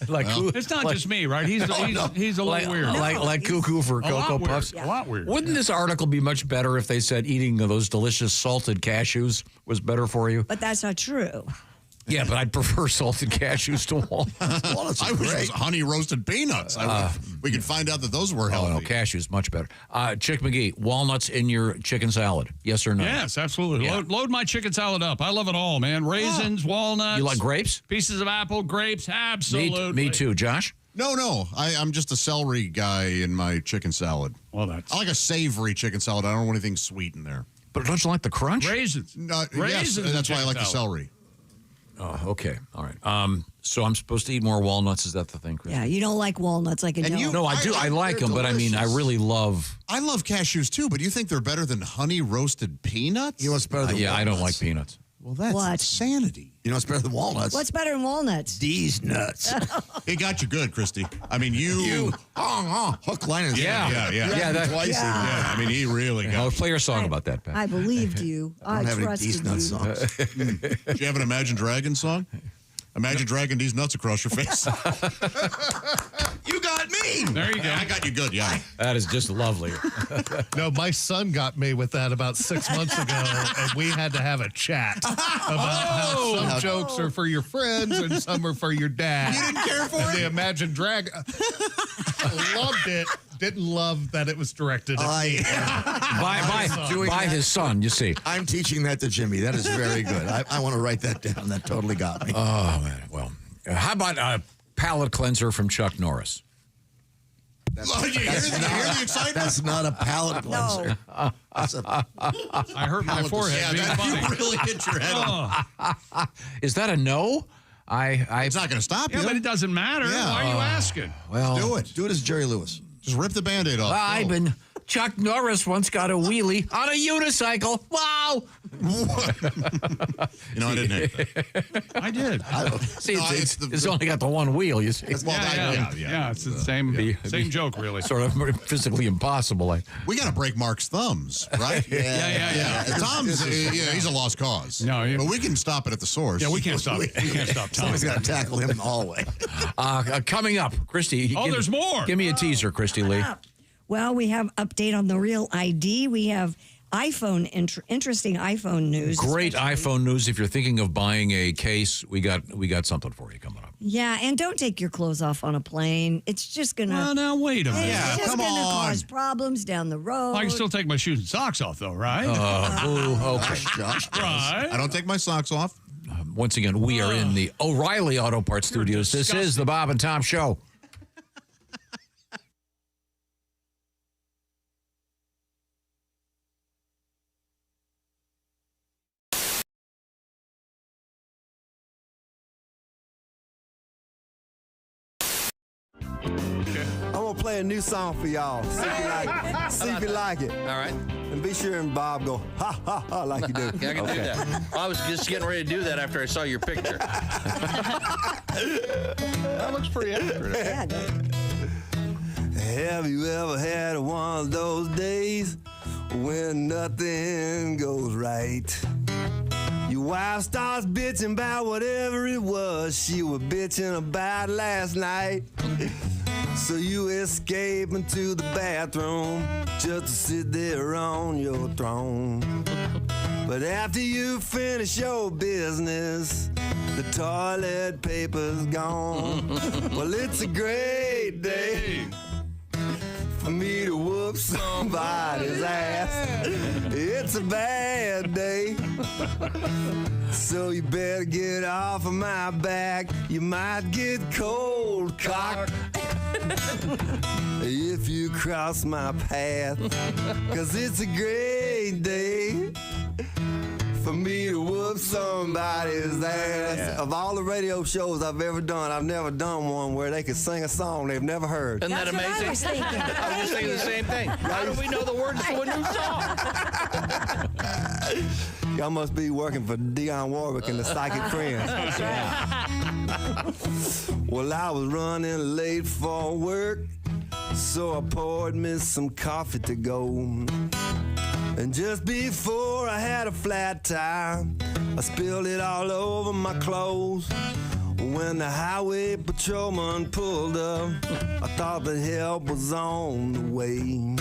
Like
It's not just me, right? He's a little weird.
Like cuckoo for
A lot
Cocoa
weird.
Puffs.
A lot weird.
Wouldn't this article be much better if they said eating those delicious salted cashews was better for you?
But that's not true.
Yeah, but I'd prefer salted cashews to walnuts.
Walnuts I wish it was honey roasted peanuts. We could find out that those were
Oh,
healthy.
no, cashews, much better. Chick McGee, walnuts in your chicken salad, yes or no?
Yes, absolutely.
Yeah.
Load my chicken salad up. I love it all, man. Raisins, walnuts.
You like grapes?
Pieces of apple, grapes. Absolutely.
Me too. Josh?
No. I'm just a celery guy in my chicken salad.
Well, that's.
I like a savory chicken salad. I don't want anything sweet in there.
But don't you like the crunch?
Raisins.
Yes,
Raisins in
that's why I
chicken
like the
salad.
celery.
Oh, okay. All right. So I'm supposed to eat more walnuts. Is that the thing, Chris?
Yeah, you don't like walnuts like a
And
dog.
you-
No, I do. I like
they're
them, but I mean, I
delicious.
really love.
I love cashews too, but you think they're better than honey roasted peanuts?
You know what's better than
Yeah, I don't like
walnuts?
peanuts.
Well, that's
What?
insanity.
You know what's better than walnuts?
What's better than walnuts?
These nuts.
It got you good, Christy. I mean,
Hook, line, and
Yeah.
that-
twice.
Yeah, I mean, he really got
I'll play your song about that, Pat.
I believed you.
I don't have any
trusted
these
you.
nuts songs.
Do you have an Imagine Dragons song? Imagine dragging these nuts across your face.
You got me. mean?
There you go.
I got you good, yeah.
That is just lovely.
No, my son got me with that about 6 months ago, and we had to have a chat about how some jokes are for your friends and some are for your dad.
You didn't care for
and
it?
the Imagine Dragon. Loved it. Didn't love that it was directed at me.
By his son, you see.
I'm teaching that to Jimmy. That is very good. I want to write that down. That totally got me.
Oh, man. Well, how about a palate cleanser from Chuck Norris?
You hear the excitement?
That's not a palate cleanser. That's a
I hurt my forehead.
Yeah,
being
that
funny.
you really hit your head on.
Is that a no?
It's not going to stop you.
Yeah, but it doesn't matter.
Yeah.
Why are you asking?
Well,
Do it.
Do it as Jerry Lewis.
Just rip the Band-Aid off.
I've been. Chuck Norris once got a wheelie on a unicycle. Wow.
You know, I didn't hate that.
I did.
See, it's only got the one wheel, you see.
Yeah, it's the same joke, really.
Sort of physically impossible.
We got to break Mark's thumbs, right?
Yeah.
Tom's, he's a lost cause.
No,
but we can stop it at the source.
Yeah, we can't stop it. We can't stop Tom.
Somebody's got to tackle him in the hallway.
Coming up, Christy.
There's more.
Give me a teaser, Christy Lee.
Well, we have update on the Real ID. We have iPhone, interesting iPhone news.
Great iPhone news. If you're thinking of buying a case, we got something for you coming up.
Yeah, and don't take your clothes off on a plane. It's just going to...
Well, now, wait a minute.
It's just
come
going to
on.
cause problems down the road.
I can still take my shoes and socks off, though, right?
Okay.
Josh.
Right.
I don't take my socks off.
Once again, we are in the O'Reilly Auto Parts Studios. This is the Bob and Tom Show.
I'm gonna play a new song for y'all. See if you like it. See if you like it.
All right.
And be sure and Bob go ha ha ha like you do.
I can do that. I was just getting ready to do that after I saw your picture. That looks pretty accurate.
Yeah,
Have you ever had one of those days when nothing goes right? Your wife starts bitching about whatever it was she was bitching about last night. So you escape into the bathroom just to sit there on your throne. But after you finish your business, the toilet paper's gone. Well, it's a great day for me to whoop somebody's ass. It's a bad day, so you better get off of my back. You might get cold cocked if you cross my path, 'cause it's a great day for me to whoop somebody's ass.
Yeah.
Of all the radio shows I've ever done, I've never done one where they could sing a song they've never heard.
Isn't that
That's what
amazing?
I was thinking.
I was just thinking the same thing. How do we know the words to a new song?
Y'all must be working for Dionne Warwick and the Psychic Friends. Well, I was running late for work, so I poured me some coffee to go. And just before I had a flat tire, I spilled it all over my clothes. When the highway patrolman pulled up, I thought that help was on the way.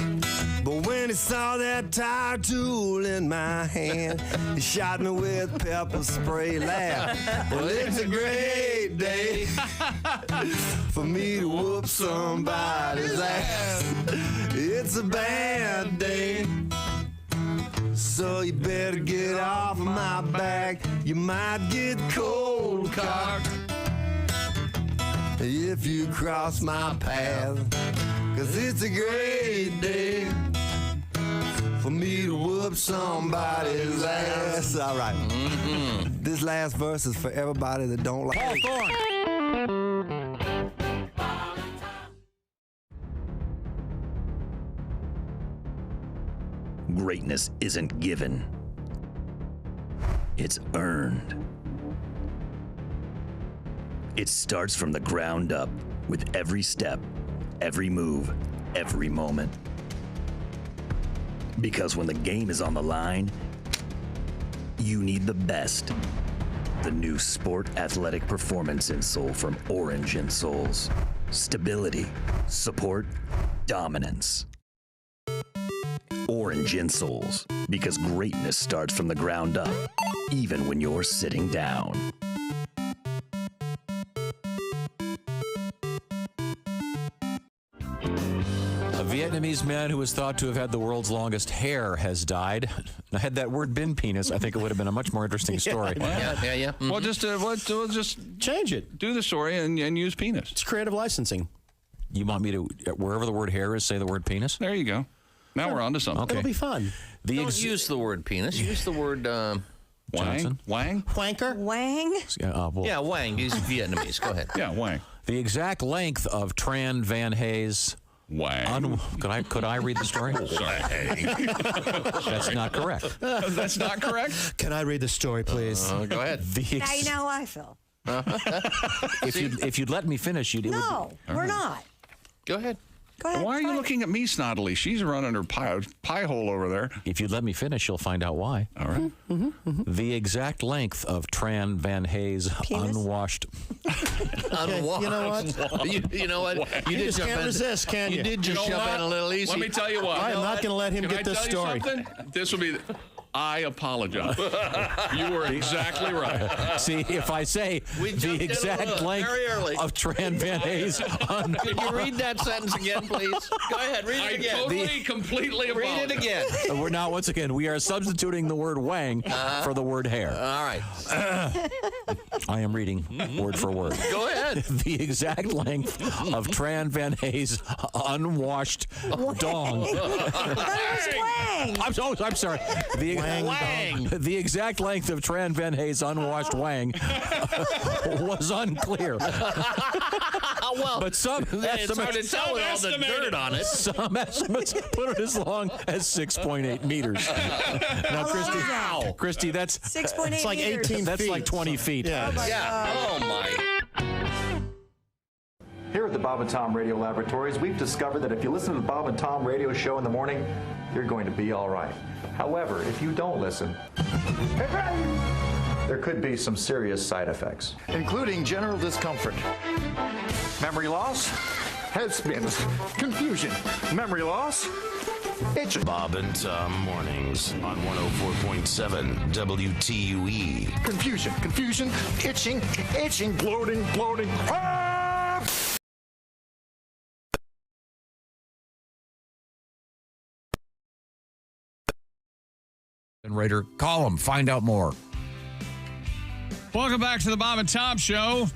But when he saw that tire tool in my hand, he shot me with pepper spray. Laugh. Well, it's a great day for me to whoop somebody's ass. It's a bad day, so you better get off of my back. You might get cold cocked if you cross my path, 'cause it's a great day for me to whoop somebody's ass. All right. This last verse is for everybody that don't like
Paul Thorne.
Greatness isn't given. It's earned. It starts from the ground up with every step, every move, every moment. Because when the game is on the line, you need the best. The new Sport Athletic Performance Insole from Orange Insoles. stability, support, dominance. Orange insoles, because greatness starts from the ground up, even when you're sitting down.
A Vietnamese man who was thought to have had the world's longest hair has died. Had that word been penis, I think it would have been a much more interesting story.
Yeah. Mm-hmm.
Well, we'll just
change it.
Do the story and use penis.
It's creative licensing.
You want me to, wherever the word hair is, say the word penis?
There you go. Now we're on to something.
Okay.
It'll be fun.
Don't use the word penis. Use the word
Johnson?
Wang?
Wanker?
Wang?
Yeah, Wang. He's Vietnamese. Go ahead.
Yeah, Wang.
The exact length of Tran Van Hay's
Wang.
Could I read the story?
Sorry.
That's not correct.
That's not correct?
Can I read the story, please?
Go ahead.
Now you know how I feel.
If you'd let me finish, you'd.
No, we're not.
Go ahead.
Go ahead.
Why are you looking at me snottily? She's running her pie hole over there.
If you'd let me finish, you'll find out why.
All right.
The exact length of Tran Van Hay's unwashed.
Unwashed.
You know what?
You know what?
You just can't resist, can you?
You did just jump in a little easy.
Let me tell you what.
I am not going to let him
Can
get
I
this
tell you
story.
something? This will be. I apologize. You were exactly right.
See, if I say the exact length of Tran Van Hay's
Could you read that sentence again, please? Go ahead, read it again.
Completely
read it again.
We're now, once again, we are substituting the word wang for the word hair.
All right.
I am reading word for word.
Go ahead.
The exact length of Tran Van Hay's unwashed dong. I'm sorry. The exact length of Tran Van Hay's unwashed wang was unclear. But some estimates
tell with all the dirt on it.
Some estimates put it as long as 6.8 meters. Now, Christy, that's
6.8
It's like 18 feet.
That's like 20 feet.
Yeah.
Oh my.
Here at the Bob and Tom Radio Laboratories, we've discovered that if you listen to the Bob and Tom Radio Show in the morning, you're going to be all right. However, if you don't listen, there could be some serious side effects, including general discomfort, memory loss, head spins, confusion, memory loss, itching.
Bob and Tom mornings on 104.7 WTUE.
Confusion, itching, bloating.
And Raider, call him, find out more.
Welcome back to the Bob and Tom Show.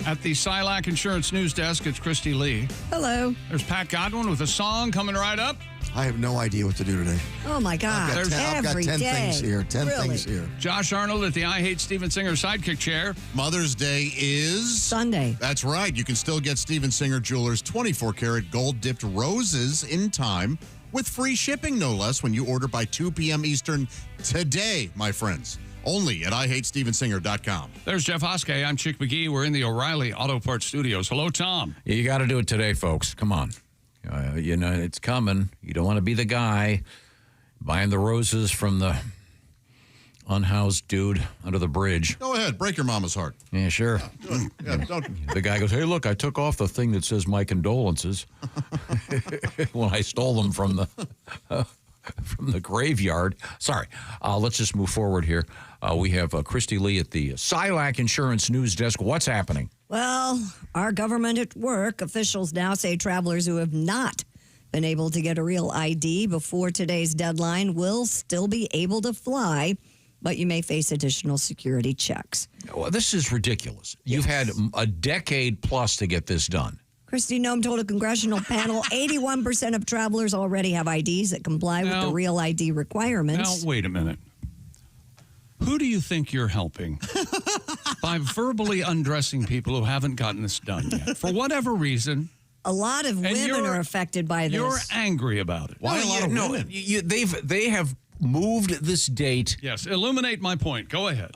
At the Silac Insurance News Desk, it's Christy Lee.
Hello.
There's Pat Godwin with a song coming right up.
I have no idea what to do today.
Oh, my God.
I've got 10 things here. 10 things here.
Josh Arnold at the I Hate Steven Singer sidekick chair.
Mother's Day is
Sunday.
That's right. You can still get Steven Singer Jewelers 24-karat gold-dipped roses in time with free shipping, no less, when you order by 2 p.m. Eastern today, my friends. Only at IHateStevenSinger.com.
There's Jeff Hoskey. I'm Chick McGee. We're in the O'Reilly Auto Parts Studios. Hello, Tom.
You got to do it today, folks. Come on. You know, it's coming. You don't want to be the guy buying the roses from the unhoused dude under the bridge.
Go ahead. Break your mama's heart.
Yeah, sure.
Yeah, don't.
The guy goes, hey, look, I took off the thing that says my condolences when I stole them from the graveyard. Sorry. Let's just move forward here. We have Christy Lee at the Silac Insurance News Desk. What's happening?
Well, our government at work, officials now say travelers who have not been able to get a real ID before today's deadline will still be able to fly, but you may face additional security checks.
Well, this is ridiculous. You've had a decade plus to get this done.
Kristi Noem told a congressional panel 81% of travelers already have IDs that comply with the real ID requirements.
Now, wait a minute. Who do you think you're helping by verbally undressing people who haven't gotten this done yet? For whatever reason.
A lot of women are affected by this.
You're angry about it.
Why a lot of women? They have moved this date.
Yes, illuminate my point. Go ahead.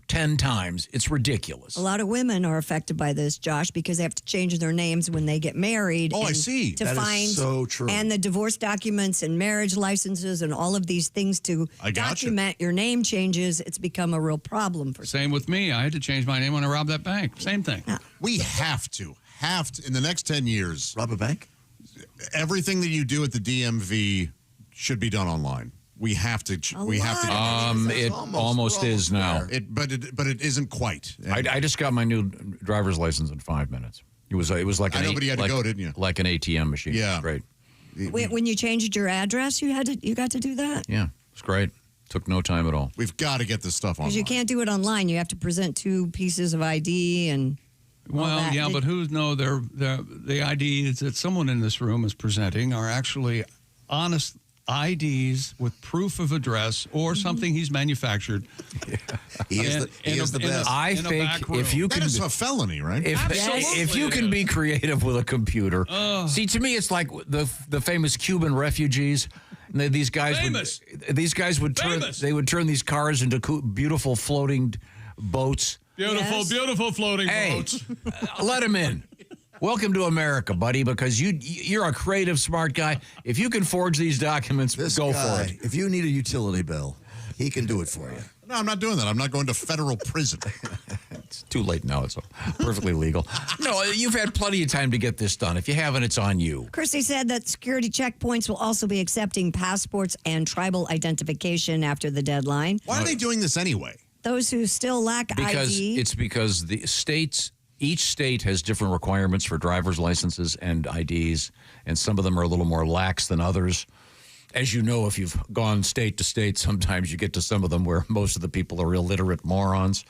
10 times. It's ridiculous.
A lot of women are affected by this, Josh, because they have to change their names when they get married.
Oh, I see.
To
That
find
is so true.
And the divorce documents and marriage licenses and all of these things to document your name changes. It's become a real problem for
Same with me. I had to change my name when I robbed that bank. Same thing.
We have to have to, in the next 10 years,
rob a bank?
Everything that you do at the DMV should be done online. We have to. We have to.
It almost is now.
But it isn't quite.
I just got my new driver's license in 5 minutes. It was like
I know, but you had to go, didn't you?
Like an ATM machine.
Yeah,
great.
When you changed your address, you got to do that?
Yeah, it's great. Took no time at all.
We've got to get this stuff online.
Because you can't do it online. You have to present 2 pieces of ID and.
Well, yeah, but the IDs that someone in this room is presenting are actually honest IDs with proof of address or something he's manufactured.
He is the best.
I think if you can,
that is a felony, right?
If you can be creative with a computer, see, to me, it's like the famous Cuban refugees. These guys would turn these cars into beautiful floating boats.
Beautiful floating boats.
Let him in. Welcome to America, buddy, because you're a creative, smart guy. If you can forge these documents, go for it.
If you need a utility bill, he can do it for you.
No, I'm not doing that. I'm not going to federal prison.
It's too late now. It's perfectly legal. No, you've had plenty of time to get this done. If you haven't, it's on you.
Christie said that security checkpoints will also be accepting passports and tribal identification after the deadline.
Why are they doing this anyway?
Those who still lack ID.
It's because each state has different requirements for driver's licenses and IDs, and some of them are a little more lax than others. As you know, if you've gone state to state, sometimes you get to some of them where most of the people are illiterate morons.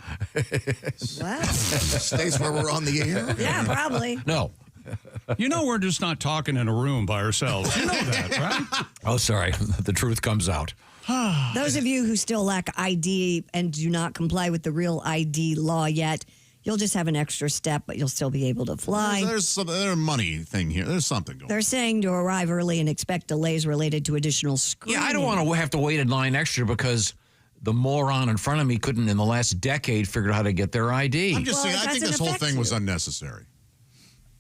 Wow.
States where we're on the air?
Yeah, probably.
No.
You know we're just not talking in a room by ourselves. You know that, right?
Oh, sorry. The truth comes out.
Those of you who still lack ID and do not comply with the real ID law yet, you'll just have an extra step, but you'll still be able to fly.
There's a money thing here. There's something going on.
They're saying to arrive early and expect delays related to additional screening.
Yeah, I don't want to have to wait in line extra because the moron in front of me couldn't, in the last decade, figure out how to get their ID.
I'm just saying, I think this whole thing was unnecessary.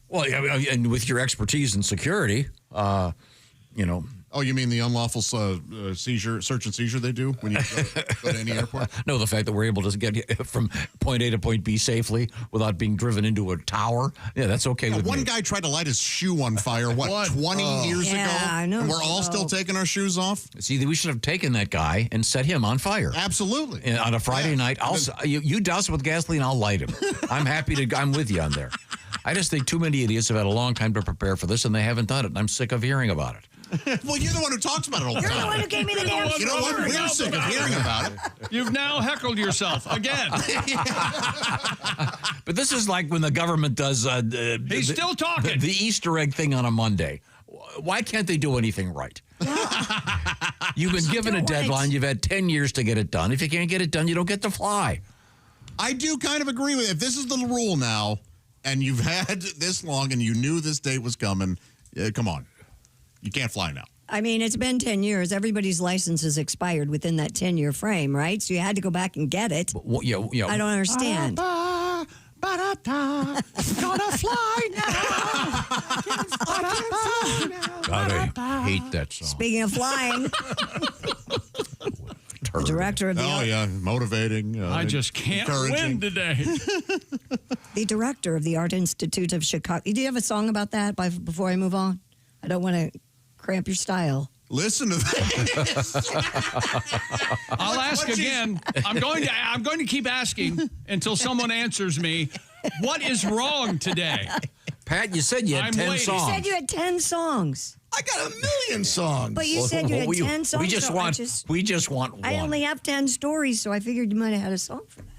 Well, yeah, and with your expertise in security,
Oh, you mean the unlawful search and seizure they do when you go to any airport?
No, the fact that we're able to get from point A to point B safely without being driven into a tower. Yeah, that's okay with me.
One guy tried to light his shoe on fire, 20 years ago?
I know.
And we're all still taking our shoes off?
See, we should have taken that guy and set him on fire.
Absolutely.
And on a Friday night, you douse it with gasoline, I'll light him. I'm with you on there. I just think too many idiots have had a long time to prepare for this, and they haven't done it, and I'm sick of hearing about it.
Well, you're the one who talks about it all the time.
You're the one who gave me the damn
You know what? We're sick of hearing about it.
You've now heckled yourself again.
But this is like when the government does...
He's still talking.
The Easter egg thing on a Monday. Why can't they do anything right? You've been given a deadline. You've had 10 years to get it done. If you can't get it done, you don't get to fly.
I do kind of agree with it. If this is the rule now, and you've had this long, and you knew this date was coming, come on. You can't fly now.
I mean, it's been 10 years. Everybody's license is expired within that 10-year frame, right? So you had to go back and get it.
Yeah.
I don't understand.
Gonna fly now.
God, I hate that song.
Speaking of flying, the director of the
motivating.
I just can't win today.
The director of the Art Institute of Chicago. Do you have a song about that before I move on? I don't want to cramp your style.
Listen to this.
I'll ask again. I'm going to keep asking until someone answers me. What is wrong today?
Pat, you said you had 10 songs.
You said you had 10 songs.
I got 1,000,000 songs.
But you said you had 10 songs.
We just want one.
I only have 10 stories, so I figured you might have had a song for that.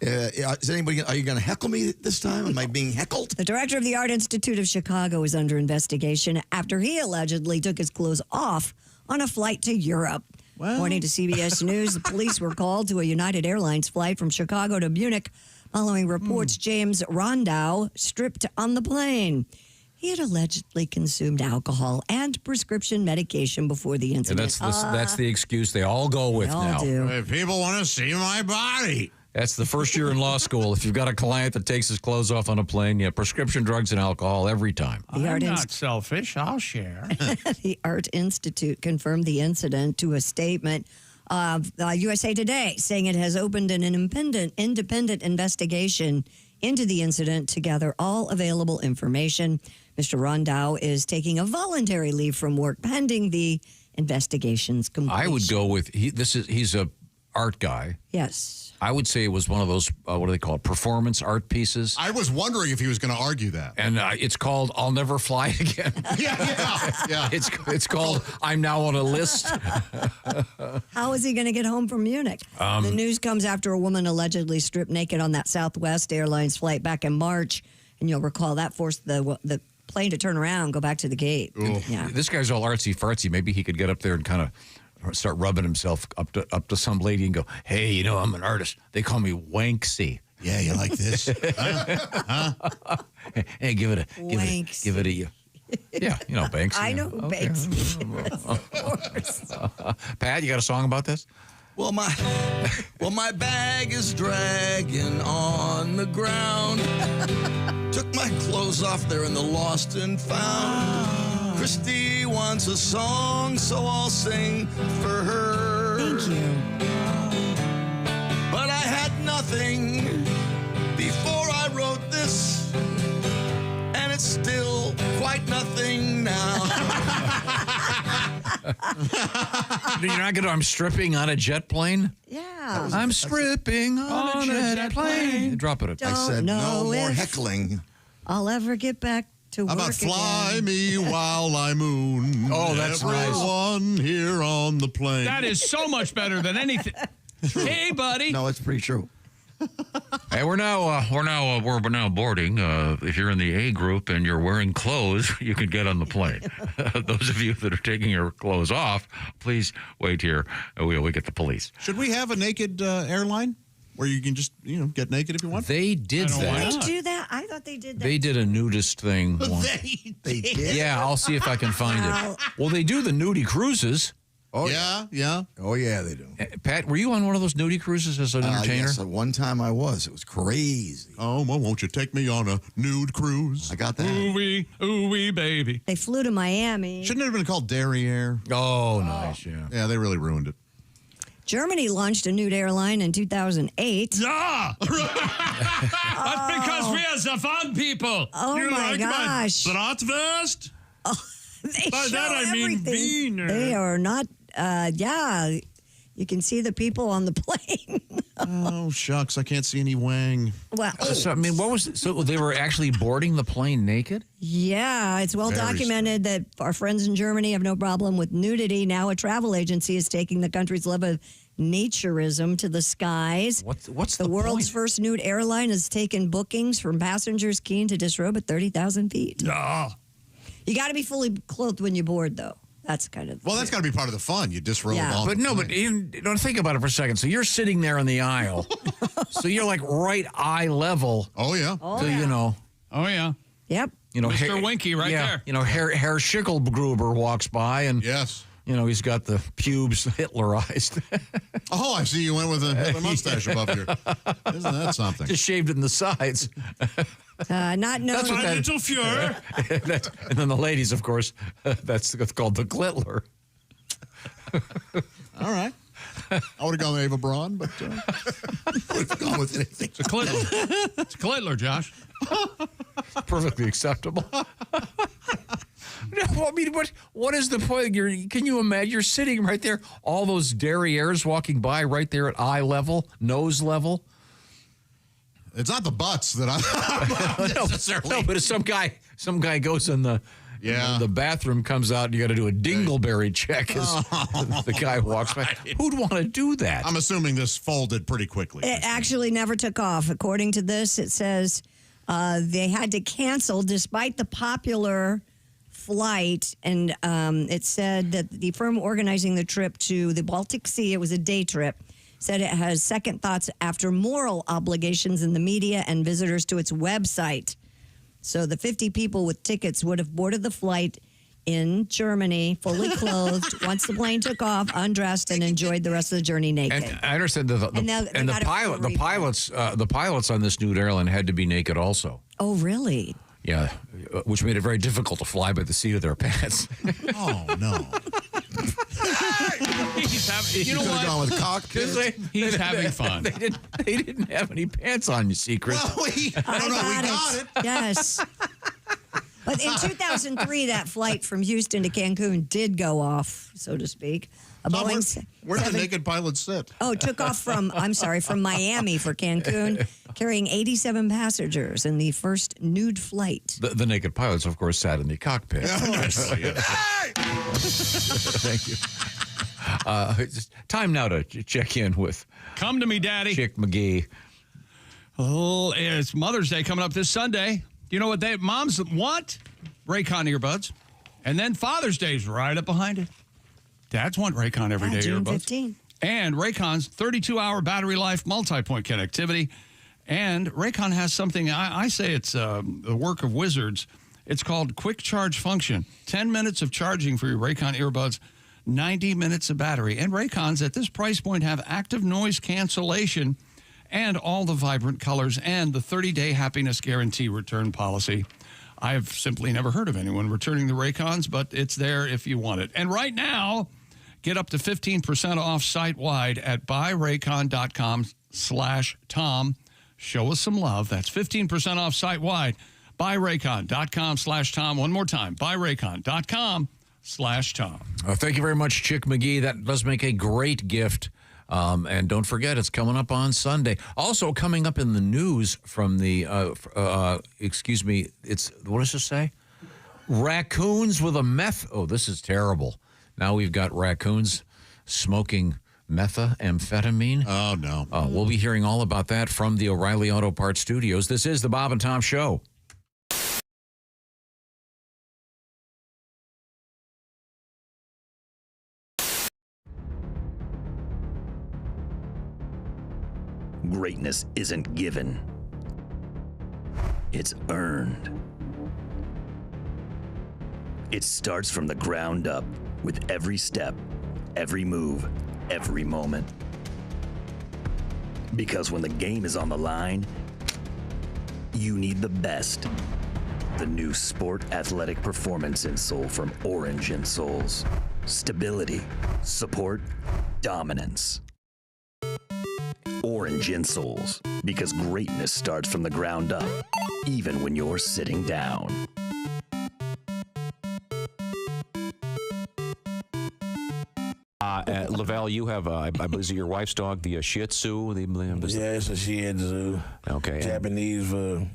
Is anybody? Are you going to heckle me this time? Am I being heckled?
The director of the Art Institute of Chicago is under investigation after he allegedly took his clothes off on a flight to Europe. According to CBS News, the police were called to a United Airlines flight from Chicago to Munich following reports James Rondow stripped on the plane. He had allegedly consumed alcohol and prescription medication before the incident.
That's the excuse they all go with now.
Do.
If people want to see my body.
That's the first year in law school. If you've got a client that takes his clothes off on a plane, prescription drugs and alcohol every time.
I'm not selfish. I'll share.
The Art Institute confirmed the incident to a statement of USA Today, saying it has opened an independent investigation into the incident to gather all available information. Mr. Rondow is taking a voluntary leave from work pending the investigation's completion.
I would go with he's a art guy.
Yes.
I would say it was one of those what do they call it? Performance art pieces.
I was wondering if he was going to argue that.
And it's called "I'll Never Fly Again."
yeah.
It's called "I'm Now on a List."
How is he going to get home from Munich? The news comes after a woman allegedly stripped naked on that Southwest Airlines flight back in March, and you'll recall that forced the plane to turn around and go back to the gate. Yeah.
This guy's all artsy fartsy. Maybe he could get up there and kind of start rubbing himself up to some lady and go, "Hey, you know, I'm an artist. They call me Wanksy."
Yeah, you like this?
Hey, give it a. Yeah, you know Banksy.
I know Banksy.
Of course. Pat, you got a song about this?
Well, my bag is dragging on the ground. Took my clothes off there in the lost and found. Christy wants a song, so I'll sing for her.
Thank you.
But I had nothing before I wrote this, and it's still quite nothing now.
You're not going to, I'm stripping on a jet plane?
Yeah.
I'm stripping on a jet plane. Drop it.
I said no more heckling.
I'll ever get back to
How
work
about fly
again.
me while I moon?
Oh, that's nice.
Everyone here on the plane.
That is so much better than anything. Hey, buddy.
No, it's pretty true.
Hey, we're now boarding. If you're in the A group and you're wearing clothes, you can get on the plane. Those of you that are taking your clothes off, please wait here. We get the police.
Should we have a naked airline where you can just get naked if you want?
They did that.
They do that? I thought they did that.
They did a nudist thing.
They did?
Yeah, I'll see if I can find it. Well, they do the nudie cruises.
Oh,
yeah.
Oh, yeah, they do.
Pat, were you on one of those nudie cruises as an entertainer?
Yes, at one time I was. It was crazy.
Oh, well, won't you take me on a nude cruise?
I got that.
Ooh-wee, baby.
They flew to Miami.
Shouldn't it have been called Derriere?
Oh, nice, yeah.
Yeah, they really ruined it.
Germany launched a nude airline in 2008.
Yeah! That's because we are the fun people.
Oh,
you
my
like
gosh.
my bratwurst?
They
By
show
that I mean
everything.
wiener.
They are not, you can see the people on the plane.
Oh, shucks. I can't see any wang.
Well,
So, I mean, so they were actually boarding the plane naked?
yeah, it's well
Very
documented that our friends in Germany have no problem with nudity. Now a travel agency is taking the country's love of naturism to the skies.
What's
The world's first nude airline has taken bookings from passengers keen to disrobe at 30,000 feet.
Yeah.
You got to be fully clothed when you board, though. That's kind of
Well, that's got to be part of the fun. You disrobe
Yeah.
all
But
the
no,
time.
but think about it for a second. So you're sitting there in the aisle. So you're like right eye level.
Oh, yeah.
So, you know.
Oh, yeah.
Yep.
Mr. Winky right there.
You know, Herr Schickelgruber walks by and,
Yes.
you know, he's got the pubes Hitlerized.
Oh, I see you went with a mustache above here. Isn't that something?
Just shaved in the sides.
Not known.
That's what
My
that-
little Fuhrer.
And then the ladies, of course, that's called the Glitler.
All right. I would have gone with Ava Braun, but
Would have gone with anything.
It's a Clitler. It's a Clitler, Josh.
Perfectly acceptable. No, I mean, what is the point? Can you imagine? You're sitting right there, all those derrieres walking by right there at eye level, nose level.
it's not the butts that I'm necessarily.
No, but if some guy goes in the bathroom, comes out, and you got to do a dingleberry check as the guy walks by. Who'd want to do that?
I'm assuming this folded pretty quickly.
It actually never took off. According to this, it says they had to cancel despite the popular flight. And it said that the firm organizing the trip to the Baltic Sea, it was a day trip, said it has second thoughts after moral obligations in the media and visitors to its website. So the 50 people with tickets would have boarded the flight in Germany, fully clothed, once the plane took off, undressed, and enjoyed the rest of the journey naked.
And I understand the pilots on this nude airline had to be naked also.
Oh, really?
Yeah, which made it very difficult to fly by the seat of their pants.
Oh, no.
You know
could
what?
have gone with cockpit.
He's having fun.
They didn't have any pants on, you secret.
Well, we got it.
Yes. But in 2003, that flight from Houston to Cancun did go off, so to speak. A
Tom,
Boeing
where did the naked pilot sit?
Oh, took off from Miami for Cancun, carrying 87 passengers in the first nude flight.
The naked pilots, of course, sat in the cockpit. Thank you. It's time now to check in with
Come to me, Daddy.
Chick McGee.
Oh, it's Mother's Day coming up this Sunday. You know what moms want? Raycon earbuds. And then Father's Day's right up behind it. Dads want Raycon everyday
June
earbuds.
15.
And Raycon's 32-hour battery life, multi-point connectivity. And Raycon has something, I say it's the work of wizards. It's called Quick Charge Function. 10 minutes of charging for your Raycon earbuds, 90 minutes of battery. And Raycons at this price point have active noise cancellation and all the vibrant colors and the 30-day happiness guarantee return policy. I've simply never heard of anyone returning the Raycons, but it's there if you want it. And right now, get up to 15% off site-wide at buyraycon.com/Tom. Show us some love. That's 15% off site-wide. Buyraycon.com/Tom. One more time, buyraycon.com/Tom.
Thank you very much, Chick McGee. That does make a great gift. And don't forget, it's coming up on Sunday. Also coming up in the news from the, what does it say? Raccoons with a meth. Oh, this is terrible. Now we've got raccoons smoking methamphetamine.
Oh, no.
We'll be hearing all about that from the O'Reilly Auto Parts Studios. This is the Bob and Tom Show.
Greatness isn't given. It's earned. It starts from the ground up with every step, every move, every moment. Because when the game is on the line, you need the best. The new Sport Athletic Performance insole from Orange Insoles. Stability, support, dominance. Orange Insoles, because greatness starts from the ground up, even when you're sitting down.
Lavelle, you have, I believe, is it your wife's dog, the Shih Tzu?
Yeah, it's a Shih Tzu.
Okay.
Japanese for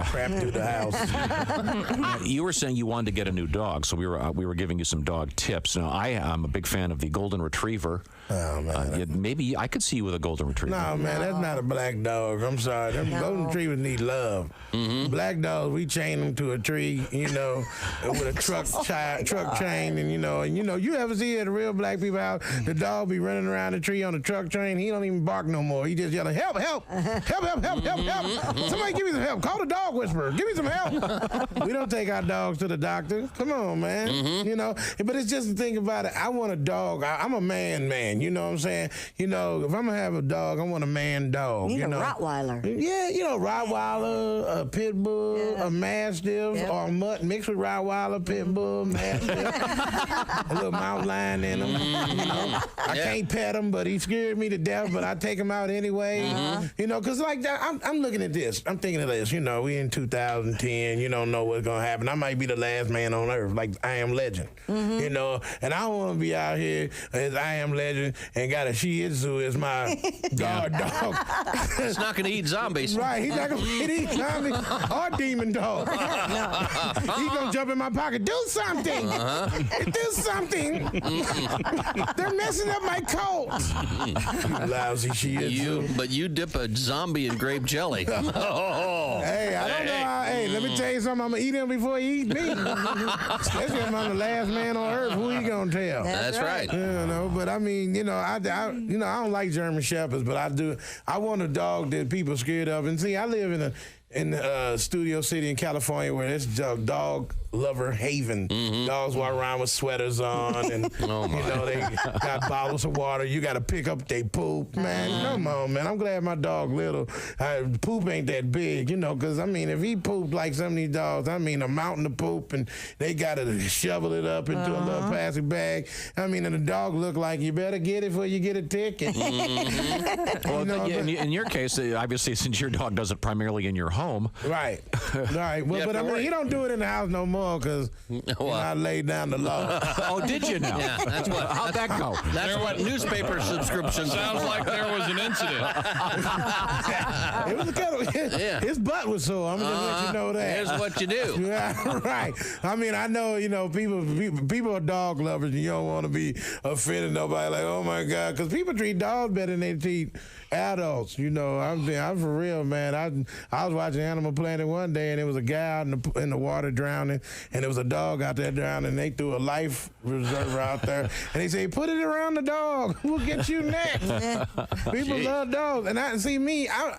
crap through the house.
You were saying you wanted to get a new dog, so we were giving you some dog tips. Now, I'm a big fan of the Golden Retriever.
Oh, man.
Maybe I could see you with a Golden Retriever.
No, man, that's not a black dog. I'm sorry. Them Golden Retrievers need love.
Mm-hmm.
Black dogs, we chain them to a tree, with a truck chain, and you ever see at a real black people house, the dog be running around the tree on the truck chain. He don't even bark no more. He just yelling, help, help, help, help, help, help, help. Somebody give me some help. Call the dog whisperer. Give me some help. We don't take our dogs to the doctor. Come on, man.
Mm-hmm.
But it's just the thing about it. I want a dog. I'm a man. You know what I'm saying? If I'm going to have a dog, I want a man dog.
You need a Rottweiler.
Yeah, Rottweiler, a Pit Bull, a Mastiff, or a mutt mixed with Rottweiler, Pit Bull, Mastiff. A little mountain lion in him. I can't pet him, but he scared me to death, but I take him out anyway. Because like that, I'm looking at this. I'm thinking of this. We in 2010. You don't know what's going to happen. I might be the last man on earth, like I Am Legend. And I don't want to be out here as I Am Legend and got a Shih Tzu as my guard dog.
It's not going to eat zombies.
Right, he's not going to eat zombies or demon dog. He's going to jump in my pocket. Do something. Do something. They're messing up my coat. You lousy Shih Tzu.
But you dip a zombie in grape jelly.
Hey, I don't know how. Hey, let me tell you something. I'm going to eat him before he eats me. Especially if I'm the last man on earth. Who he going to tell?
That's right.
But I mean, I don't like German Shepherds, but I do. I want a dog that people are scared of. And see, I live in in Studio City in California where it's dog lover haven. Dogs walk around with sweaters on and you know they got bottles of water. You got to pick up their poop. Man, come on, man. I'm glad my dog little. Poop ain't that big, you know, because, I mean, if he pooped like some of these dogs, I mean, a mountain of poop and they got to shovel it up into a little plastic bag. I mean, and the dog look like you better get it before you get a ticket.
Well,
You know,
in your case, obviously, since your dog does it primarily in your home.
Right. Right. Well, but I mean, he don't do it in the house no more because I laid down the law.
Oh, did you now?
Yeah, that's what.
How'd that go?
That's what newspaper subscriptions
Sounds like there was an incident.
It was his butt was sore. I'm gonna let you know that.
Here's what you do.
Yeah, right. I mean, I know, you know, people are dog lovers, and you don't want to be offending nobody. Like, oh my God, because people treat dogs better than they treat adults. You know, I'm for real, man. I was watching Animal Planet one day, and there was a guy out in the water drowning, and there was a dog out there drowning. And they threw a life preserver out there, and they say, "Put it around the dog. We'll get you next." People love dogs, and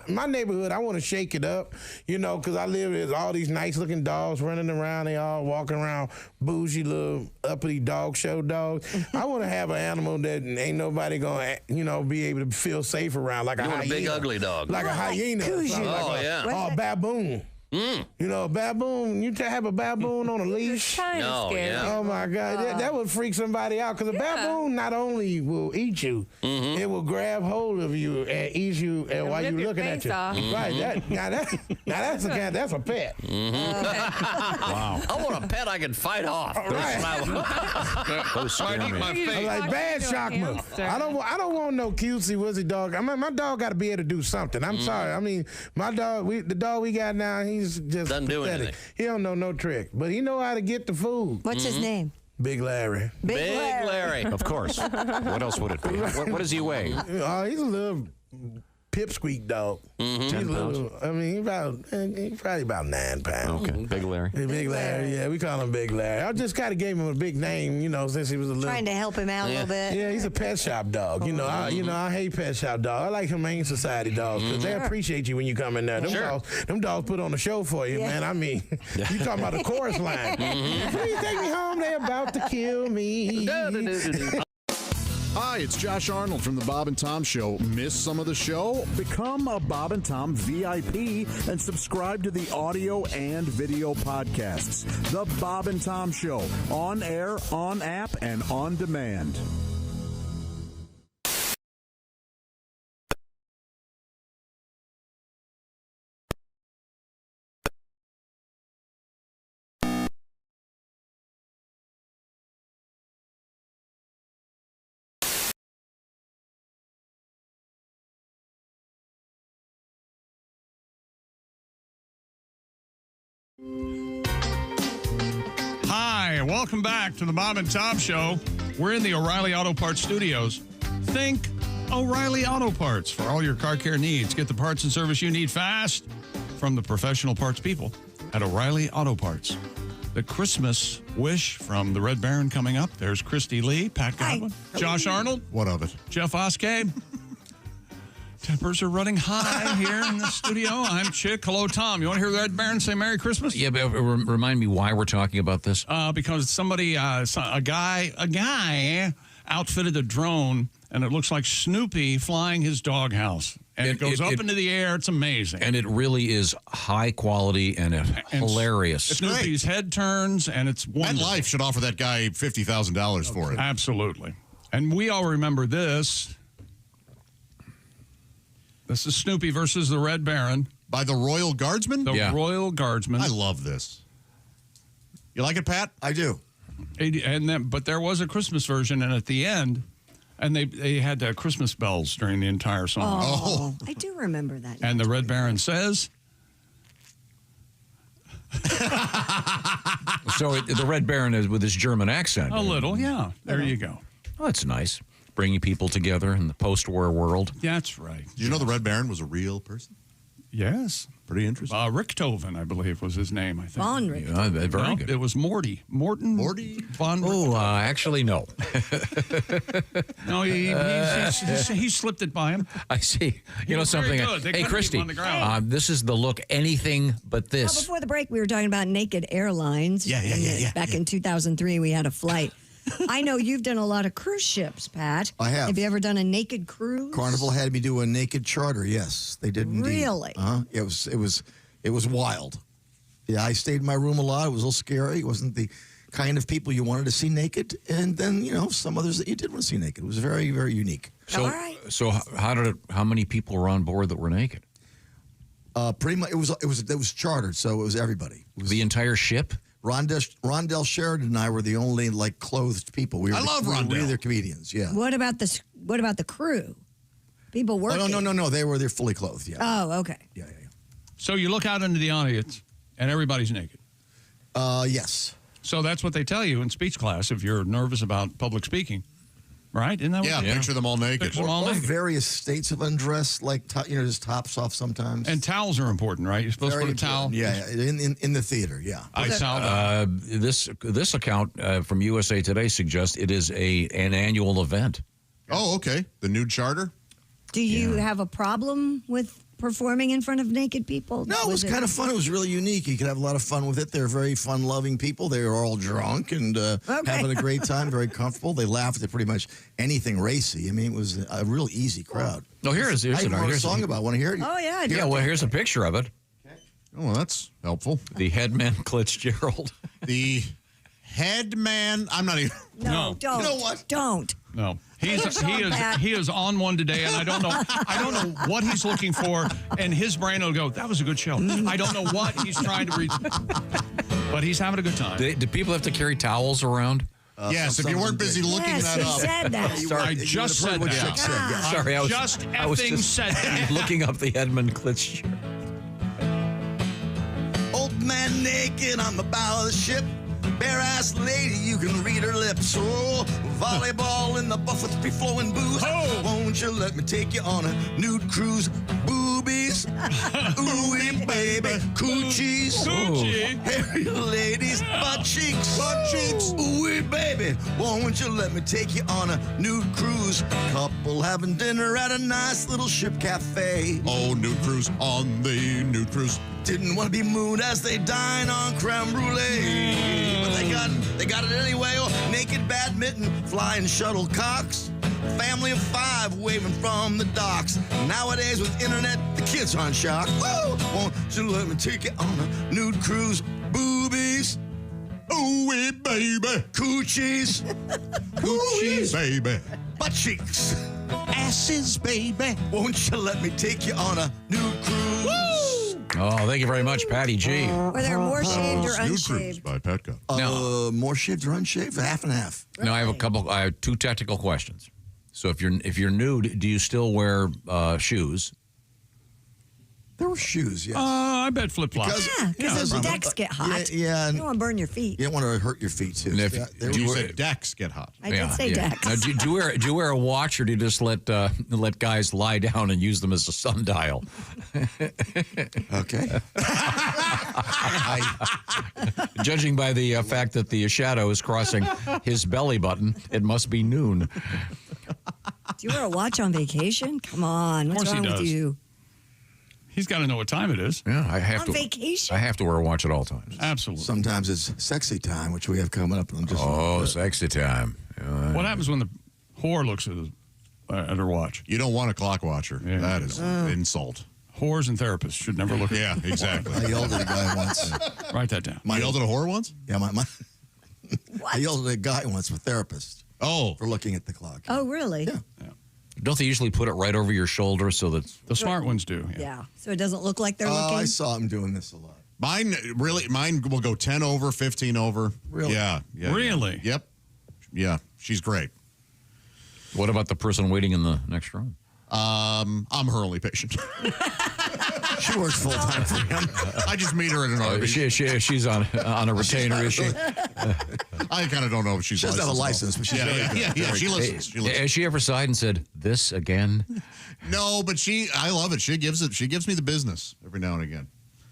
my neighborhood, I want to shake it up, you know, because I live there's all these nice looking dogs running around. They all walking around, bougie little uppity dog show dogs. I want to have an animal that ain't nobody gonna, you know, be able to feel safe around, like a hyena.
A big ugly dog,
like a hyena, or a baboon. You know, a baboon, you have a baboon on a leash.
No, yeah.
Oh, my God. That would freak somebody out because a baboon not only will eat you, it will grab hold of you and eat you while you're looking at you. Right. That's a pet.
Wow. I want a pet I can fight off.
Those scare me.
I'm like, bad shockman. I don't want no cutesy wuzzy dog. I mean, my dog got to be able to do something. I'm sorry. I mean, my dog, the dog we got now, he's just
doesn't do anything.
He don't know no trick, but he know how to get the food.
What's his name?
Big Larry.
Big Larry.
Of course. What else would it be? What does he weigh?
He's a little pipsqueak dog.
10 pounds?
I mean, he's probably about 9 pounds.
Okay, Big Larry.
Big Larry, yeah, we call him Big Larry. I just kind of gave him a big name, you know, since he was a little.
Trying to help him out a little bit.
Yeah, he's a pet shop dog. You know, I hate pet shop dogs. I like Humane Society dogs because they appreciate you when you come in there. Them dogs put on a show for you, man. I mean, you talking about a chorus line. Please take me home. They're about to kill me.
Hi, it's Josh Arnold from the Bob and Tom Show. Miss some of the show? Become a Bob and Tom VIP and subscribe to the audio and video podcasts. The Bob and Tom Show, on air, on app, and on demand.
Hi, welcome back to the Bob and Tom Show. We're in the O'Reilly Auto Parts studios. Think O'Reilly Auto Parts for all your car care needs. Get the parts and service you need fast from the professional parts people at O'Reilly Auto Parts. The Christmas wish from the Red Baron coming up. There's Christy Lee, Pat Godwin, Josh Arnold.
What of it?
Jeff Oskay. Tempers are running high here in the studio. I'm Chick. Hello, Tom. You want to hear the Red Baron say Merry Christmas?
Yeah, but remind me why we're talking about this.
Because somebody, a guy outfitted a drone, and it looks like Snoopy flying his doghouse. And it goes up into the air. It's amazing.
And it really is high quality and hilarious.
Snoopy's head turns, and it's wonderful.
MetLife should offer that guy $50,000 for it.
Absolutely. And we all remember this. This is Snoopy versus the Red Baron.
By the Royal Guardsman?
The Royal Guardsman.
I love this. You like it, Pat?
I do.
But there was a Christmas version, and at the end, and they had Christmas bells during the entire song.
Oh, I do remember that.
And the Red Baron says...
So the Red Baron is with his German accent.
A little, yeah. There you go.
Oh, that's nice. Bringing people together in the post-war world.
That's right.
Did you know the Red Baron was a real person?
Yes.
Pretty interesting.
Richthofen, I believe, was his name, I think.
Von Richthofen.
Yeah, very good.
It was Morty. Morty von
Oh, actually, no.
No, he slipped it by him.
I see. You know
was very
something?
good. They
Hey,
couldn't
Christy,
keep him on the ground.
this is the look anything but
Well,
this.
before the break, we were talking about Naked Airlines. Back in 2003, we had a flight. I know you've done a lot of cruise ships, Pat.
I have.
Have you ever done a naked cruise?
Carnival had me do a naked charter. Yes, they did indeed.
Really?
It was wild. Yeah, I stayed in my room a lot. It was a little scary. It wasn't the kind of people you wanted to see naked, and then some others that you did want to see naked. It was very, very unique.
So how many people were on board that were naked?
Pretty much, it was chartered, so it was everybody. It was
the entire ship.
Rondell Sheridan and I were the only clothed people.
I love Rondell.
We were the comedians. Yeah.
What about the crew? People working?
Oh, no. They're fully clothed. Yeah.
Oh, okay.
Yeah.
So you look out into the audience, and everybody's naked.
Yes.
So that's what they tell you in speech class if you're nervous about public speaking, right? Isn't that what
picture them all naked.
Picture them all
Or
naked.
various states of undress, just tops off sometimes.
And towels are important, right? You're supposed
Very
to put a towel.
important. Yeah, in the theater. Yeah.
This account from USA Today suggests it is an annual event.
Oh, okay. The nude charter.
Do you have a problem with performing in front of naked people?
No, it was kind of fun. It was really unique. You could have a lot of fun with it. They're very fun-loving people. They were all drunk and having a great time, very comfortable. They laughed at pretty much anything racy. I mean, it was a real easy crowd.
Oh, here's
I wrote a song about it. Want to hear it?
Oh, yeah.
Yeah, well, here's a picture of it.
Oh, well, that's helpful.
The headman Fitzgerald.
The headman. I'm not even.
No, don't.
You know what?
Don't.
No. He is on one today, and I don't know what he's looking for, and his brain will go, that was a good show. I don't know what he's trying to reach, but he's having a good time.
Do people have to carry towels around?
Yes, if you weren't busy looking that
he
up.
said that.
Sorry,
I just said that.
Sorry, I was just
said that.
looking up the Edmund Klitsch.
Old man naked on the bow of the ship. Bare-ass lady, you can read her lips. Oh, volleyball in the buffets be flowing booze. Oh. Won't you let me take you on a nude cruise? Boobies, ooey baby, coochies,
Coochie.
hairy ladies, butt cheeks, ooey baby. Won't you let me take you on a nude cruise? Couple having dinner at a nice little ship cafe.
Oh, nude cruise on the nude cruise.
Didn't want to be mooned as they dine on creme brulee. But they got it anyway. Oh, naked badminton, flying shuttlecocks. Family of 5 waving from the docks. Nowadays with internet, the kids are in shock. Woo! Won't you let me take you on a nude cruise? Boobies. Ooey baby. Coochies.
Coochies, baby.
Butt cheeks.
Asses, baby.
Won't you let me take you on a nude cruise? Woo!
Oh, thank you very much, Patty G.
Were there more shaved or
Nude cruise
unshaved?
by Petco.
More shaved or unshaved? Half and half.
Now I have 2 technical questions. So if you're nude, do you still wear shoes?
There were shoes, yes.
I bet flip-flops.
Because those decks get hot.
Yeah.
You don't want to burn your feet.
You don't want to hurt your feet, too.
And if-
There
You
were-
said decks get hot.
I did say decks.
Now, do you wear a watch, or do you just let guys lie down and use them as a sundial?
Okay.
Judging by the fact that the shadow is crossing his belly button, it must be noon.
Do you wear a watch on vacation? Come on. What's
course he
wrong with
does.
you?
He's got to know what time it is.
Yeah, I have
On
to.
vacation?
I have to wear a watch at all times.
Absolutely.
Sometimes it's sexy time, which we have coming up. I'm just
Sexy time.
What happens when the whore looks at her watch?
You don't want a clock watcher.
Yeah.
That is an insult.
Whores and therapists should never look at
Yeah, exactly.
I yelled at a guy once.
Write that down.
You yelled at a whore once?
Yeah, I yelled at a guy once, a therapist.
Oh.
For looking at the clock.
Oh, really?
Yeah.
Don't they usually put it right over your shoulder so that
the smart ones do?
Yeah. So it doesn't look like they're looking?
I saw him doing this a lot.
Mine will go 10 over, 15 over.
Really?
Yeah.
Really?
Yep. Yeah, she's great.
What about the person waiting in the next room?
I'm her only patient.
She works full time for him.
I just meet her at an RV.
She's on a retainer, is she?
I kind of don't know if she's
She doesn't have a
licensed,
license, but she's very good.
yeah. She listens.
Has she ever sighed and said, "This again"?
No, but I love it. She gives me the business every now and again.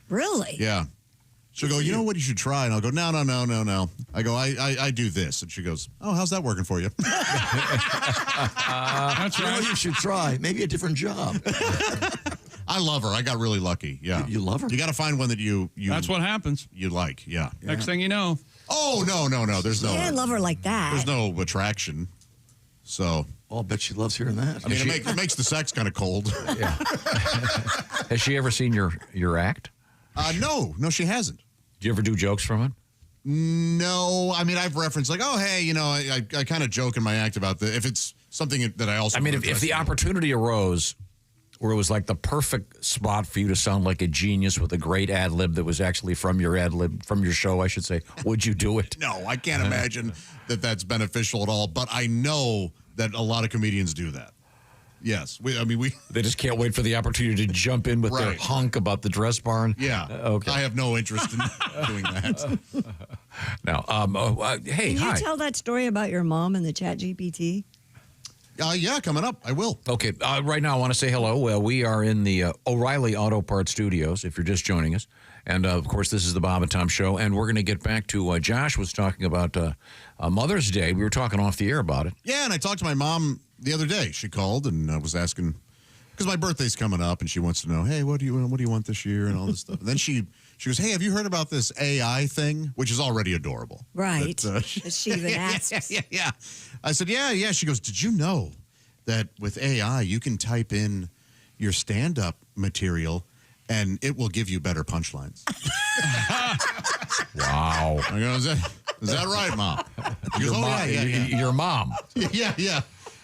Really?
Yeah. She'll go, you know what you should try? And I'll go, no. I go, I do this. And she goes, oh, how's that working for you?
That's right. You should try. Maybe a different job.
I love her. I got really lucky. Yeah.
You love her?
You got to find one that you
That's what happens.
You like. Yeah.
Next thing you know.
Oh, no. There's no.
I didn't love her like that.
There's no attraction. So.
Oh, I bet she loves hearing that.
I mean, it makes the sex kind of cold.
Yeah. Has she ever seen your act?
No, she hasn't.
Do you ever do jokes from it?
No, I mean, I've referenced like, oh, hey, I kind of joke in my act about if it's something that I also.
I mean, if the opportunity arose where it was like the perfect spot for you to sound like a genius with a great ad lib that was actually from your ad lib, from your show, I should say, would you do it?
No, I can't imagine that's beneficial at all. But I know that a lot of comedians do that. Yes,
They just can't wait for the opportunity to jump in with their hunk about the dress barn.
Yeah,
okay.
I have no interest in doing that.
Now, hey,
Can
hi.
you tell that story about your mom and the Chat GPT?
Yeah, coming up. I will.
Okay, right now I want to say hello. We are in the O'Reilly Auto Parts Studios, if you're just joining us. And, of course, this is the Bob and Tom Show. And we're going to get back to Josh was talking about Mother's Day. We were talking off the air about it.
Yeah, and I talked to my mom the other day. She called and was asking, because my birthday's coming up, and she wants to know, hey, what do you want this year and all this stuff. And then she goes, hey, have you heard about this AI thing, which is already adorable.
Right. That she even asks.
Yeah. I said, yeah. She goes, did you know that with AI, you can type in your stand-up material and it will give you better punchlines?
Wow.
I go, is that right, Mom? She goes, yeah.
Your mom.
Yeah.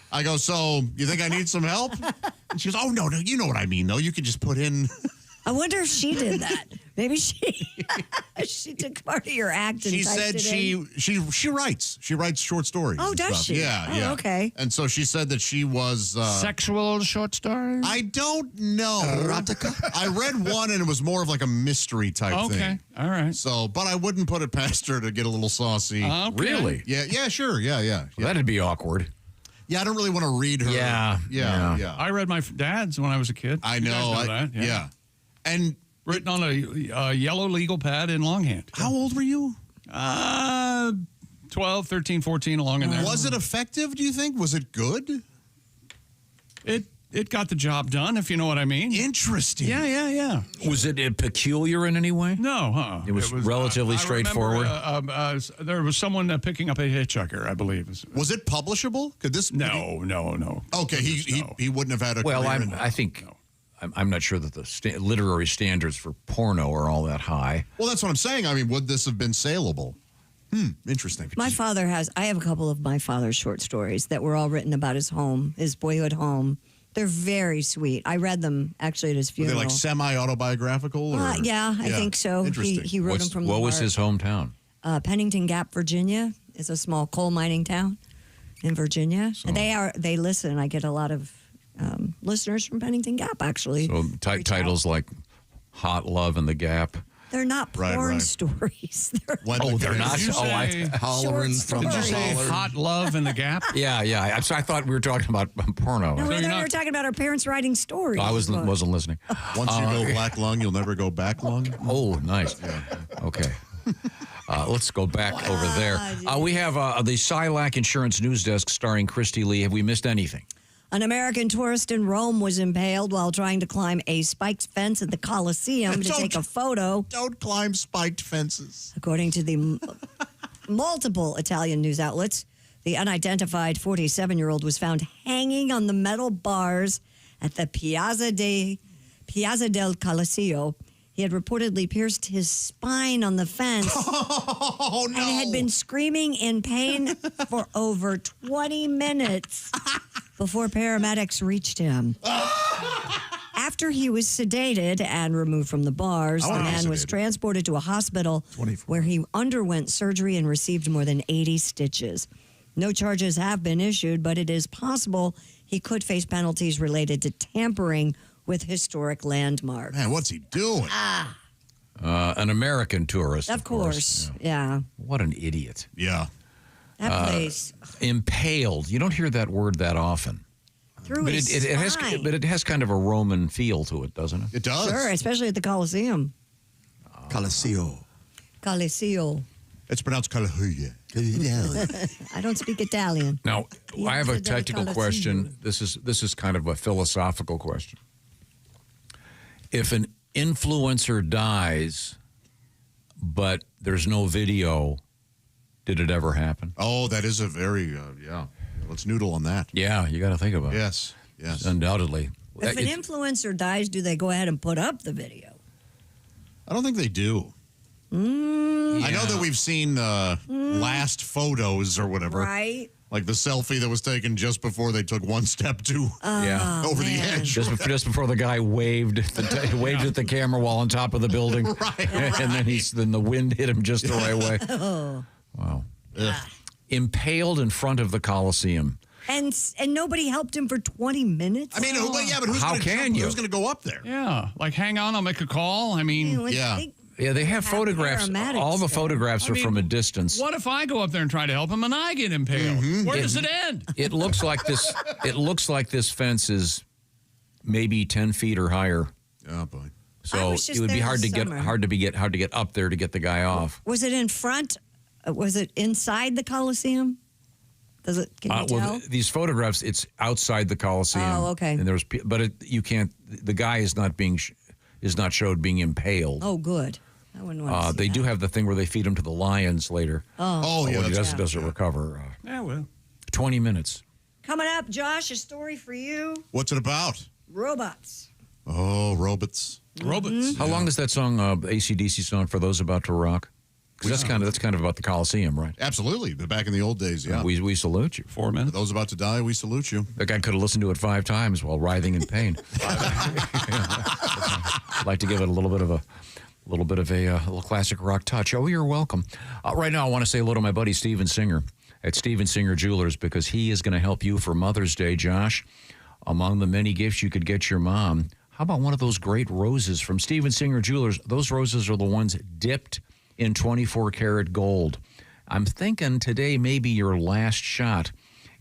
I go, so you think I need some help? And she goes, oh, no, you know what I mean, though. You could just put in.
I wonder if she did that. Maybe she took part of your act and
She
typed
said
it
she writes. She writes short stories.
Oh,
and
does
stuff.
she?
Yeah,
Oh,
yeah.
okay.
And so she said that she was
sexual short stories.
I don't know.
Erotica?
I read one and it was more of like a mystery type thing.
Okay, all right.
So, but I wouldn't put it past her to get a little saucy.
Okay.
Really?
Yeah, sure. Yeah.
Well, that'd be awkward.
Yeah, I don't really want to read her.
Yeah.
I read my dad's when I was a kid.
I
You guys
know.
that.
Yeah. And
written on a yellow legal pad in longhand.
How old were you?
12, 13, 14, along in there.
Was it effective, do you think? Was it good?
It got the job done, if you know what I mean.
Interesting.
Yeah.
Was it peculiar in any way?
No,
It was relatively
I
straightforward.
remember, there was someone picking up a hitchhiker, I believe.
Was it publishable? Could this?
No.
Okay, he wouldn't have had a.
Well,
career in
I think. I'm not sure that the literary standards for porno are all that high.
Well, that's what I'm saying. I mean, would this have been saleable? Interesting.
I have a couple of my father's short stories that were all written about his home, his boyhood home. They're very sweet. I read them actually at his
Were
funeral.
they like semi-autobiographical? Or?
Yeah, I think so.
Interesting.
He wrote them from the
What was
heart.
his hometown?
Pennington Gap, Virginia, is a small coal mining town in Virginia. And they listen. I get a lot of listeners from Pennington Gap, actually.
So titles like Hot Love and the Gap.
They're not porn stories.
They're not.
Hollering from
Did you say Hot Love and the Gap?
Yeah. So I thought we were talking about porno.
No, we were talking about our parents writing stories.
I wasn't listening.
Once you go black lung, you'll never go back lung.
Oh, nice. Okay. Let's go back over there. We have the Silac Insurance News Desk starring Christy Lee. Have we missed anything?
An American tourist in Rome was impaled while trying to climb a spiked fence at the Colosseum to take a photo.
Don't climb spiked fences.
According to the multiple Italian news outlets, the unidentified 47-year-old was found hanging on the metal bars at the Piazza del Colosseo. He had reportedly pierced his spine on the fence and had been screaming in pain for over 20 minutes before paramedics reached him. After he was sedated and removed from the bars, the man was transported to a hospital where he underwent surgery and received more than 80 stitches. No charges have been issued, but it is possible he could face penalties related to tampering with historic landmarks.
Man, what's he doing?
An American tourist.
Of course. Yeah.
What an idiot.
Yeah.
That place.
Impaled. You don't hear that word that often.
through
But
his
it has,
spine.
but it has kind of a Roman feel to it, doesn't it?
It does.
Sure, especially at the Coliseum.
Coliseo.
Coliseo.
It's pronounced Calahouya.
I don't speak Italian.
Now, I have a
Piazza del
technical
Coliseum.
question. This is kind of a philosophical question. If an influencer dies, but there's no video, did it ever happen?
Oh, that is a very, yeah. Let's noodle on that.
Yeah, you got to think about it.
Yes, yes.
Undoubtedly.
If an influencer dies, do they go ahead and put up the video?
I don't think they do. I know that we've seen last photos or whatever.
Right.
Like the selfie that was taken just before they took one step over the edge.
Just before the guy waved at the camera while on top of the building.
Right.
And then the wind hit him just the right way.
Oh.
Wow. Impaled in front of the Coliseum.
And nobody helped him for 20 minutes?
I mean, but who's
How
gonna
can
jump?
you?
Who's going to go up there?
Yeah, like hang on, I'll make a call. I mean,
Yeah, they have photographs.
paramedics
All the
there.
photographs are from a distance.
What if I go up there and try to help him and I get impaled? Where does it end?
It looks like this. It looks like this fence is maybe 10 feet or higher.
Oh boy!
So
was just
it would be
there
hard to
this
get
summer.
hard to get up there to get the guy off.
Was it in front? Was it inside the Coliseum? Can you tell?
These photographs, it's outside the Coliseum.
Oh, okay.
And you can't. The guy is not not showed being impaled.
Oh, good. I wouldn't want to see
They
that.
do have the thing where they feed him to the lions later.
Oh,
yeah,
When he
that's
doesn't recover.
Yeah, well.
20 minutes.
Coming up, Josh, a story for you.
What's it about?
Robots.
Oh, robots.
Robots.
How long is that song, AC/DC song, For Those About to Rock? Because that's kind of about the Coliseum, right?
Absolutely. But back in the old days, yeah.
We salute you.
4 minutes.
For those about to die, we salute you.
That guy could have listened to it 5 times while writhing in pain. I'd like to give it a little bit of a little classic rock touch. Oh, you're welcome. Right now, I want to say hello to my buddy Steven Singer at Steven Singer Jewelers because he is going to help you for Mother's Day, Josh. Among the many gifts you could get your mom, how about one of those great roses from Steven Singer Jewelers? Those roses are the ones dipped in 24-karat gold. I'm thinking today may be your last shot.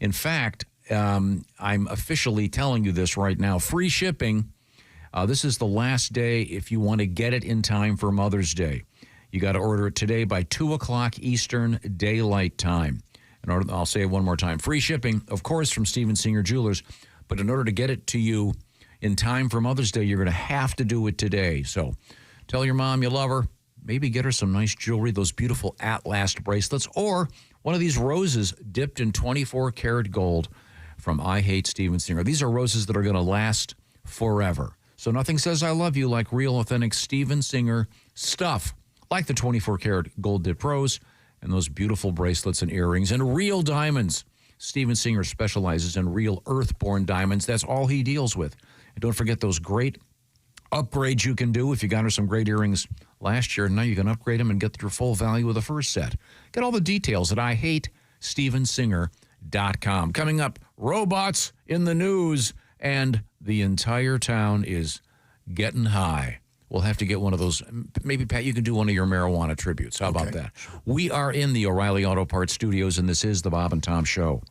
In fact, I'm officially telling you this right now. Free shipping. This is the last day if you want to get it in time for Mother's Day. You got to order it today by 2 o'clock Eastern Daylight Time. I'll say it one more time. Free shipping, of course, from Steven Singer Jewelers. But in order to get it to you in time for Mother's Day, you're going to have to do it today. So tell your mom you love her. Maybe get her some nice jewelry, those beautiful at-last bracelets, or one of these roses dipped in 24-karat gold from I Hate Steven Singer. These are roses that are going to last forever. So nothing says I love you like real, authentic Steven Singer stuff, like the 24-karat gold-dipped rose and those beautiful bracelets and earrings and real diamonds. Steven Singer specializes in real earth-born diamonds. That's all he deals with. And don't forget those great upgrades you can do. If you got her some great earrings last year, now you can upgrade them and get your full value of the first set. Get all the details at IHateStevenSinger.com. Coming up, robots in the news, and the entire town is getting high. We'll have to get one of those. Maybe, Pat, you can do one of your marijuana tributes. How about that? We are in the O'Reilly Auto Parts studios, and this is the Bob and Tom Show.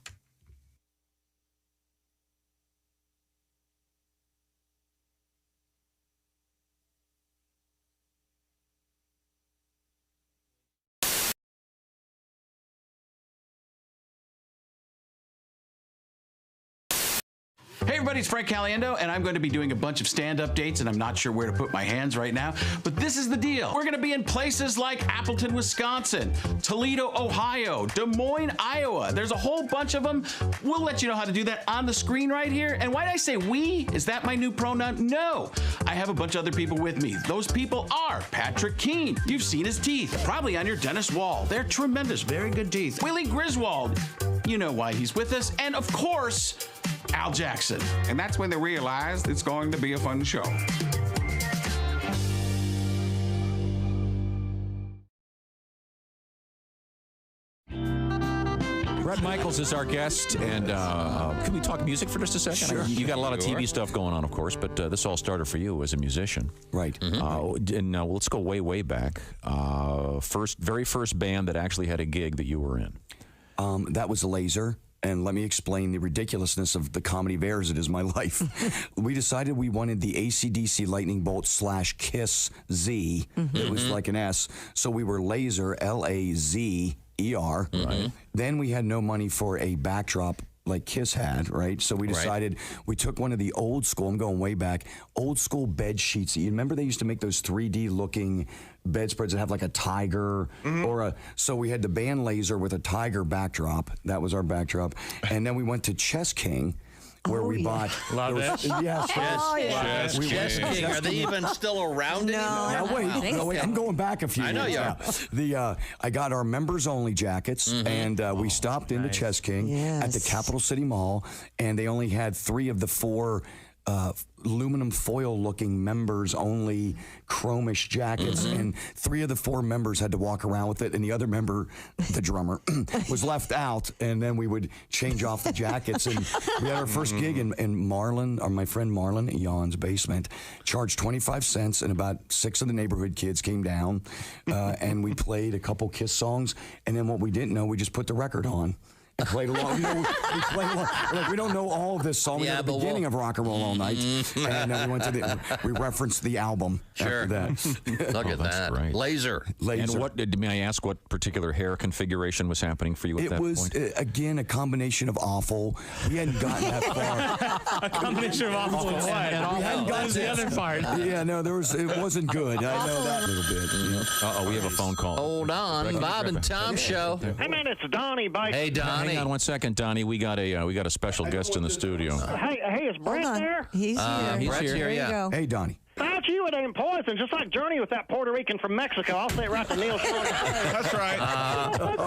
Hey everybody, it's Frank Caliendo, and I'm going to be doing a bunch of stand-up dates, and I'm not sure where to put my hands right now, but this is the deal. We're going to be in places like Appleton, Wisconsin, Toledo, Ohio, Des Moines, Iowa. There's a whole bunch of them. We'll let you know how to do that on the screen right here. And why did I say we? Is that my new pronoun? No. I have a bunch of other people with me. Those people are Patrick Keene. You've seen his teeth, probably on your dentist wall. They're tremendous, very good teeth. Willie Griswold. You know why he's with us. And of course, Al Jackson.
And that's when they realized it's going to be a fun show.
Brett Michaels is our guest, and can we talk music for just a second?
Sure.
You got a lot of
Sure.
TV stuff going on, of course, but this all started for you as a musician.
Right.
And let's go way, way back. Very first band that actually had a gig that you were in.
That was Laser. and let me explain the ridiculousness of the comedy of errors that is my life. We decided we wanted the AC/DC lightning bolt / Kiss Z. It was like an S. So we were Laser, Lazer. Right. Then we had no money for a backdrop like Kiss had, right? So we decided we took one of the old school, I'm going way back, old school bed sheets. You remember they used to make those 3D looking bedspreads that have like a tiger or so we had the band Laser with a tiger backdrop. That was our backdrop. And then we went to Chess King, where we bought.
Love it.
Yes.
Chess King. Are they even still around anymore?
No, wait. I'm going back a few years.
I know you are.
I got our members only jackets, and we stopped into Chess King at the Capital City Mall, and they only had 3 of the 4 aluminum foil looking members only chromish jackets, and 3 of the 4 members had to walk around with it, and the other member, the drummer, was left out, and then we would change off the jackets. And we had our first gig in Marlon, or my friend Marlon at Jan's basement, charged 25 cents, and about 6 of the neighborhood kids came down, and we played a couple Kiss songs, and then what we didn't know, we just put the record on. And played along. We played along. Like, we don't know all of this song. We had the beginning of Rock and Roll All Night, and we referenced the album after that.
Look at that.
Great.
Laser.
And may I ask what particular hair configuration was happening for you at that point?
It was, again, a combination of awful. We hadn't gotten that far.
A combination of awful and what?
We hadn't gotten
the other part.
Yeah, no, it wasn't good. I know that a little bit.
Uh-oh, we have a phone call.
Hold on. Bob and Tom Show.
Hey, man, it's Donnie Baker.
Hey, Donnie.
Hang on 1 second, Donnie. We got a special guest in the studio.
Hey, is Brent there?
He's here.
He's here.
There you go.
Hey, Donnie.
Thought you would aim poison, just like Journey with that Puerto Rican from Mexico. I'll say it right to Neil Short.
That's right.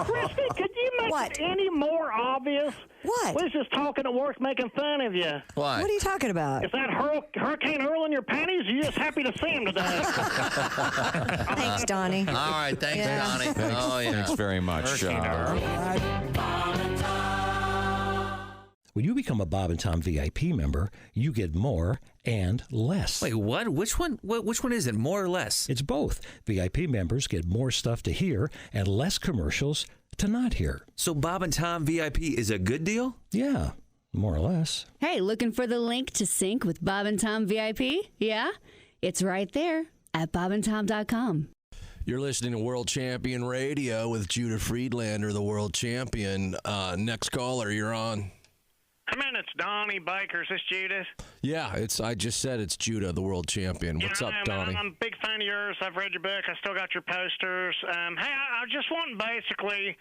Christy, could you make it any more obvious?
What?
We was just talking at work making fun of you.
What?
What are you talking about?
Is that Hurricane Earl in your panties? Or you just happy to see him today?
Thanks, Donnie.
All right. Thanks, Donnie.
Thanks very much.
When you become a Bob and Tom VIP member, you get more and less.
Wait, what? Which one? Which one is it? More or less?
It's both. VIP members get more stuff to hear and less commercials to not hear.
So Bob and Tom VIP is a good deal?
Yeah, more or less.
Hey, looking for the link to sync with Bob and Tom VIP? Yeah? It's right there at bobandtom.com.
You're listening to World Champion Radio with Judah Friedlander, the world champion. Next caller, you're on.
I mean, it's Donnie Baker. Is this Judith?
Yeah, I just said it's Judah, the world champion. What's up, Donnie?
I'm a big fan of yours. I've read your book. I still got your posters. Hey, I just want basically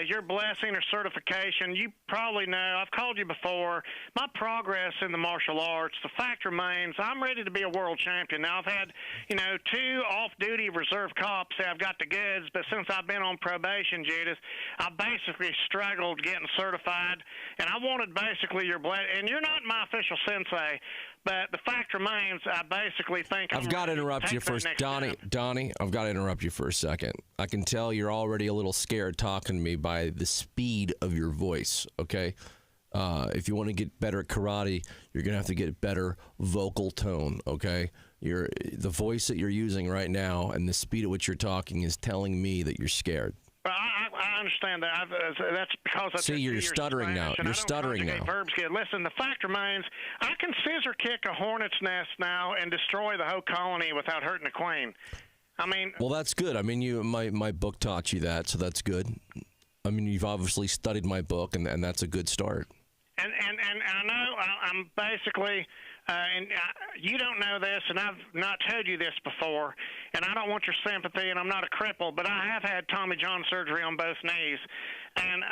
your blessing or certification. You probably know, I've called you before, my progress in the martial arts. The fact remains, I'm ready to be a world champion. Now, I've had, 2 off-duty reserve cops say I've got the goods, but since I've been on probation, Judith, I basically struggled getting certified, and I wanted basically your blessing. And you're not my official sensei, but the fact remains, I basically think
I've got to interrupt you first. Donnie, I've got to interrupt you for a second. I can tell you're already a little scared talking to me by the speed of your voice, okay? If you want to get better at karate, you're going to have to get better vocal tone, okay? The voice that you're using right now and the speed at which you're talking is telling me that you're scared.
Well, I understand that. That's because I
see you're stuttering now. You're stuttering now.
Verbs get. Listen, the fact remains, I can scissor kick a hornet's nest now and destroy the whole colony without hurting the queen. I mean,
well, that's good. I mean, my book taught you that, so that's good. I mean, you've obviously studied my book, and that's a good start.
And I know I'm basically. And you don't know this, and I've not told you this before, and I don't want your sympathy, and I'm not a cripple, but I have had Tommy John surgery on both knees, and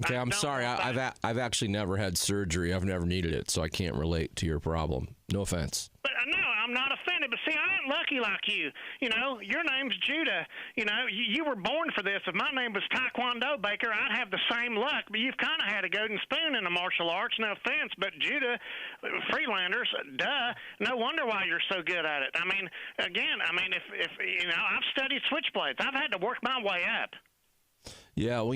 I'm sorry. I've actually never had surgery. I've never needed it, so I can't relate to your problem. No offense.
But no, I'm not offended. But see, I ain't lucky like you. Your name's Judah. You were born for this. If my name was Taekwondo Baker, I'd have the same luck. But you've kind of had a golden spoon in the martial arts. No offense, but Judah, Freelanders, duh. No wonder why you're so good at it. I mean, again, if I've studied switchblades. I've had to work my way up.
Yeah, well,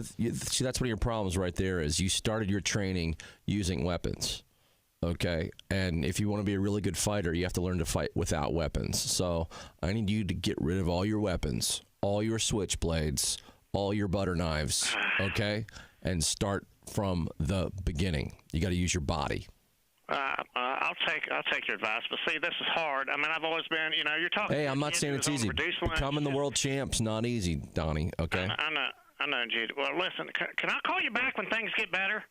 see, that's one of your problems right there is you started your training using weapons. Okay, and if you want to be a really good fighter, you have to learn to fight without weapons. So I need you to get rid of all your weapons, all your switchblades, all your butter knives, okay? And start from the beginning. You got to use your body.
I'll take your advice, but see, this is hard. I mean, I've always been, you're talking.
Hey, I'm not saying it's easy. Becoming the world champ's not easy, Donnie. Okay.
I know, Jude. Well, listen, can I call you back when things get better?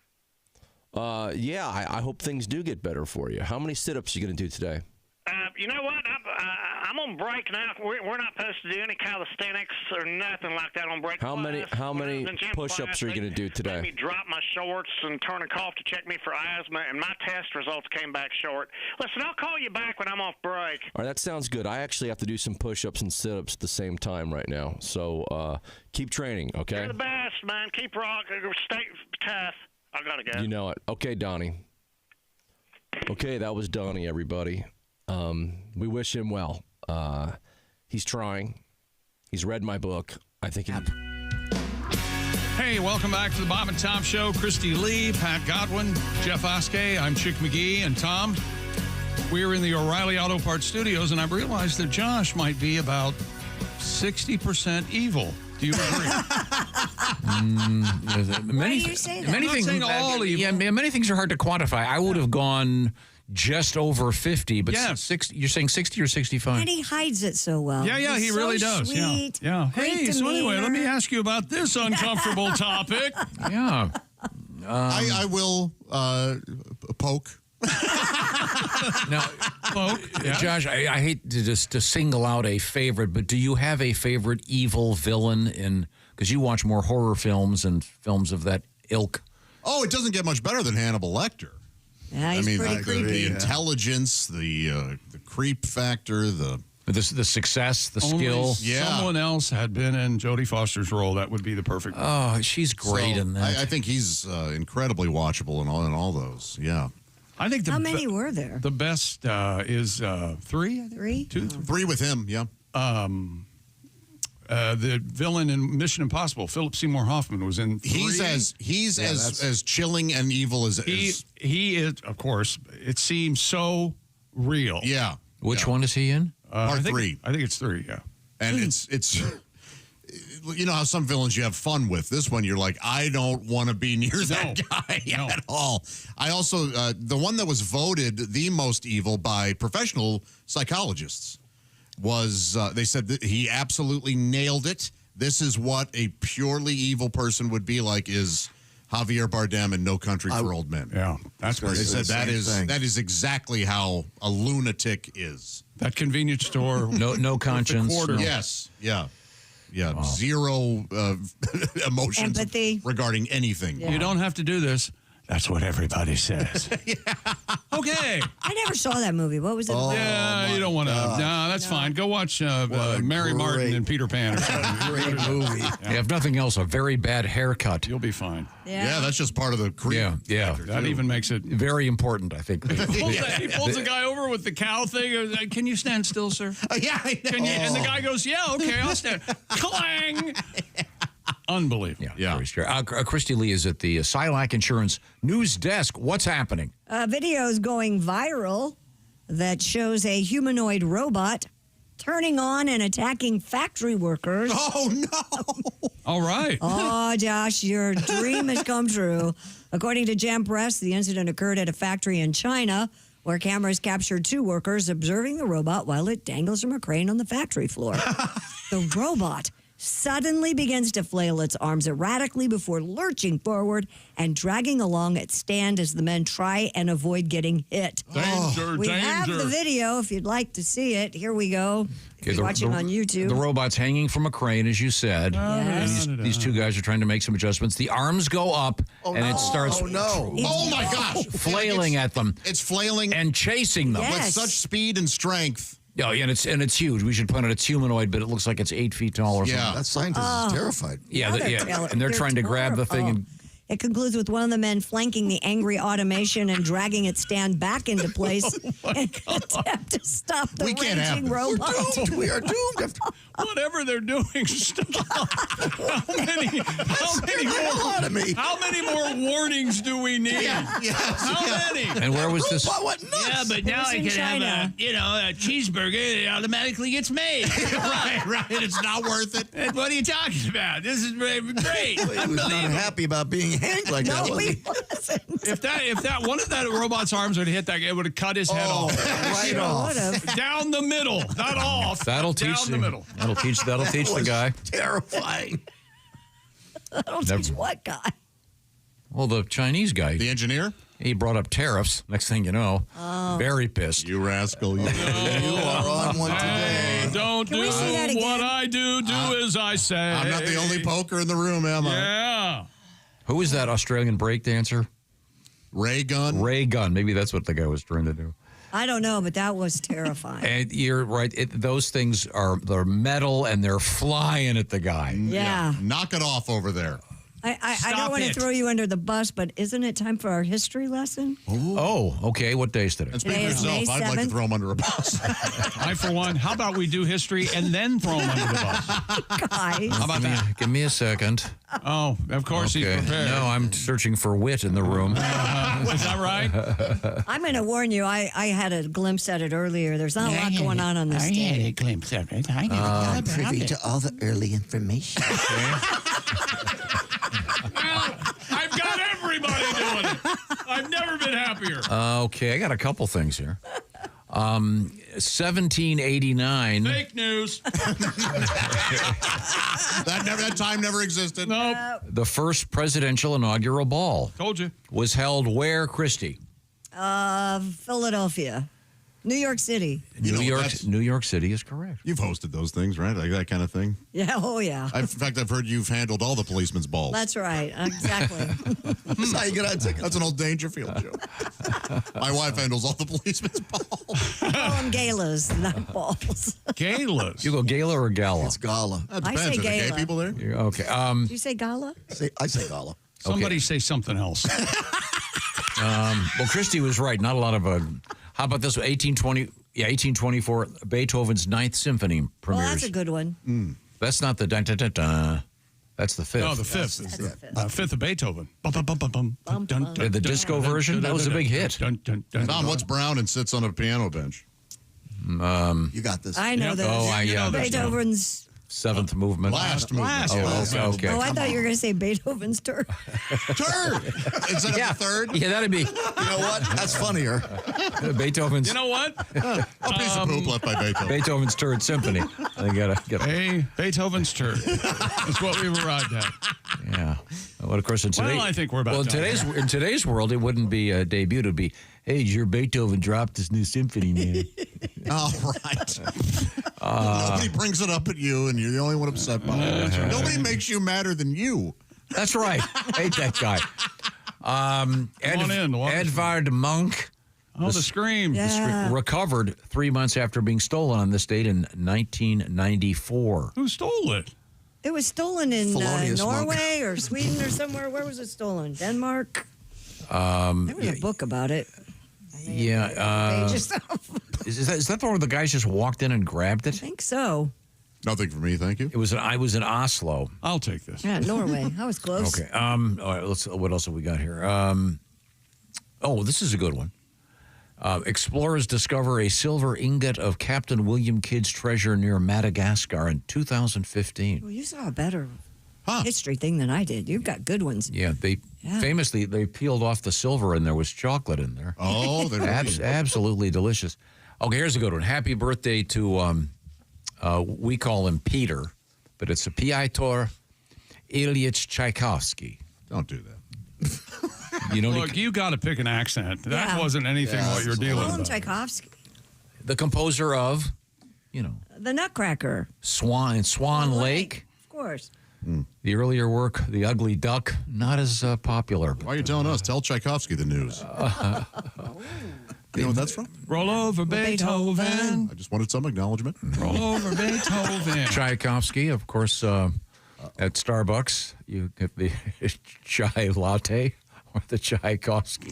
Yeah, I hope things do get better for you. How many sit-ups are you going to do today?
You know what? I'm on break now. We're not supposed to do any calisthenics or nothing like that on break.
How many push-ups are you going to do today?
Made me drop my shorts and turn a cough to check me for asthma, and my test results came back short. Listen, I'll call you back when I'm off break.
All right, that sounds good. I actually have to do some push-ups and sit-ups at the same time right now. So keep training, okay?
You're the best, man. Keep rocking. Stay tough. I got to go.
You know it. Okay, Donnie. Okay, that was Donnie, everybody. We wish him well. He's trying. He's read my book. I think he...
Hey, welcome back to the Bob and Tom Show. Christy Lee, Pat Godwin, Jeff Oskey. I'm Chick McGee, and Tom. We're in the O'Reilly Auto Parts studios, and I've realized that Josh might be about 60% evil. Do you agree?
Why do you say that?
Many things, all evil.
Yeah, many things are hard to quantify. I would have gone just over 50, but you're saying 60 or 65?
And he hides it so well.
Yeah, he really does.
Sweet,
yeah. Hey, so anyway, let me ask you about this uncomfortable topic.
Yeah.
I will poke.
Now, Josh, I hate to single out a favorite, but do you have a favorite evil villain because you watch more horror films and films of that ilk?
Oh, it doesn't get much better than Hannibal Lecter.
Yeah, he's pretty creepy.
The intelligence, the creep factor, the
success, the skill.
Someone else had been in Jodie Foster's role. That would be the perfect one.
Oh, she's great in that.
I think he's incredibly watchable in all those. Yeah.
I think
how many were there?
The best is 3. I think.
3?
2,
3 with him. Yeah.
The villain in Mission Impossible, Philip Seymour Hoffman, was in 3.
He's as chilling and evil as
he is. Of course, it seems so real.
Yeah.
Which one is he in?
Part 3.
I think it's 3. Yeah.
And it's. You know how some villains you have fun with. This one, you're like, I don't want to be near that guy at all. I also, the one that was voted the most evil by professional psychologists was, they said that he absolutely nailed it. This is what a purely evil person would be like, is Javier Bardem in No Country for Old Men.
Yeah, that's
what they said. That is exactly how a lunatic is.
That convenience store.
No conscience.
Yes. Yeah. Yeah, wow. Zero emotions regarding anything.
Yeah. You don't have to do this. That's what everybody says. Okay.
I never saw that movie. What was it?
You don't want to. No, that's fine. Go watch Mary Martin and Peter Pan.
Great movie.
Yeah, if nothing else, a very bad haircut.
You'll be fine.
Yeah, that's just part of the cream.
Yeah.
That even makes it
very important, I think.
He pulls the guy over with the cow thing. Can you stand still, sir?
Yeah, I know.
And the guy goes, yeah, okay, I'll stand. Clang. Unbelievable.
Yeah. Very scary. Christy Lee is at the Silac Insurance News Desk. What's happening?
Video is going viral that shows a humanoid robot turning on and attacking factory workers.
Oh, no.
All right.
Oh, Josh, your dream has come true. According to Jam Press, the incident occurred at a factory in China where cameras captured 2 workers observing the robot while it dangles from a crane on the factory floor. The robot suddenly begins to flail its arms erratically before lurching forward and dragging along its stand as the men try and avoid getting hit. We have the video if you'd like to see it. Here we go. If you're watching on YouTube.
The robot's hanging from a crane, as you said.
Yes.
And these 2 guys are trying to make some adjustments. The arms go up, it starts
oh my gosh,
flailing at them.
It's flailing
and chasing them
with such speed and strength.
Yeah, and it's huge. We should point out it's humanoid, but it looks like it's 8 feet tall or something.
Yeah, that scientist is terrified.
Yeah, and they're trying to grab the thing. And
it concludes with one of the men flanking the angry automation and dragging its stand back into place in an attempt to stop the raging robot.
We are doomed.
Whatever they're doing, stop. How many more warnings do we need? How many?
And where was this?
Yeah, but now I can have a cheeseburger. It automatically gets made.
right. It's not worth it.
What are you talking about? This is great.
He was not happy about being ganked like that.
No,
was
he
he?
wasn't.
If that one of that robot's arms would have hit that guy, it would have cut his head off.
Right off.
Down the middle, not off.
That'll teach
down the middle.
That'll teach the guy.
Terrifying.
That'll teach what guy?
Well, the Chinese guy.
The engineer?
He brought up tariffs. Next thing you know, very pissed.
You rascal. You
are on one today.
Don't
Can
do
we see that
what
again?
I do as I say.
I'm not the only poker in the room, am I?
Yeah.
Who is that Australian breakdancer?
Ray Gunn?
Ray Gunn. Maybe that's what the guy was trying to do.
I don't know, but that was terrifying.
And you're right. Those things they're metal and they're flying at the guy.
Yeah.
Knock it off over there.
I don't want to throw you under the bus, but isn't it time for our history lesson?
Oh, okay. What day is today?
And speak for
Today is
yourself,
May
I'd like to
7th.
throw him under a bus.
I, for one, how about we do history and then throw him under the bus?
Guys.
How about that?
Give me a second.
Oh, of course he's prepared.
No, I'm searching for wit in the room.
Is that right?
I'm going to warn you, I had a glimpse at it earlier. There's not a lot going on this
I had
day.
a glimpse of it. I never
Privy to all the early information.
I've got everybody doing it. I've never been happier.
Okay, I got a couple things here. 1789.
Fake news.
That time never existed.
Nope.
The first presidential inaugural ball
Told you.
was held where, Christy?
Philadelphia. New York City.
You know,
New York City is correct.
You've hosted those things, right? Like that kind of thing.
Yeah, oh yeah.
In fact, I've heard you've handled all the policemen's balls.
That's right. Exactly.
That's how you get on tickets.
That's an old Dangerfield joke. My wife handles all the policemen's balls.
Call them galas, not balls.
Galas.
You go gala or gala?
It's gala.
That
I
depends.
say
Are there gay
gala.
people there?
Okay.
Did you say gala?
I say gala.
Somebody say something else.
Well, Christy was right. Not a lot of how about this? 1824, Beethoven's Ninth Symphony premieres.
Well, that's a good one.
That's not the dun-dun-dun-dun. That's the fifth.
No, the fifth. Fifth of Beethoven. Bum, bum, bum, bum, bum. Dun, dun,
The disco version? That was a big hit.
Tom, what's brown and sits on a piano bench?
You got this.
I know
Yep.
this.
Oh, yeah.
Beethoven's.
Seventh movement.
Last movement.
Okay.
Oh, I thought you were going to say Beethoven's turn.
Third. Instead of the third?
Yeah, that'd be.
You know what? That's funnier.
Beethoven's.
You know what?
A piece of poop left by Beethoven.
Beethoven's Third Symphony. I gotta.
Hey, Beethoven's turn. That's what we've arrived at.
Yeah. Well, of course, in
Well,
today.
I think we're about
Well,
done.
in today's world, it wouldn't be a debut. It'd be, hey, your Beethoven dropped his new symphony, man.
All right. Nobody brings it up at you, and you're the only one upset by it. Nobody makes you madder than you.
That's right. Hate that guy. Edvard Munch.
Oh, the Scream.
Yeah.
Recovered 3 months after being stolen on this date in 1994.
Who stole it?
It was stolen in
Felonious
Norway or Sweden or somewhere. Where was it stolen? Denmark? There was a book about it.
Yeah.
Pages of.
Is that the one where the guys just walked in and grabbed it?
I think so.
Nothing for me, thank you.
I was in Oslo.
I'll take this.
Yeah, Norway. I was close.
Okay. All right. What else have we got here? This is a good one. Explorers discover a silver ingot of Captain William Kidd's treasure near Madagascar in 2015.
Well, you saw a better history thing than I did. You've got good ones.
Yeah, famously they peeled off the silver and there was chocolate in there.
Oh, they're
absolutely delicious. Okay, here's a good one. Happy birthday to we call him Peter, but it's a Piotr Ilyich Tchaikovsky.
Don't do that.
Look, you got to pick an accent. That
Yeah.
wasn't anything what you're dealing
William
with.
Tchaikovsky.
The composer of,
The Nutcracker.
Swan Lake.
Of course.
The earlier work, The Ugly Duck, not as popular.
Why are you telling us? Tell Tchaikovsky the news. You know what that's from?
Roll over Beethoven.
I just wanted some acknowledgement.
Roll over Beethoven.
Tchaikovsky, of course, at Starbucks, you get the chai latte or the Tchaikovsky.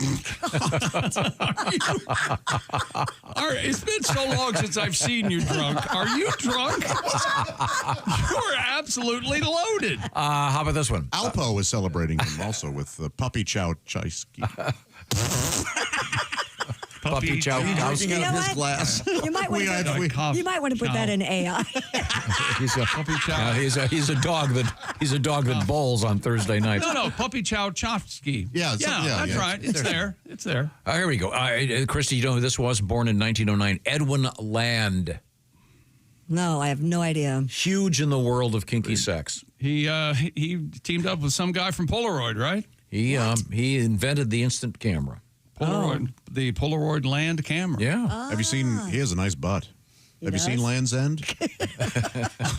It's been so long since I've seen you drunk. Are you drunk? You're absolutely loaded.
How about this one?
Alpo is celebrating him also with Puppy Chow Chaisky.
Puppy Chow.
Drinking out of his glass.
You might want to put that in AI.
He's a dog that bowls on Thursday nights.
No, Puppy Chow Chofsky.
That's
right. It's there. It's there.
Here we go. Christy, you know who this was? Born in 1909. Edwin Land.
No, I have no idea.
Huge in the world of kinky sex.
He teamed up with some guy from Polaroid, right?
He invented the instant camera.
The Polaroid Land camera.
Yeah.
Have you seen? He has a nice butt. Have you seen Land's End?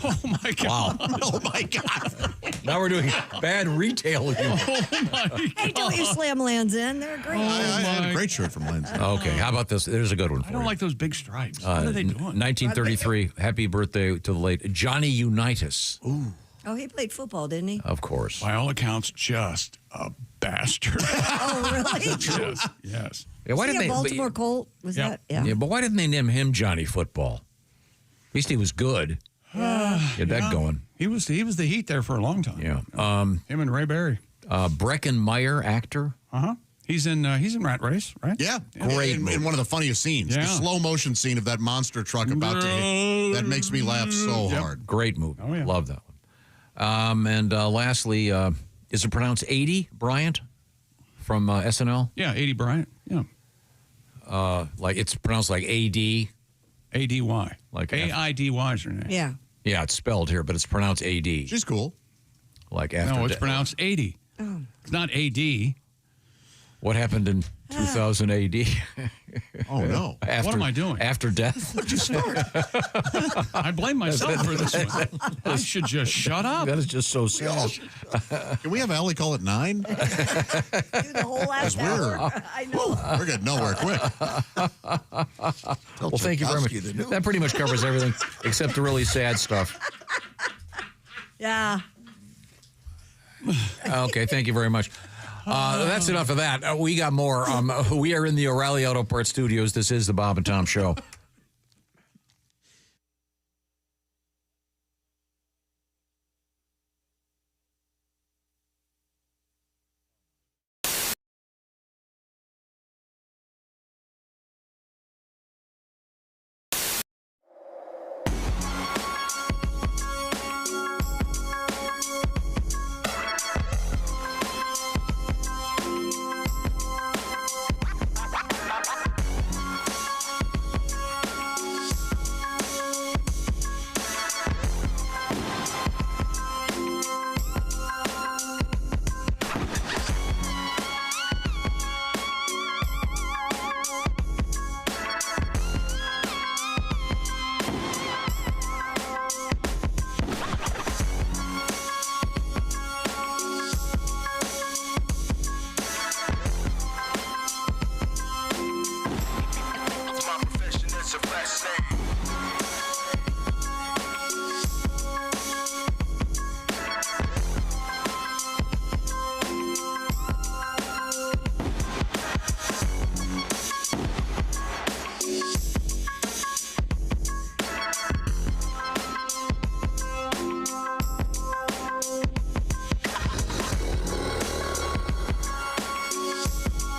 Oh my God!
Wow.
Oh my God!
Now we're doing bad retailing.
Oh my God!
Hey, don't you slam Land's End? They're great.
I had a great shirt from Land's End.
Okay, how about this? There's a good one for
I don't
you.
like those big stripes. What are they doing?
1933. Happy birthday to the late Johnny Unitas.
Ooh.
Oh, he played football, didn't he?
Of course.
By all accounts, just a bastard.
Oh, really?
Yes.
Yeah,
Was he a Baltimore Colt? Was that? Yeah.
But why didn't they name him Johnny Football? At least he was good. Get that going.
He was the heat there for a long time.
Yeah.
Him and Ray Berry.
Breckin Meyer, actor.
He's in Rat Race, right?
Yeah.
Great
in one of the funniest scenes. The slow motion scene of that monster truck about to hit. That makes me laugh so hard.
Great movie.
Oh, yeah.
Love that one. And lastly, is it pronounced 80 Bryant from SNL?
Yeah, 80 Bryant. Yeah.
Like it's pronounced like A-D.
A-D-Y.
Like
A-I-D-Y is her name.
Yeah.
Yeah, it's spelled here, but it's pronounced A-D.
She's cool.
Like after
No, it's pronounced 80.
Oh.
It's not A-D.
What happened in 2000 AD?
Oh, no.
What am I doing?
After death?
What'd you start? I blame myself for this one. I should just shut up.
That is just so sad.
Can we have Allie call it 9?
Do the whole last hour. I know.
We're getting nowhere quick.
Well, thank you very much. That pretty much covers everything except the really sad stuff.
Yeah.
Okay, thank you very much. That's enough of that. We got more. We are in the O'Reilly Auto Parts Studios. This is the Bob and Tom Show.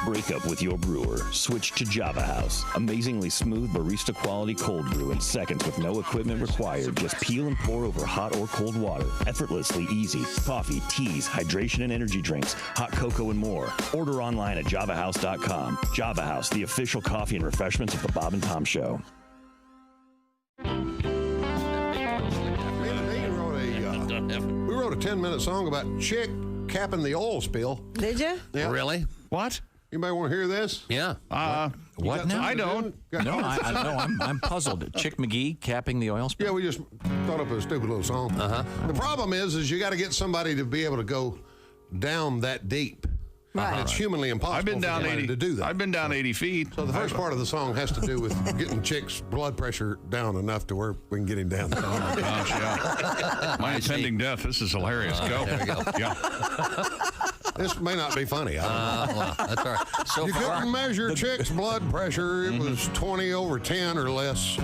Break up with your brewer. Switch to Java House. Amazingly smooth barista quality cold brew in seconds with no equipment required. Just peel and pour over hot or cold water. Effortlessly easy. Coffee, teas, hydration and energy drinks, hot cocoa and more. Order online at javahouse.com. Java House, the official coffee and refreshments of the Bob and Tom Show.
We wrote a 10-minute song about chick capping the oil spill.
Did you?
Yeah.
Really?
What?
Anybody want to hear this?
Yeah. What now?
I don't.
No, I'm puzzled. Chick McGee capping the oil spill?
Yeah, we just thought up a stupid little song. The problem is you got to get somebody to be able to go down that deep.
Right.
It's humanly impossible
I've been down
for somebody
80
to do that.
I've been down 80 feet.
So the first part of the song has to do with getting chicks' blood pressure down enough to where we can get him down.
Oh my gosh, yeah. My impending death. This is hilarious. Go.
There we go.
Yeah.
This may not be funny. I don't know.
Well, that's all right. So
You
far,
couldn't measure chick's blood pressure. It was 20/10 or less.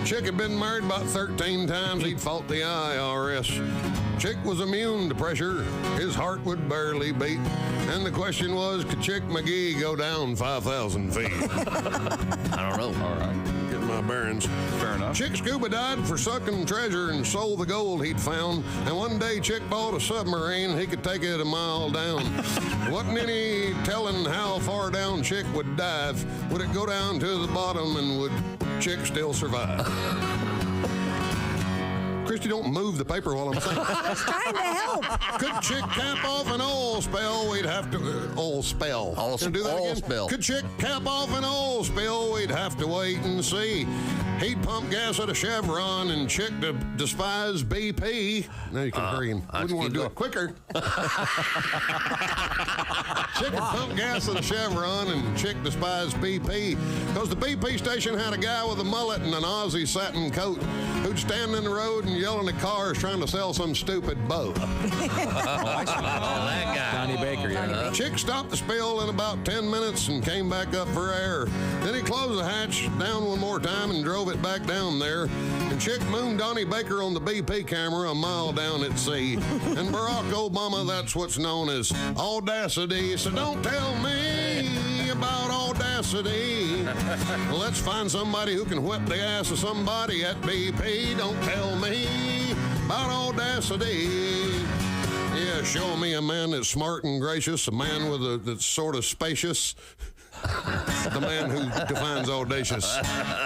Chick had been married about 13 times. He'd fought the IRS. Chick was immune to pressure. His heart would barely beat. And the question was, could Chick McGee go down 5,000 feet?
I don't know. All right.
Get my bearings.
Fair enough.
Chick Scuba died for sucking treasure and sold the gold he'd found. And one day Chick bought a submarine. He could take it a mile down. Wasn't any telling how far down Chick would dive. Would it go down to the bottom, and would Chick still survive? Christy, don't move the paper while I'm saying.
I was trying to help.
Could Chick cap off an oil spell? We'd have to oil spell. Can I do that
oil
again?
spill.
Could Chick cap off an oil spill? We'd have to wait and see. He'd pump gas at a Chevron, and Chick despise BP. Now you can hurry and wouldn't want to do it quicker. Chick would pump gas at a Chevron, and Chick despised BP because the BP station had a guy with a mullet and an Aussie satin coat who'd stand in the road and yelling at cars trying to sell some stupid boat.
that guy.
Donnie Baker, yeah.
Chick stopped the spill in about 10 minutes and came back up for air. Then he closed the hatch down one more time and drove it back down there. And Chick mooned Donnie Baker on the BP camera a mile down at sea. And Barack Obama, that's what's known as audacity. So don't tell me about audacity. Let's find somebody who can whip the ass of somebody at BP. Don't tell me about audacity. Yeah, show me a man that's smart and gracious, a man that's sort of spacious. The man who defines audacious.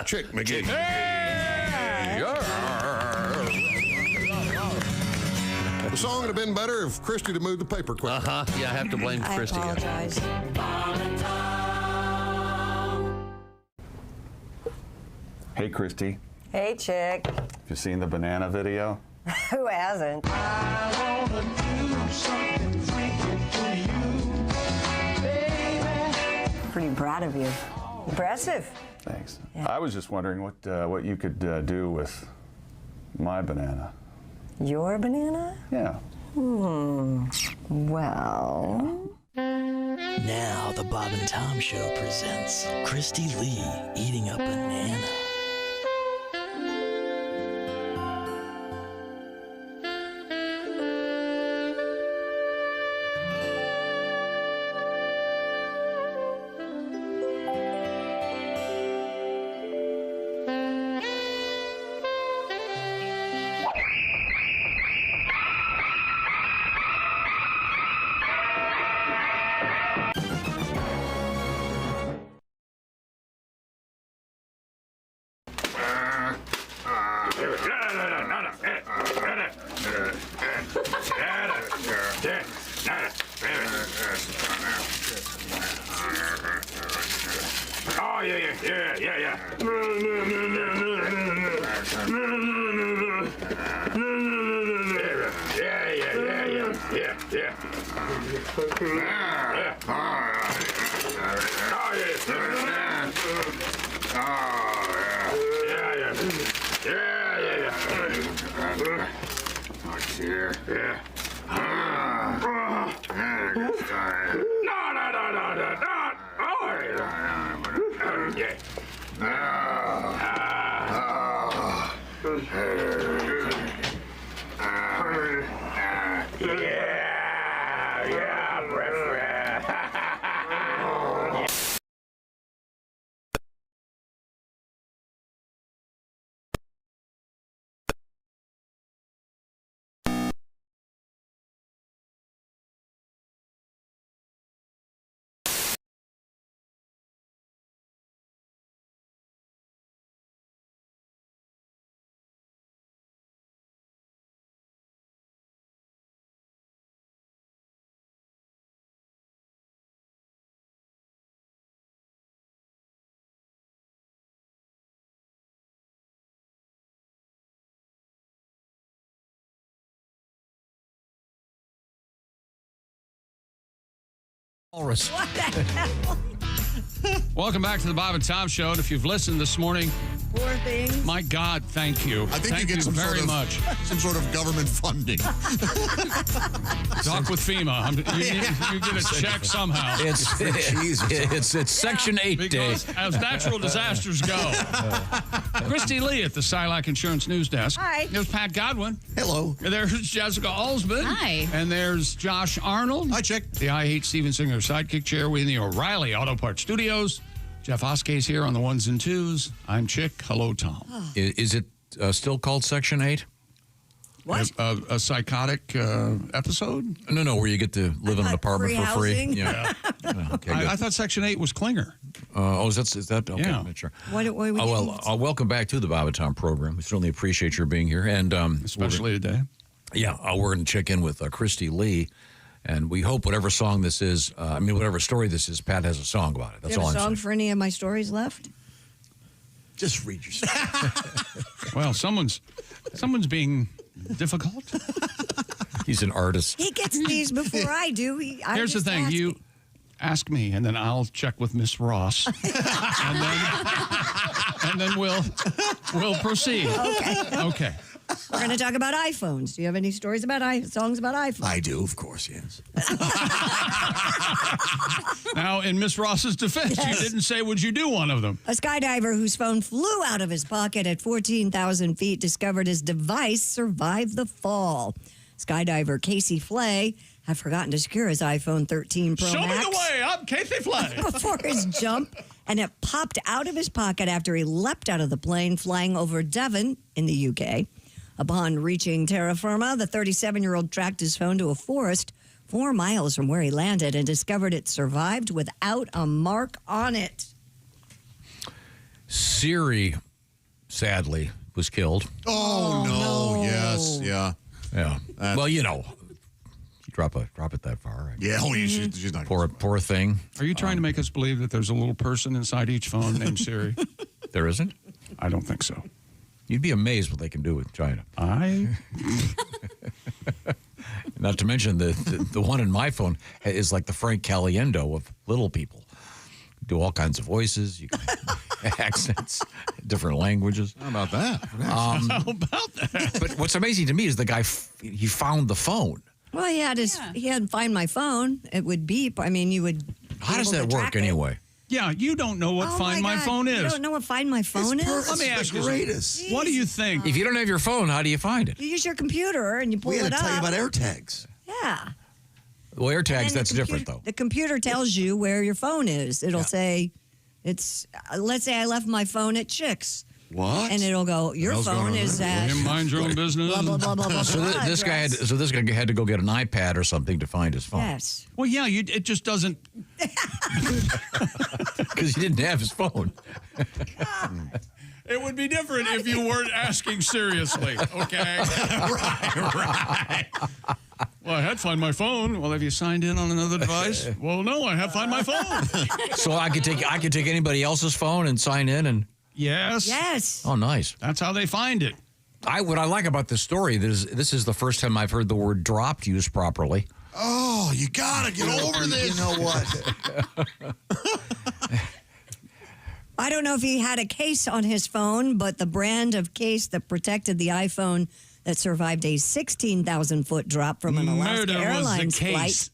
Chick McGee. The song would have been better if Christy had moved the paper quicker.
Yeah, I have to blame Christy.
I apologize.
Hey, Christy.
Hey, Chick.
Have you seen the banana video?
Who hasn't? Pretty proud of you. Impressive.
Thanks. I was just wondering what you could do with my banana.
Your banana?
Yeah.
Well.
Now the Bob and Tom Show presents Christy Lee eating a banana.
Oh, yeah.
Walrus.
What the hell?
Welcome back to the Bob and Tom Show. And if you've listened this morning,
Poor things.
My God, thank you.
I think
thank
you get some
very much.
some sort of government funding.
Talk with FEMA. You get a check somehow.
It's Section 8
because
day.
as natural disasters go. Christy Lee at the Silac Insurance News Desk.
Hi.
There's Pat Godwin.
Hello.
There's Jessica Alsman.
Hi.
And there's Josh Arnold.
Hi, Chick.
The I Hate Steven Singer sidekick chair. We in the O'Reilly Auto Parts Studios. Jeff Oskay's here on the ones and twos. I'm Chick. Hello, Tom.
Is it still called Section 8?
What?
A psychotic episode?
No, where you get to live in an apartment for free.
housing?
Yeah. Okay,
I thought Section 8 was Klinger.
Is that okay?
Yeah.
Sure.
What we
Welcome back to the Bob and Tom program. We certainly appreciate your being here, and
Especially today.
Yeah, we're going to check in with Christy Lee, and we hope whatever song this is, whatever story this is, Pat has a song about it. That's
Do you
all
have a
I'm
song
saying.
for any of my stories left?
Just read your stuff.
Well, someone's being difficult.
He's an artist.
He gets these before I do.
Here's the thing. You ask me, and then I'll check with Miss Ross. and then we'll proceed. Okay.
We're going to talk about iPhones. Do you have any stories about songs about iPhones?
I do, of course, yes.
Now, in Miss Ross's defense, you didn't say, would you do one of them?
A skydiver whose phone flew out of his pocket at 14,000 feet discovered his device survived the fall. Skydiver Casey Flay had forgotten to secure his iPhone 13 Pro
Show
Max.
me the way. I'm Casey Flay.
Before his jump, and it popped out of his pocket after he leapt out of the plane flying over Devon in the UK. Upon reaching terra firma, the 37-year-old tracked his phone to a forest 4 miles from where he landed and discovered it survived without a mark on it.
Siri, sadly, was killed.
Oh, no. Yes. Yeah.
Yeah. Well, you drop it that far. Right?
Yeah. Oh, she's not.
Poor thing.
Are you trying to make us believe that there's a little person inside each phone named Siri?
There isn't?
I don't think so.
You'd be amazed what they can do with China. Not to mention the one in my phone is like the Frank Caliendo of little people. Do all kinds of voices, you can accents, different languages.
How about that?
How about that?
But what's amazing to me is the guy he found the phone.
Well, he had to find my phone. It would beep. I mean, you would.
How does that work anyway?
Yeah, you don't know what Find My Phone is.
You don't know what Find My Phone is?
Let me ask you something. What do you think?
If you don't have your phone, how do you find it?
You use your computer and you pull it up.
We had to tell you about AirTags.
Yeah.
Well, AirTags, that's different, though.
The computer tells you where your phone is. It'll say, let's say I left my phone at Chick's.
What?
And it'll go, your phone is at.
Will you mind your own business?
Blah, blah, blah, blah, blah,
So
blah,
this guy
address.
had to go get an iPad or something to find his phone.
Yes.
Well, yeah, it just doesn't.
Because he didn't have his phone.
It would be different if you weren't asking seriously, okay? Right. Well, I had Find My Phone. Well, have you signed in on another device? Well, no, I have Find My Phone.
So I could take anybody else's phone and sign in and.
Yes.
Yes.
Oh, nice.
That's how they find it.
What I like about this story is this is the first time I've heard the word dropped used properly.
Oh, you gotta get over this.
You know what?
I don't know if he had a case on his phone, but the brand of case that protected the iPhone that survived a 16,000-foot drop from an Alaska Airlines flight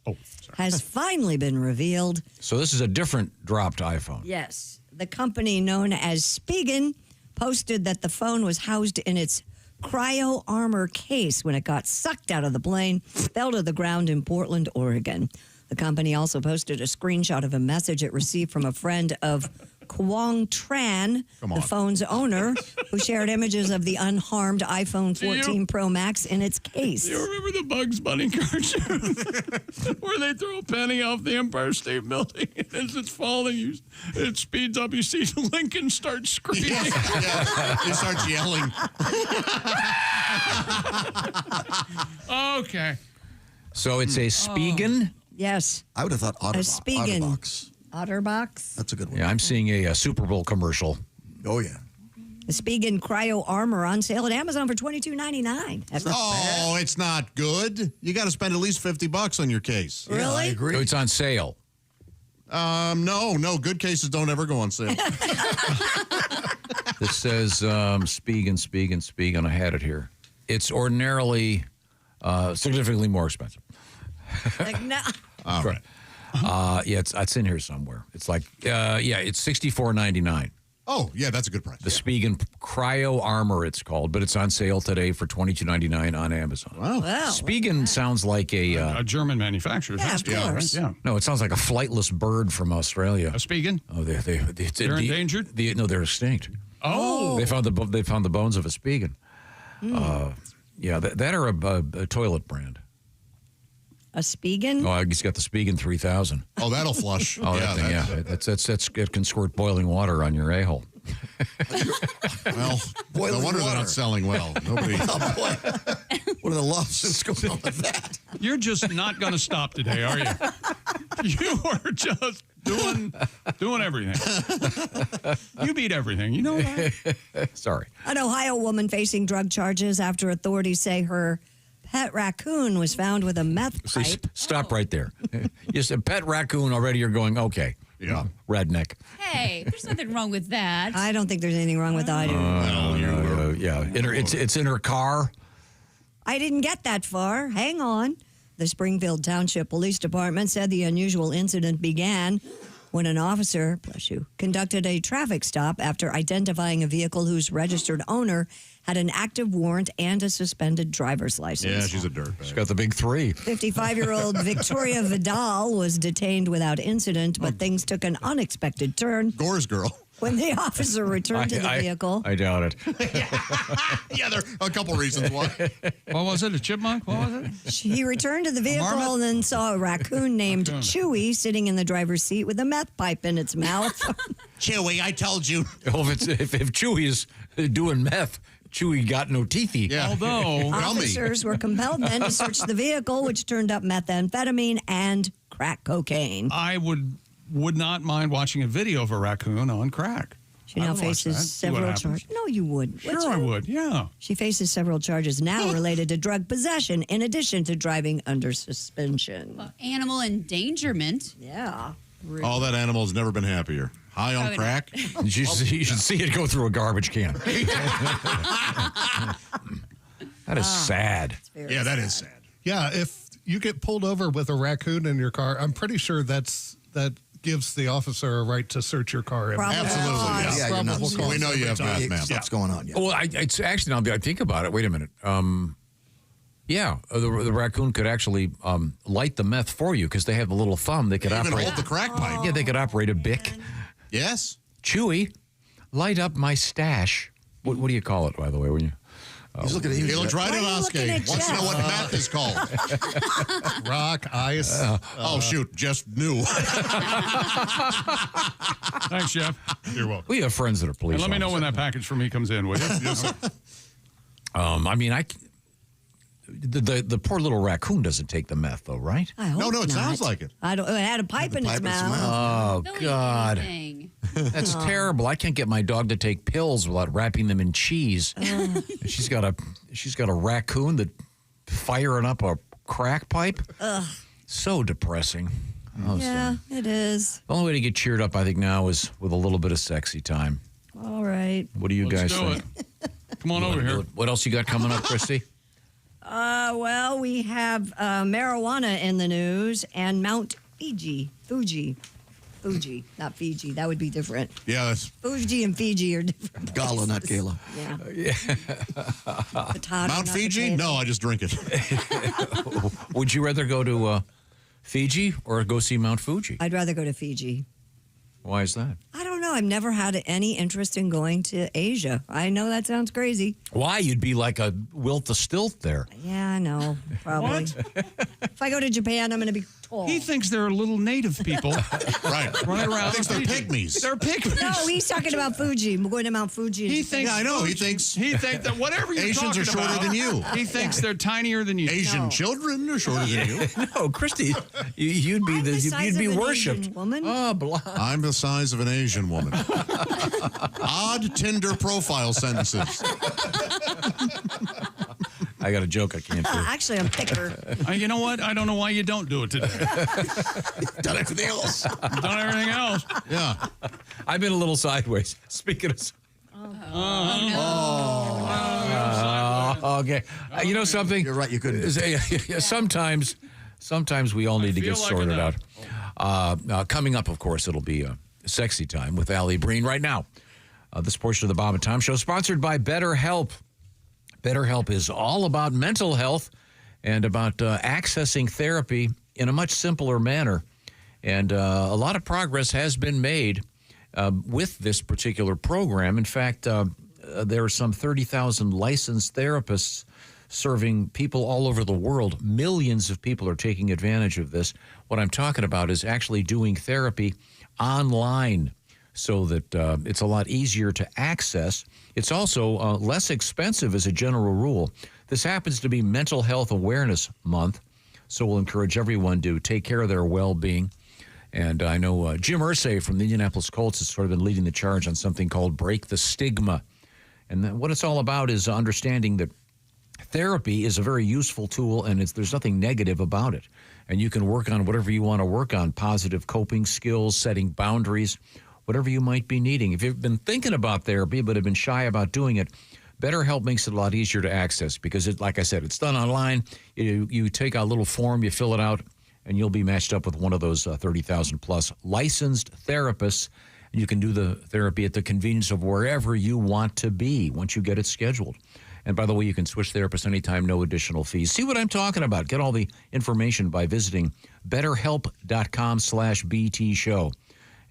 has finally been revealed.
So this is a different dropped iPhone.
Yes. The company known as Spigen posted that the phone was housed in its cryo armor case when it got sucked out of the plane, fell to the ground in Portland, Oregon. The company also posted a screenshot of a message it received from a friend of Quang Tran, the phone's owner, who shared images of the unharmed iPhone 14 Pro Max in its case.
You remember the Bugs Bunny cartoon where they throw a penny off the Empire State Building and as it's falling, it speeds up. You see Lincoln start screaming.
Yeah. He starts yelling.
Okay.
So it's a Spigen?
Yes.
I would have thought
A Spigen.
Otterbox.
Otterbox.
That's a good one.
Yeah, I'm seeing a Super Bowl commercial.
Oh, yeah.
The Spigen Cryo Armor on sale at Amazon for $22.99.
Oh, it's not good. You got to spend at least $50 on your case.
Really? I
agree.
So it's on sale.
No. Good cases don't ever go on sale.
This says Spigen, and I had it here. It's ordinarily significantly more expensive.
No.
Right. Yeah, it's in here somewhere. It's like, it's $64.99.
Oh, yeah, that's a good price.
The Spigen Cryo Armor, it's called, but it's on sale today for $22.99 on Amazon.
Wow.
Spigen sounds like a
German manufacturer.
Yeah, of course.
Yeah.
No, it sounds like a flightless bird from Australia.
A Spigen?
Oh, they're
endangered?
No, they're extinct.
Oh.
They found the bones of a Spigen. That or a toilet brand.
A Spigen?
Oh, he's got the Spigen 3000.
Oh, that'll flush.
Oh, it can squirt boiling water on your a-hole.
Well, no wonder they're not selling well. Nobody.
What are the lawsuits going on with that?
You're just not going to stop today, are you? You are just doing everything. You beat everything. You know that?
Sorry.
An Ohio woman facing drug charges after authorities say her pet raccoon was found with a meth pipe.
Stop right there. You said pet raccoon already. You're going, okay.
Yeah.
Redneck.
Hey, there's nothing wrong with that.
I don't think there's anything wrong with either.
It's in her car.
I didn't get that far. Hang on. The Springfield Township Police Department said the unusual incident began when an officer, bless you, conducted a traffic stop after identifying a vehicle whose registered owner had an active warrant and a suspended driver's license.
Yeah, she's a dirtbag.
She's got the big three.
55-year-old Victoria Vidal was detained without incident, but things took an unexpected turn.
Gore's girl.
When the officer returned to the vehicle.
I doubt it.
Yeah, there are a couple reasons why.
What was it? A chipmunk? What was it?
He returned to the vehicle and then saw a raccoon named Chewy sitting in the driver's seat with a meth pipe in its mouth.
Chewy, I told you.
Well, if Chewy is doing meth, Chewy got no teethy.
Yeah.
Although
officers were compelled then to search the vehicle, which turned up methamphetamine and crack cocaine.
I would not mind watching a video of a raccoon on crack.
She now faces several charges. No, you wouldn't.
Sure, I would. Yeah.
She faces several charges now related to drug possession, in addition to driving under suspension.
Animal endangerment.
Yeah.
Oh, that animal's never been happier. High on crack.
You should see it go through a garbage can. That is sad.
Yeah, that is sad.
Yeah, if you get pulled over with a raccoon in your car, I'm pretty sure that gives the officer a right to search your car.
Absolutely.
Yeah, you're nuts.
We know you have math, man.
Stuff's going on. Yeah.
Well, it's actually, now I think about it. Wait a minute. The raccoon could actually light the meth for you because they have the little thumb. They could
even
operate
hold the crack pipe.
Yeah, they could operate a Bic.
Yes.
Chewy, light up my stash. What do you call it, by the way, when you?
He's looking at you.
He looked right at Oscar.
at
Wants to know what math is called.
Rock, ice.
Shoot, just knew.
Thanks, Jeff.
You're welcome.
We have friends that are police.
And let me know when that package for me comes in, will you?
Yes, sir.
The poor little raccoon doesn't take the meth, though, right?
I hope
No, it
not.
sounds like it.
It had a pipe in its mouth.
Oh God, that's terrible. I can't get my dog to take pills without wrapping them in cheese. She's got a raccoon that firing up a crack pipe. So depressing. Oh,
Yeah, it is.
The only way to get cheered up, I think, now is with a little bit of sexy time.
All right.
What do you
Let's
guys
do
think?
Come on over here.
What else you got coming up, Christy?
Well, we have marijuana in the news and Mount Fuji, not Fiji. That would be different.
Yeah, that's
Fuji and Fiji are different.
Gala, not gala.
Yeah. Potato,
Mount
not
Fiji?
potato.
No, I just drink it.
Would you rather go to Fiji or go see Mount Fuji?
I'd rather go to Fiji.
Why is that?
I don't know. I've never had any interest in going to Asia. I know that sounds crazy.
Why? You'd be like a Wilt the Stilt there.
Yeah, I know. Probably. If I go to Japan, I'm going to be tall.
He thinks they're little native people.
Right.
Running around.
He thinks they're pygmies.
They're pygmies.
No, he's talking about Fuji. We're going to Mount Fuji.
He thinks.
Yeah, I know. He thinks
that whatever you're
Asians
talking
are shorter
about,
than you.
He thinks they're tinier than you.
Asian children are shorter than you.
No, Christy, you'd be you'd be worshipped.
Woman.
Oh, blah.
I'm the size of an Asian woman. Odd Tinder profile sentences.
I got a joke I can't do.
Actually, I'm thicker.
You know what? I don't know why you don't do it today.
Done everything else.
You've done everything else.
Yeah.
I've been a little sideways. Speaking of... Okay. You know something?
You're right. You couldn't.
Sometimes we all need to get
feel like
sorted
enough.
out. Coming up, of course, it'll be Sexy Time with Alli Breen right now. This portion of the Bob and Tom Show sponsored by BetterHelp. BetterHelp is all about mental health and about accessing therapy in a much simpler manner. And a lot of progress has been made with this particular program. In fact, there are some 30,000 licensed therapists serving people all over the world. Millions of people are taking advantage of this. What I'm talking about is actually doing therapy online so that it's a lot easier to access. It's also less expensive as a general rule. This happens to be Mental Health Awareness Month, so we'll encourage everyone to take care of their well-being. And I know Jim Irsay from the Indianapolis Colts has sort of been leading the charge on something called Break the Stigma. And what it's all about is understanding that therapy is a very useful tool, and there's nothing negative about it. And you can work on whatever you want to work on, positive coping skills, setting boundaries, whatever you might be needing. If you've been thinking about therapy but have been shy about doing it, BetterHelp makes it a lot easier to access because, like I said, it's done online. You take a little form, you fill it out, and you'll be matched up with one of those 30,000-plus licensed therapists. And you can do the therapy at the convenience of wherever you want to be once you get it scheduled. And by the way, you can switch therapists anytime, no additional fees. See what I'm talking about. Get all the information by visiting betterhelp.com/BT show.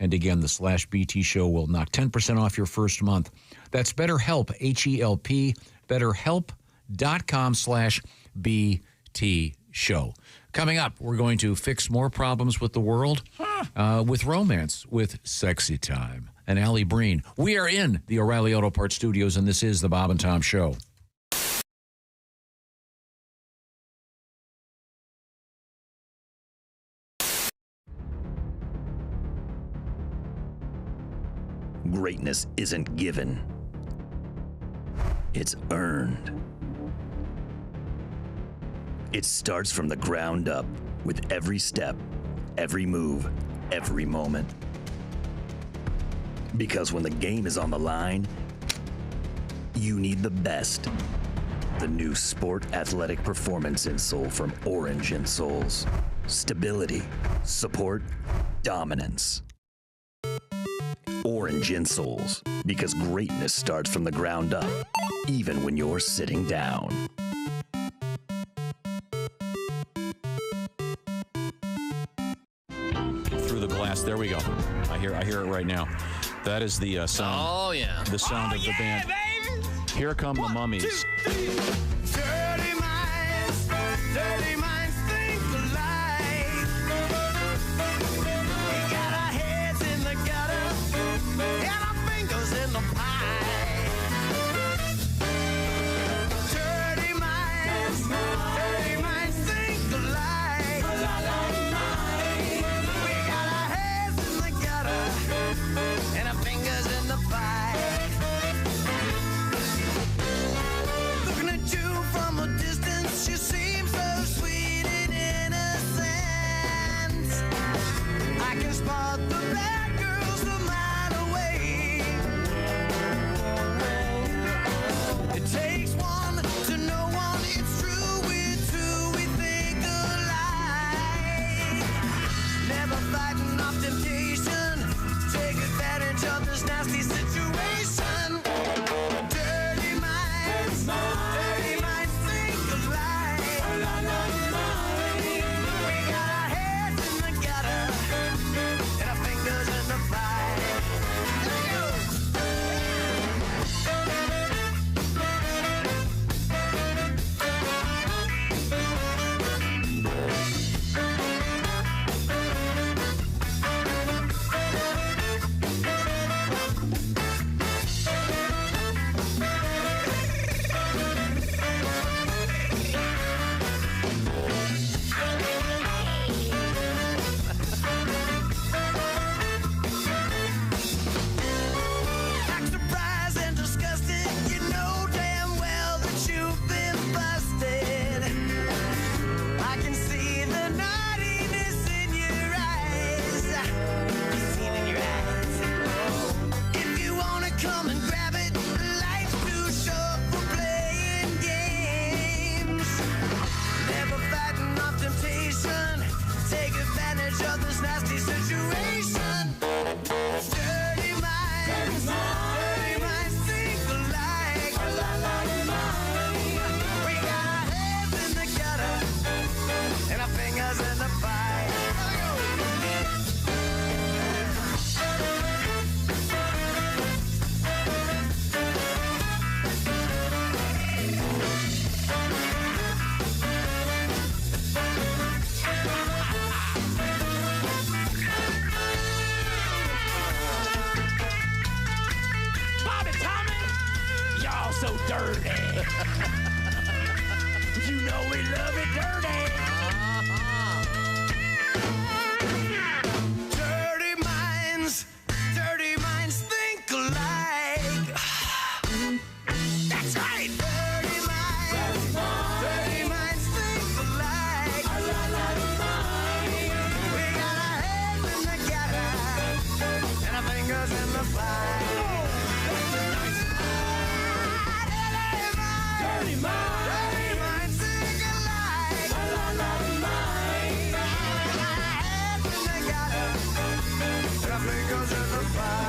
And again, the /BT show will knock 10% off your first month. That's BetterHelp, H-E-L-P, betterhelp.com/BT show. Coming up, we're going to fix more problems with the world with romance with Sexy Time. And Alli Breen. We are in the O'Reilly Auto Parts Studios, and this is the Bob and Tom Show.
Greatness isn't given. It's earned. It starts from the ground up with every step, every move, every moment. Because when the game is on the line, you need the best. The new Sport Athletic Performance insole from Orange Insoles. Stability, support, dominance. Orange Insoles, because greatness starts from the ground up, even when you're sitting down.
Through the glass, there we go. I hear it right now. That is the sound.
Oh, yeah.
The sound of the band. Baby. Here come the Mummies.
2, 3. Dirty minds think alike. We got our heads in the gutter and our fingers in the pie. Dirty minds think alike. We got our heads in the gutter and our fingers in the pie. Looking at you from a distance, you seem so sweet and innocent. I can spot the bad girls a mile away. It takes one to know one. It's true, we're two, we think alike. Never fighting off temptation. Take advantage of this nasty situation. Dirty minds think alike. We got our heads in the gutter and our fingers You know we love it dirty. Dirty minds think alike. That's right. Dirty minds think alike. We got our heads in the gutter and our fingers in the pie. Dirty minds think alike. We got our heads in the gutter and our fingers in the pie.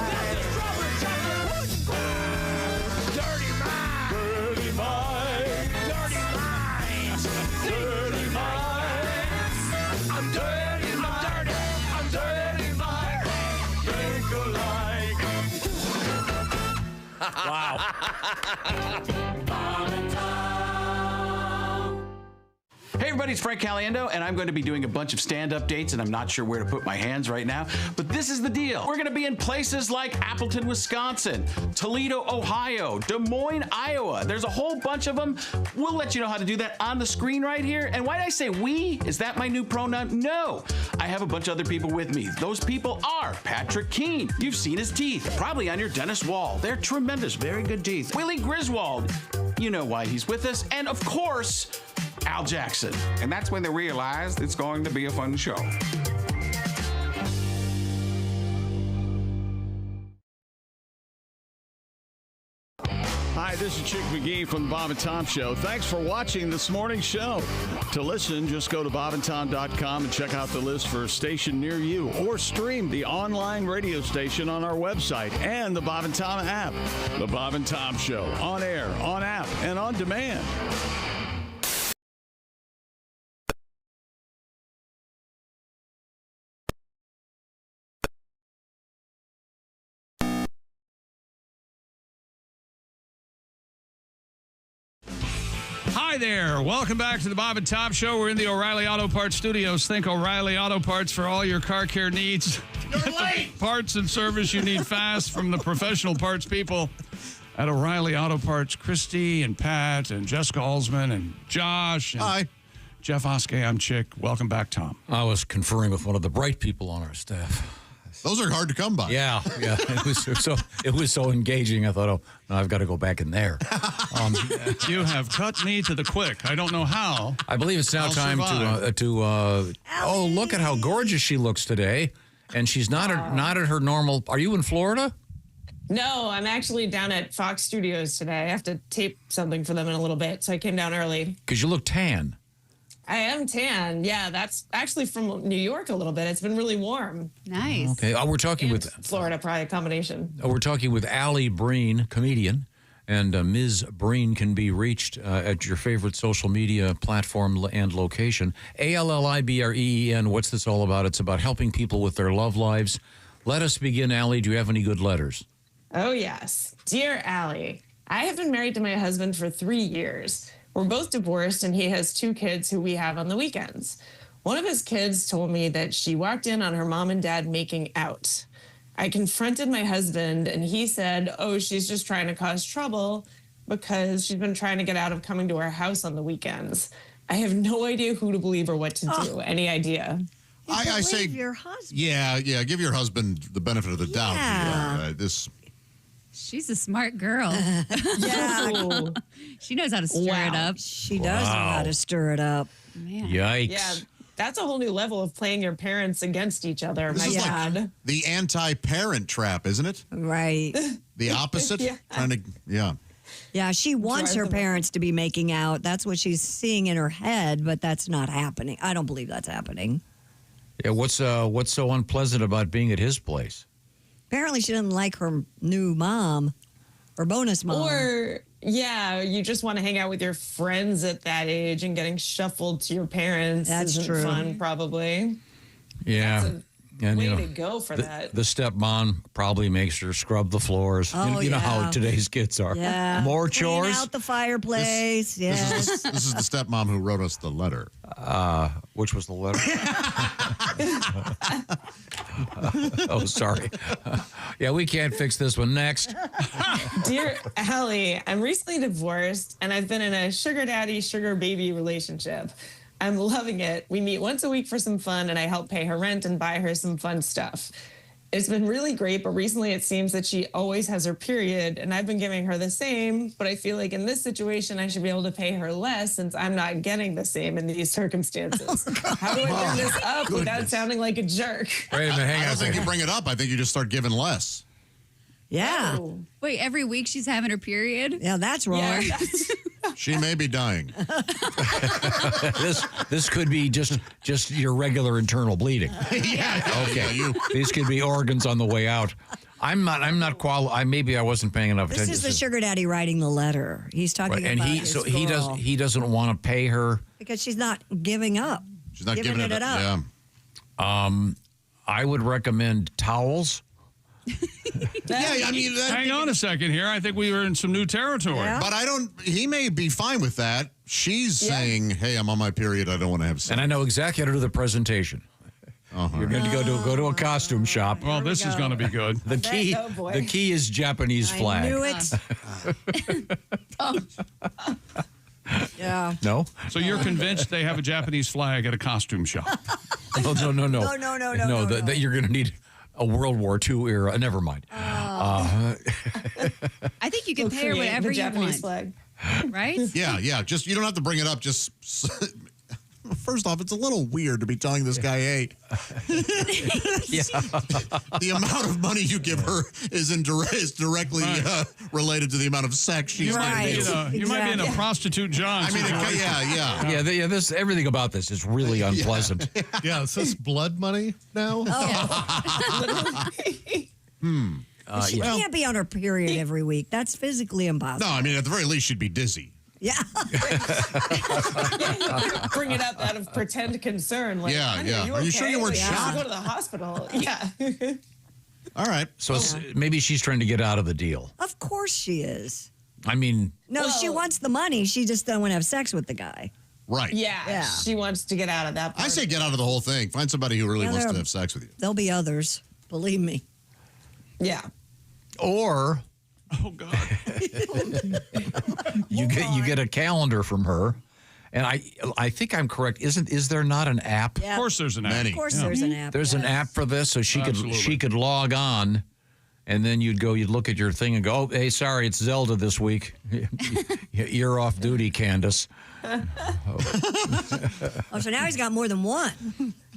Dirty minds. Dirty minds. Dirty minds. Dirty minds. I'm dirty. I'm dirty. I'm dirty minds. Think alike.
Wow.
Hey everybody, it's Frank Caliendo, and I'm going to be doing a bunch of stand-up dates, and I'm not sure where to put my hands right now, but this is the deal. We're going to be in places like Appleton, Wisconsin, Toledo, Ohio, Des Moines, Iowa. There's a whole bunch of them. We'll let you know how to do that on the screen right here. And why did I say we? Is that my new pronoun? No. I have a bunch of other people with me. Those people are Patrick Keene. You've seen his teeth, probably on your dentist wall. They're tremendous, very good teeth. Willie Griswold. You know why he's with us. And of course, Al Jackson.
And that's when they realized it's going to be a fun show.
Hi, this is Chick McGee from the Bob and Tom Show. Thanks for watching this morning's show. To listen, just go to bobandtom.com and check out the list for a station near you, or stream the online radio station on our website and the Bob and Tom app. The Bob and Tom Show, on air, on app, and on demand. Hi there. Welcome back to the Bob and Tom Show. We're in the O'Reilly Auto Parts studios. Think O'Reilly Auto Parts for all your car care needs. You're late. Parts and service you need fast from the professional parts people at O'Reilly Auto Parts. Christy and Pat and Jessica Alsman and Josh. And
hi.
Jeff Oskey. I'm Chick. Welcome back, Tom.
I was conferring with one of the bright people on our staff.
Those are hard to come by.
Yeah. It was so engaging. I thought, oh, no, I've got to go back in there.
You have cut me to the quick. I don't know how.
I believe it's now time to oh, look at how gorgeous she looks today. And she's not at her normal. Are you in Florida?
No, I'm actually down at Fox Studios today. I have to tape something for them in a little bit, so I came down early.
Because you look tan.
I am tan. Yeah, that's actually from New York a little bit. It's been really warm.
Nice.
Okay. We're talking with
Florida, probably a combination.
We're talking with Alli Breen, comedian, and Ms. Breen can be reached at your favorite social media platform and location. ALLIBREEN. What's this all about? It's about helping people with their love lives. Let us begin, Alli. Do you have any good letters?
Oh, yes. Dear Allie, I have been married to my husband for 3 years. We're both divorced, and he has 2 kids who we have on the weekends. One of his kids told me that she walked in on her mom and dad making out. I confronted my husband, and he said, oh, she's just trying to cause trouble because she's been trying to get out of coming to our house on the weekends. I have no idea who to believe or what to do. Any idea?
I say
your husband.
Yeah, give your husband the benefit of the doubt.
Yeah.
She's a smart girl.
Yeah.
She knows how to stir it up.
She does know how to stir it up.
Man.
Yikes.
Yeah, that's a whole new level of playing your parents against each other.
This is like the anti-parent trap, isn't it?
Right.
The opposite?
Yeah.
Yeah, she wants her parents to be making out. That's what she's seeing in her head, but that's not happening. I don't believe that's happening.
Yeah, what's so unpleasant about being at his place?
Apparently she doesn't like her new mom or bonus mom.
Or, yeah, you just want to hang out with your friends at that age, and getting shuffled to your parents
That's
isn't
true.
fun, probably.
Yeah. And,
Way to go for that.
The stepmom probably makes her scrub the floors.
Oh,
you know how
yeah.
today's kids are.
Yeah.
More
Clean
chores.
out the fireplace. Yes.
This is the stepmom who wrote us the letter.
Which was the letter? Oh, sorry. Yeah, we can't fix this one. Next.
Dear Allie, I'm recently divorced and I've been in a sugar daddy, sugar baby relationship. I'm loving it. We meet once a week for some fun and I help pay her rent and buy her some fun stuff. It's been really great, but recently it seems that she always has her period and I've been giving her the same, but I feel like in this situation I should be able to pay her less since I'm not getting the same in these circumstances. How do I bring this up without sounding like a jerk?
Wait a minute, hang on.
I don't think you bring it up. I think you just start giving less.
Yeah.
Oh.
Wait, every week she's having her period?
Yeah, that's wrong.
Yeah,
She may be dying.
This could be just your regular internal bleeding. Okay. These could be organs on the way out. I'm not qualified. Maybe I wasn't paying enough
This
attention.
is the sugar daddy writing the letter. He's talking
and
about
he
his
so
girl.
he doesn't want to pay her.
Because she's not giving up.
She's not giving it up.
Yeah.
I would recommend towels.
Yeah, I mean,
Hang on a second here. I think we were in some new territory.
But he may be fine with that. She's saying, hey, I'm on my period. I don't want to have sex.
And I know exactly how to do the presentation. You're going to go to a costume shop.
Well, this is going to be good.
The key is Japanese flag.
I knew it. Yeah.
No?
So you're convinced they have a Japanese flag at a costume shop?
No.
No.
That you're going to need a World War II era. Never mind.
I think you can pay her whatever you
Japanese
want.
flag.
Right?
Yeah. Just you don't have to bring it up. Just first off, it's a little weird to be telling this guy, hey, the amount of money you give her is directly related to the amount of sex she's going to do.
You might be in a prostitute John.
I mean,
Yeah, this everything about this is really unpleasant.
Yeah, is this blood money now?
She can't be on her period every week. That's physically impossible.
No, I mean, at the very least, she'd be dizzy.
Yeah.
Bring it up out of pretend concern. Like,
Yeah,
honey,
yeah.
You
Are you sure you weren't
shot?
shot?
Go to the hospital. Yeah.
All right.
So maybe she's trying to get out of the deal.
Of course she is.
I mean,
No, she wants the money. She just don't want to have sex with the guy.
Right.
Yeah. She wants to get out of that part.
I say get out of the whole thing. Find somebody who really wants to have sex with you.
There'll be others. Believe me.
Yeah.
or
oh god,
you get a calendar from her, and I think I'm correct. Is there not an app?
Yeah.
Of course, there's an app.
Of course, there's an app.
There's an app for this, so she could log on, and then you'd look at your thing and go, oh, hey, sorry, it's Zelda this week. You're off duty, Candace.
Oh, so now he's got more than one.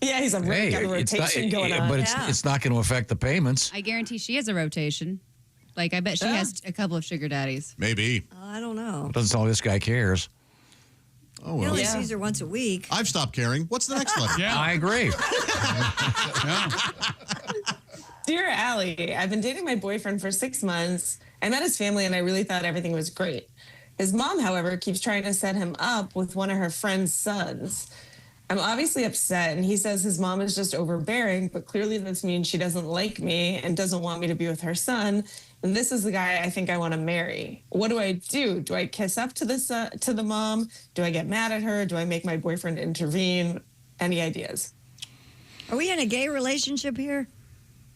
Yeah, he's got a rotation going on.
But it's not going to affect the payments.
I guarantee she has a rotation. Like, I bet she has a couple of sugar daddies.
Maybe.
I don't know.
Doesn't sound like this guy cares.
Oh,
He
well.
only sees her once a week.
I've stopped caring. What's the next letter?
Yeah.
I agree.
Dear Allie, I've been dating my boyfriend for 6 months. I met his family and I really thought everything was great. His mom, however, keeps trying to set him up with one of her friend's sons. I'm obviously upset, and he says his mom is just overbearing, but clearly this means she doesn't like me and doesn't want me to be with her son. And this is the guy I think I want to marry. What do I do? Do I kiss up to the mom? Do I get mad at her? Do I make my boyfriend intervene? Any ideas?
Are we in a gay relationship here?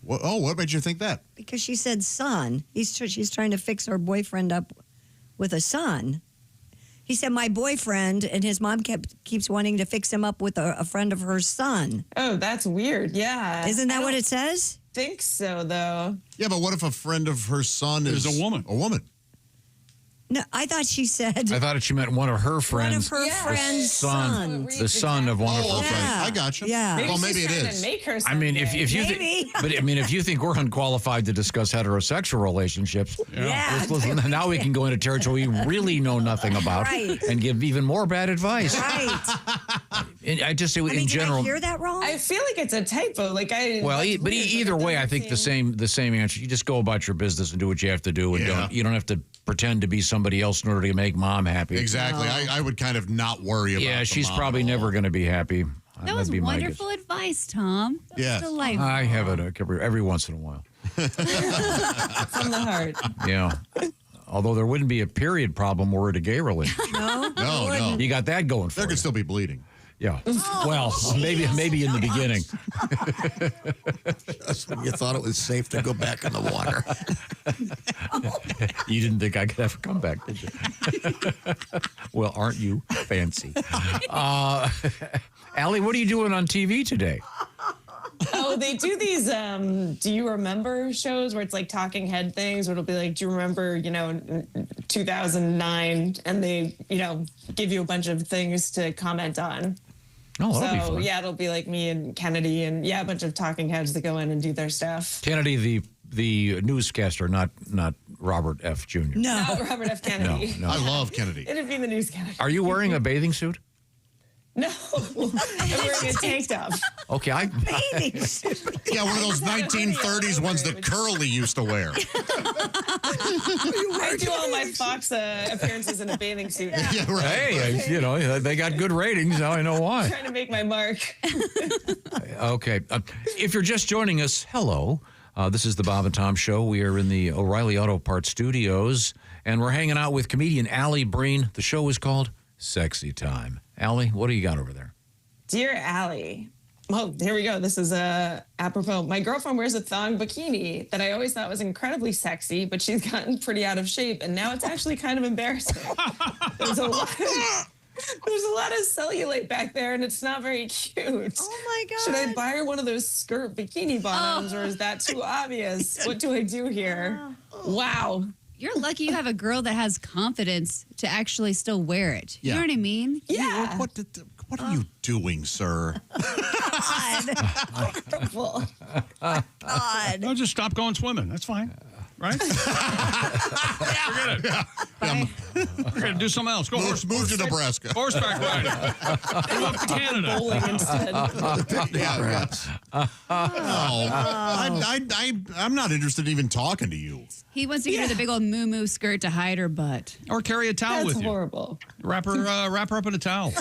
What made you think that?
Because she said son. She's trying to fix her boyfriend up with a son. He said my boyfriend, and his mom keeps wanting to fix him up with a friend of her son.
Oh, that's weird. Yeah.
Isn't that what it says?
Think so, though.
Yeah, but what if a friend of her son is
a woman?
A woman.
No, I thought she said.
I thought she meant one of her friends.
One of her friends' sons.
The son of one of her friends.
I got you.
Yeah.
Maybe
Well, maybe
she's
it
trying
is.
to make her
I mean, if you think, but I mean, if you think we're unqualified to discuss heterosexual relationships,
Yeah.
listen, now we can go into territory we really know nothing about
Right.
and give even more bad advice.
Right.
And I just say in
Did
general.
I hear that wrong?
I feel like it's a typo. Like
Either way, I think the same answer. You just go about your business and do what you have to do, and you don't have to pretend to be somebody else in order to make mom happy.
Exactly. I would kind of not worry about
Yeah,
the
she's
mom
probably
at all.
never going to be happy.
That was
That'd be my
wonderful advice, Tom. That was
Yes.
delightful.
I have it every once in a while.
From the heart.
Yeah. Although there wouldn't be a period problem were it a gay relationship.
No.
You got that going for
There
you.
could still be bleeding.
Yeah.
Oh,
well, maybe in the beginning.
Just when you thought it was safe to go back in the water.
You didn't think I could ever come back, did you? Well, aren't you fancy? Allie, what are you doing on TV today?
Oh, they do these do you remember shows where it's like talking head things, where it'll be like, do you remember, 2009? And they, give you a bunch of things to comment on.
Oh, that'll be
So,
fun.
yeah, it'll be like me and Kennedy and, a bunch of talking heads that go in and do their stuff.
Kennedy, the newscaster, not Robert F. Jr.
No, Robert F. Kennedy.
No.
I love Kennedy.
It'd be the newscaster.
Are you wearing a bathing suit?
No, I'm wearing a tank top.
Okay,
Yeah, one of those 1930s ones that Curly used to wear.
I do all my Fox appearances in a bathing suit.
Yeah, right.
Hey, they got good ratings. Now I know why.
Trying to make my mark.
Okay. If you're just joining us, hello. This is the Bob and Tom Show. We are in the O'Reilly Auto Parts studios, and we're hanging out with comedian Alli Breen. The show is called Sexy Time. Allie, what do you got over there?
Dear Allie. Oh, here we go. This is apropos. My girlfriend wears a thong bikini that I always thought was incredibly sexy, but she's gotten pretty out of shape, and now it's actually kind of embarrassing. There's a lot of cellulite back there, and it's not very cute.
Oh my God.
Should I buy her one of those skirt bikini bottoms, or is that too obvious? What do I do here? Wow.
You're lucky you have a girl that has confidence to actually still wear it. You
Yeah.
know what I mean?
Yeah.
What are you doing, sir?
Comfortable.
God.
No, just stop going swimming. That's fine. Right? Forget it. We're going to do something else. Go
Move to Nebraska.
Horseback riding. Go up to Canada.
Bowling instead.
I'm not interested in even talking to you.
He wants to get her the big old moo-moo skirt to hide her butt.
Or carry a towel
That's
with you.
horrible.
Wrap her up in a towel.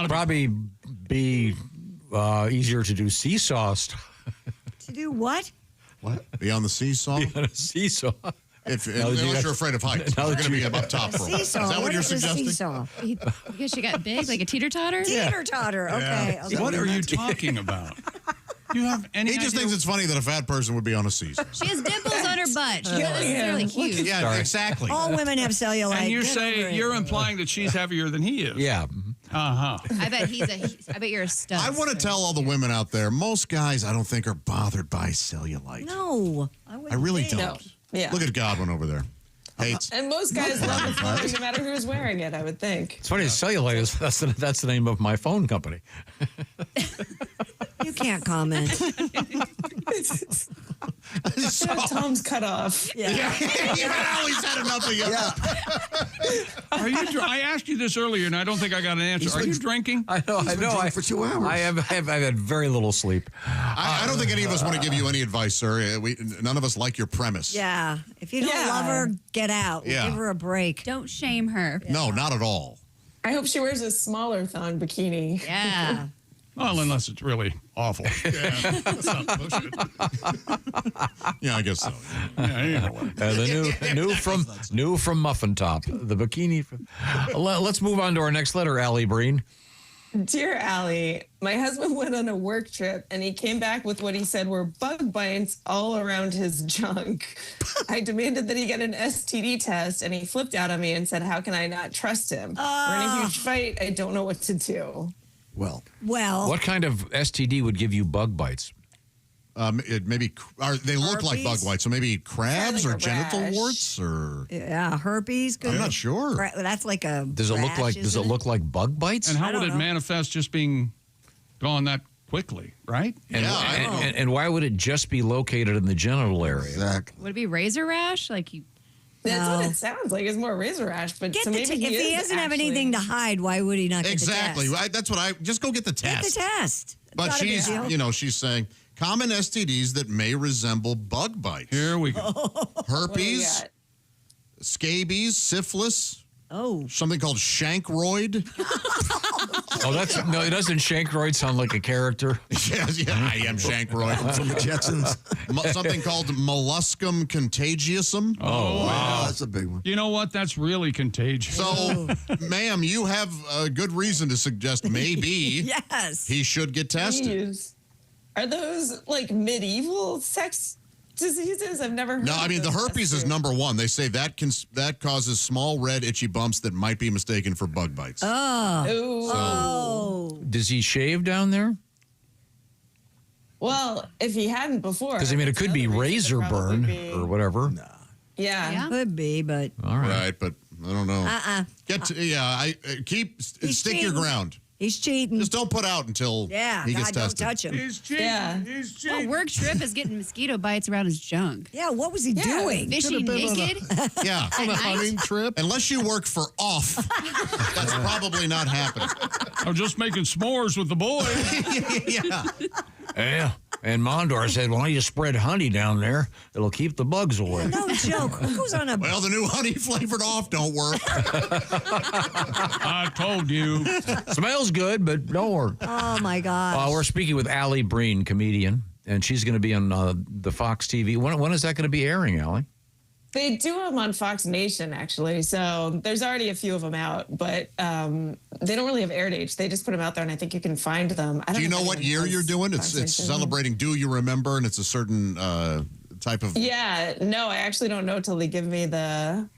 Probably be easier to do seesaw stuff.
To do what?
What? Be on the seesaw?
Be on a seesaw.
Unless you're afraid of heights. You're going to be up top for a while. Is
Seesaw.
that what you're
is a
suggesting?
seesaw?
Because she got big, like a teeter-totter?
Teeter-totter. Okay.
Yeah.
What are you talking about? Do you have any
He just
idea?
thinks it's funny that a fat person would be on a seesaw.
She has dimples on her butt. She's not necessarily cute.
Yeah,
Sorry.
exactly.
All women have cellulite.
And
Get over it.
you're implying that she's heavier than he is.
Yeah.
Uh-huh.
I bet you're a stud.
I want to tell all the women out there, most guys I don't think are bothered by cellulite.
No.
I really don't.
No. Yeah.
Look at Godwin over there. Hates.
And most guys love the phone, no matter who's wearing it, I would think.
It's funny, cellulite is that's the name of my phone company.
You can't comment.
Tom's cut off.
Yeah.
He's had enough of you.
Are you? I asked you this earlier, and I don't think I got an answer. Are you drinking?
I know.
For 2 hours.
I've had very little sleep.
I don't think any of us want to give you any advice, sir. None of us like your premise.
Yeah. If you don't love her, get out.
Yeah.
Give her a break.
Don't shame her.
No, not at all.
I hope she wears a smaller thong bikini.
Yeah.
Well, unless it's really awful.
Yeah, let's not push it. Yeah, I guess so.
Yeah, you know what.
The new from Muffin Top, the bikini. Let's move on to our next letter, Alli Breen.
Dear Allie, my husband went on a work trip and he came back with what he said were bug bites all around his junk. I demanded that he get an STD test and he flipped out on me and said, how can I not trust him? We're in a huge fight. I don't know what to do.
Well,
what kind of STD would give you bug bites?
They look like bug bites, so maybe crabs
Like
or
a
genital
rash.
warts or
Yeah, herpes.
I'm not sure.
That's like a.
Does it look
rash,
like? Does
isn't
it look like bug bites?
And how would
don't
it
know.
manifest just being gone that quickly, right?
And why would it just be located in the genital area?
Exactly.
Would it be razor rash? Like you?
That's what it sounds like. It's more razor rash, but
Get
so
the
maybe
if he doesn't have anything to hide, why would he not get
Exactly.
the test?
That's what I just go get the test.
Get the test.
But
Not a big
she's,
deal.
she's saying common STDs that may resemble bug bites.
Here we go.
Herpes, scabies, syphilis.
Oh.
Something called chancroid.
No, doesn't Shankroyd sound like a character?
Yeah, I am Shankroyd
from the Jetsons.
Something called molluscum contagiosum.
Oh, wow.
That's a big one.
You know what? That's really contagious.
So, ma'am, you have a good reason to suggest maybe
Yes.
he should get tested.
Jeez. Are those like medieval sex diseases? I've never heard
No,
of
I mean, the
those
herpes is
tested.
number one. They say that causes small red itchy bumps that might be mistaken for bug bites.
Oh.
Does he shave down there?
Well, if he hadn't before.
Because, I mean, it could be razor burn or whatever.
Yeah.
Could be, but.
All right.
Right, but I don't know. Get to, stick your
cheating.
ground.
He's cheating.
Just don't put out until
Yeah,
he gets
God, don't
tested.
touch him.
He's cheating.
Yeah.
He's cheating.
What work trip is getting mosquito bites around his junk?
Yeah, what was he doing?
Fishing naked?
Yeah.
At night?
Hunting trip.
Unless you work for off, that's probably not happening.
I'm just making s'mores with the boys.
Yeah.
Yeah. And Mondor said, "Why don't you spread honey down there? It'll keep the bugs away."
No joke. Who goes on a.
Well, the new honey flavored off don't work.
I told you.
Smells good, but don't work.
Oh, my gosh.
We're speaking with Alli Breen, comedian, and she's going to be on the Fox TV. When is that going to be airing, Alli?
They do them on Fox Nation, actually. So there's already a few of them out, but they don't really have air dates. They just put them out there, and I think you can find them. I don't
Do you know what
if anyone
year
has
you're doing?
Fox
It's
Nation.
celebrating Do You Remember, and it's a certain type of...
Yeah, no, I actually don't know till they give me the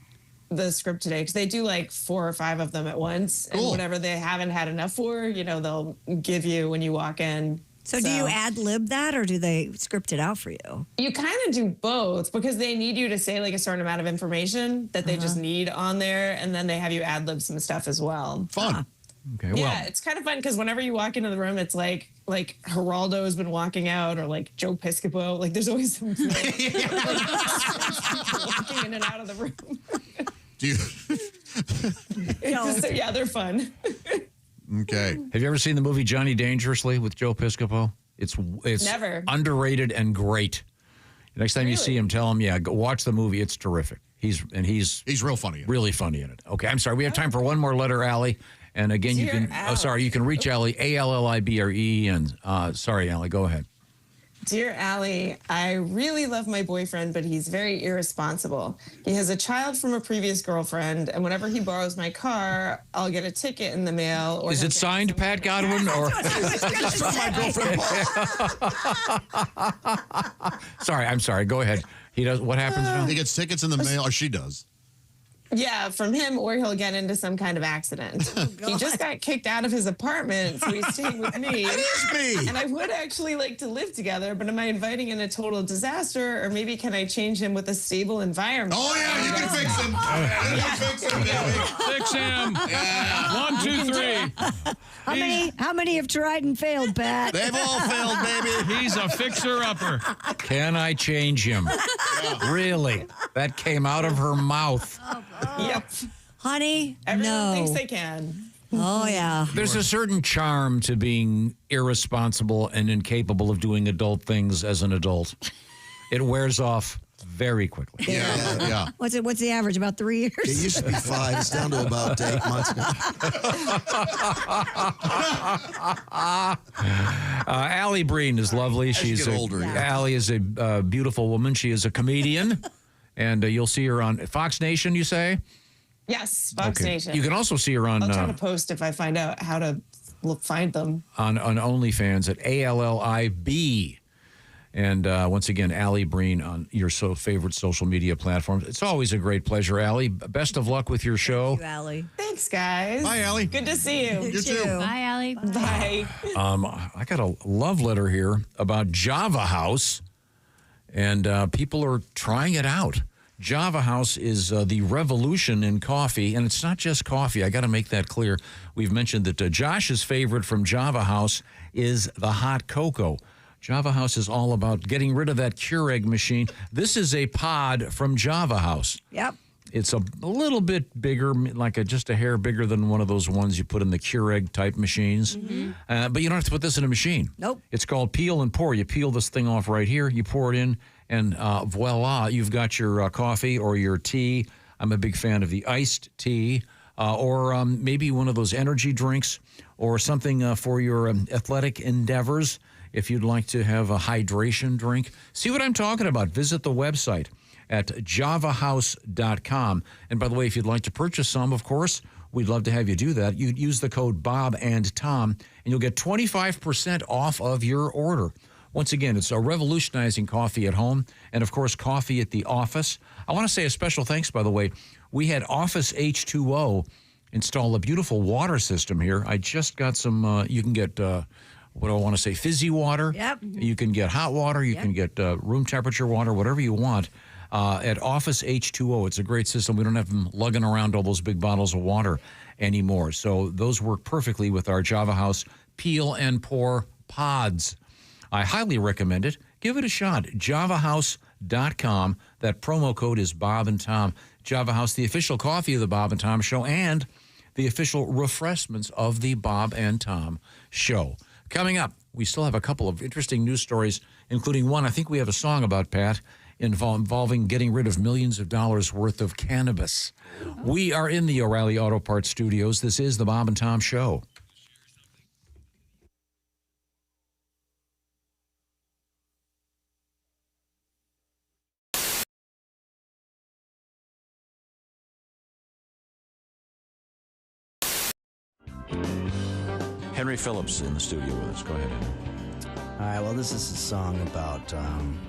script today, because they do like 4 or 5 of them at once.
Cool.
And whatever they haven't had enough for, they'll give you when you walk in.
So do you ad lib that, or do they script it out for you?
You kind of do both, because they need you to say like a certain amount of information that they just need on there, and then they have you ad lib some stuff as well.
Fun.
Okay,
Yeah, it's kind of fun because whenever you walk into the room, it's like Geraldo's been walking out, or like Joe Piscopo. Like there's always some walking in and out of the room.
Do you...
So yeah, they're fun.
Okay.
Have you ever seen the movie Johnny Dangerously with Joe Piscopo? It's
Never.
underrated and great. Next time you see him, tell him, go watch the movie. It's terrific. He's
real funny.
Really funny in it. Okay, I'm sorry. We have time for one more letter, Alli. And again, you
Dear
can. You can reach Alli, Allibre. And sorry, Alli, go ahead.
Dear Alli, I really love my boyfriend, but he's very irresponsible. He has a child from a previous girlfriend, and whenever he borrows my car, I'll get a ticket in the mail. Or
Is it signed Pat Godwin or?
It's from my girlfriend.
Sorry, I'm sorry. Go ahead. He does. What happens now?
He gets tickets in the mail, or she does.
Yeah, from him, or he'll get into some kind of accident. He just got kicked out of his apartment, so he's staying with me.
It is me.
And I would actually like to live together, but am I inviting in a total disaster, or maybe can I change him with a stable environment?
Oh, yeah, you can fix him. You can fix him, baby.
Fix him.
Yeah.
1, 2, 3.
How many have tried and failed, Pat?
They've all failed, baby.
He's a fixer-upper.
Can I change him? Really? That came out of her mouth.
Yep.
Honey,
Everyone
no.
thinks they can.
Oh, yeah.
There's a certain charm to being irresponsible and incapable of doing adult things as an adult. It wears off very quickly.
Yeah.
What's the average? About 3 years?
It used to be 5. It's down to about 8 months now.
Alli Breen is lovely. She's
get older,
Alli is a beautiful woman. She is a comedian, and you'll see her on Fox Nation. You say?
Yes, Fox Nation.
You can also see her on.
I'll try to post if I find out how to find them.
On OnlyFans at ALLIB. And once again, Alli Breen on your favorite social media platforms. It's always a great pleasure, Alli. Best of luck with your show.
Thank you, Alli.
Thanks, guys.
Bye, Alli.
Good to see you.
You too.
Bye, Alli.
Bye.
I got a love letter here about Java House, and people are trying it out. Java House is the revolution in coffee, and it's not just coffee. I got to make that clear. We've mentioned that Josh's favorite from Java House is the hot cocoa. Java House is all about getting rid of that Keurig machine. This is a pod from Java House.
Yep.
It's a little bit bigger, like just a hair bigger than one of those ones you put in the Keurig type machines. Mm-hmm. But you don't have to put this in a machine.
Nope.
It's called peel and pour. You peel this thing off right here. You pour it in, and voila, you've got your coffee or your tea. I'm a big fan of the iced tea. or maybe one of those energy drinks or something for your athletic endeavors. If you'd like to have a hydration drink, see what I'm talking about. Visit the website at javahouse.com. And by the way, if you'd like to purchase some, of course, we'd love to have you do that. You use the code Bob and Tom, and you'll get 25% off of your order. Once again, it's a revolutionizing coffee at home and, of course, coffee at the office. I want to say a special thanks, by the way. We had Office H2O install a beautiful water system here. I just got some, you can get, what do I want to say, fizzy water.
Yep.
You can get hot water. You can get room temperature water, whatever you want. At Office H2O. It's a great system. We don't have them lugging around all those big bottles of water anymore. So those work perfectly with our Java House Peel and Pour pods. I highly recommend it. Give it a shot. JavaHouse.com. That promo code is Bob and Tom. Java House, the official coffee of the Bob and Tom Show and the official refreshments of the Bob and Tom Show. Coming up, we still have a couple of interesting news stories, including one I think we have a song about, Pat, involving getting rid of millions of dollars worth of cannabis. We are in the O'Reilly Auto Parts studios. This is the Bob and Tom Show.
Henry Phillips in the studio with us. Go ahead, Henry.
All right, well, this is a song about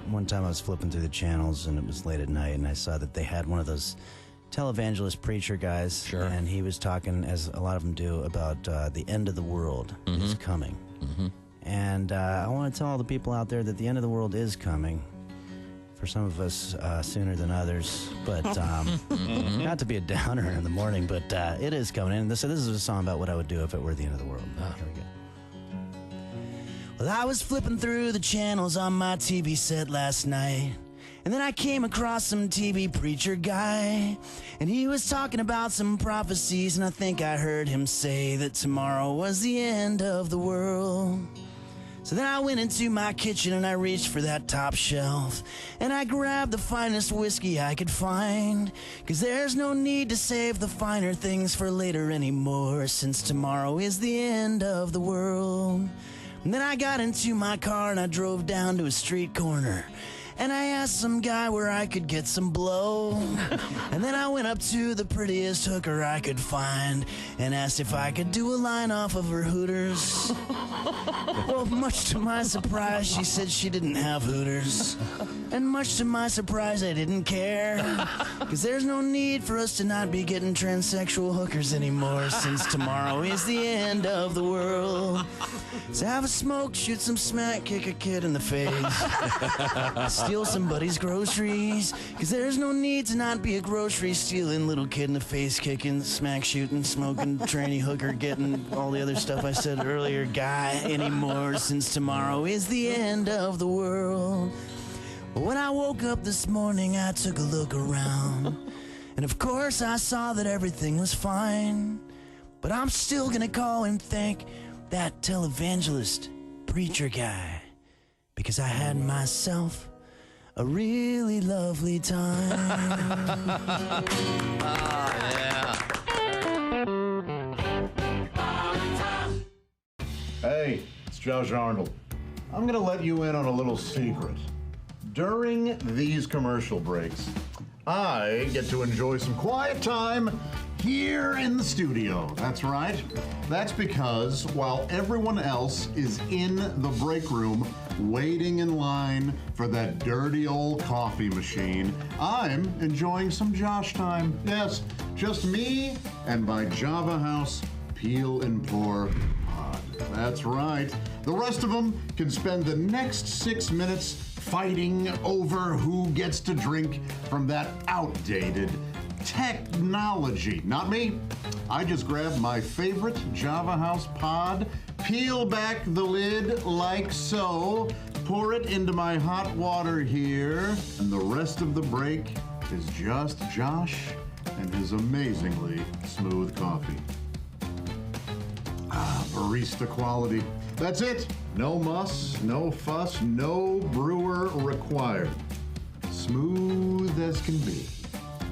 one time I was flipping through the channels and it was late at night and I saw that they had one of those televangelist preacher guys. Sure. And he was talking, as a lot of them do, about the end of the world is coming. And I want to tell all the people out there that the end of the world is coming. For some of us, sooner than others. But not to be a downer in the morning, but it is coming. And so this is a song about what I would do if it were the end of the world. Here we go. Well, I was flipping through the channels on my TV set last night, and then I came across some TV preacher guy, and he was talking about some prophecies, and I think I heard him say that tomorrow was the end of the world. So then I went into my kitchen and I reached for that top shelf, and I grabbed the finest whiskey I could find, 'cause there's no need to save the finer things for later anymore, since tomorrow is the end of the world. And then I got into my car and I drove down to a street corner, and I asked some guy where I could get some blow. And then I went up to the prettiest hooker I could find and asked if I could do a line off of her Hooters. Well, much to my surprise, she said she didn't have Hooters. And much to my surprise, I didn't care, 'cause there's no need for us to not be getting transsexual hookers anymore, since tomorrow is the end of the world. So have a smoke, shoot some smack, kick a kid in the face, steal somebody's groceries, 'cause there's no need to not be a grocery stealing, little kid in the face kicking, smack shooting, smoking, tranny hooker getting, all the other stuff I said earlier, guy anymore, since tomorrow is the end of the world. But when I woke up this morning, I took a look around, and of course I saw that everything was fine. But I'm still gonna call and thank that televangelist preacher guy, because I had myself a really lovely time.
Hey, it's Josh Arnold. I'm going to let you in on a little secret. During these commercial breaks, I get to enjoy some quiet time here in the studio. That's right. That's because while everyone else is in the break room waiting in line for that dirty old coffee machine, I'm enjoying some Josh time. Yes, just me and my Java House Peel and Pour pod. That's right. The rest of them can spend the next 6 minutes fighting over who gets to drink from that outdated technology. Not me. I just grab my favorite Java House pod, peel back the lid like so, pour it into my hot water here, and the rest of the break is just Josh and his amazingly smooth coffee. Barista quality. That's it. No muss, no fuss, no brewer required. Smooth as can be.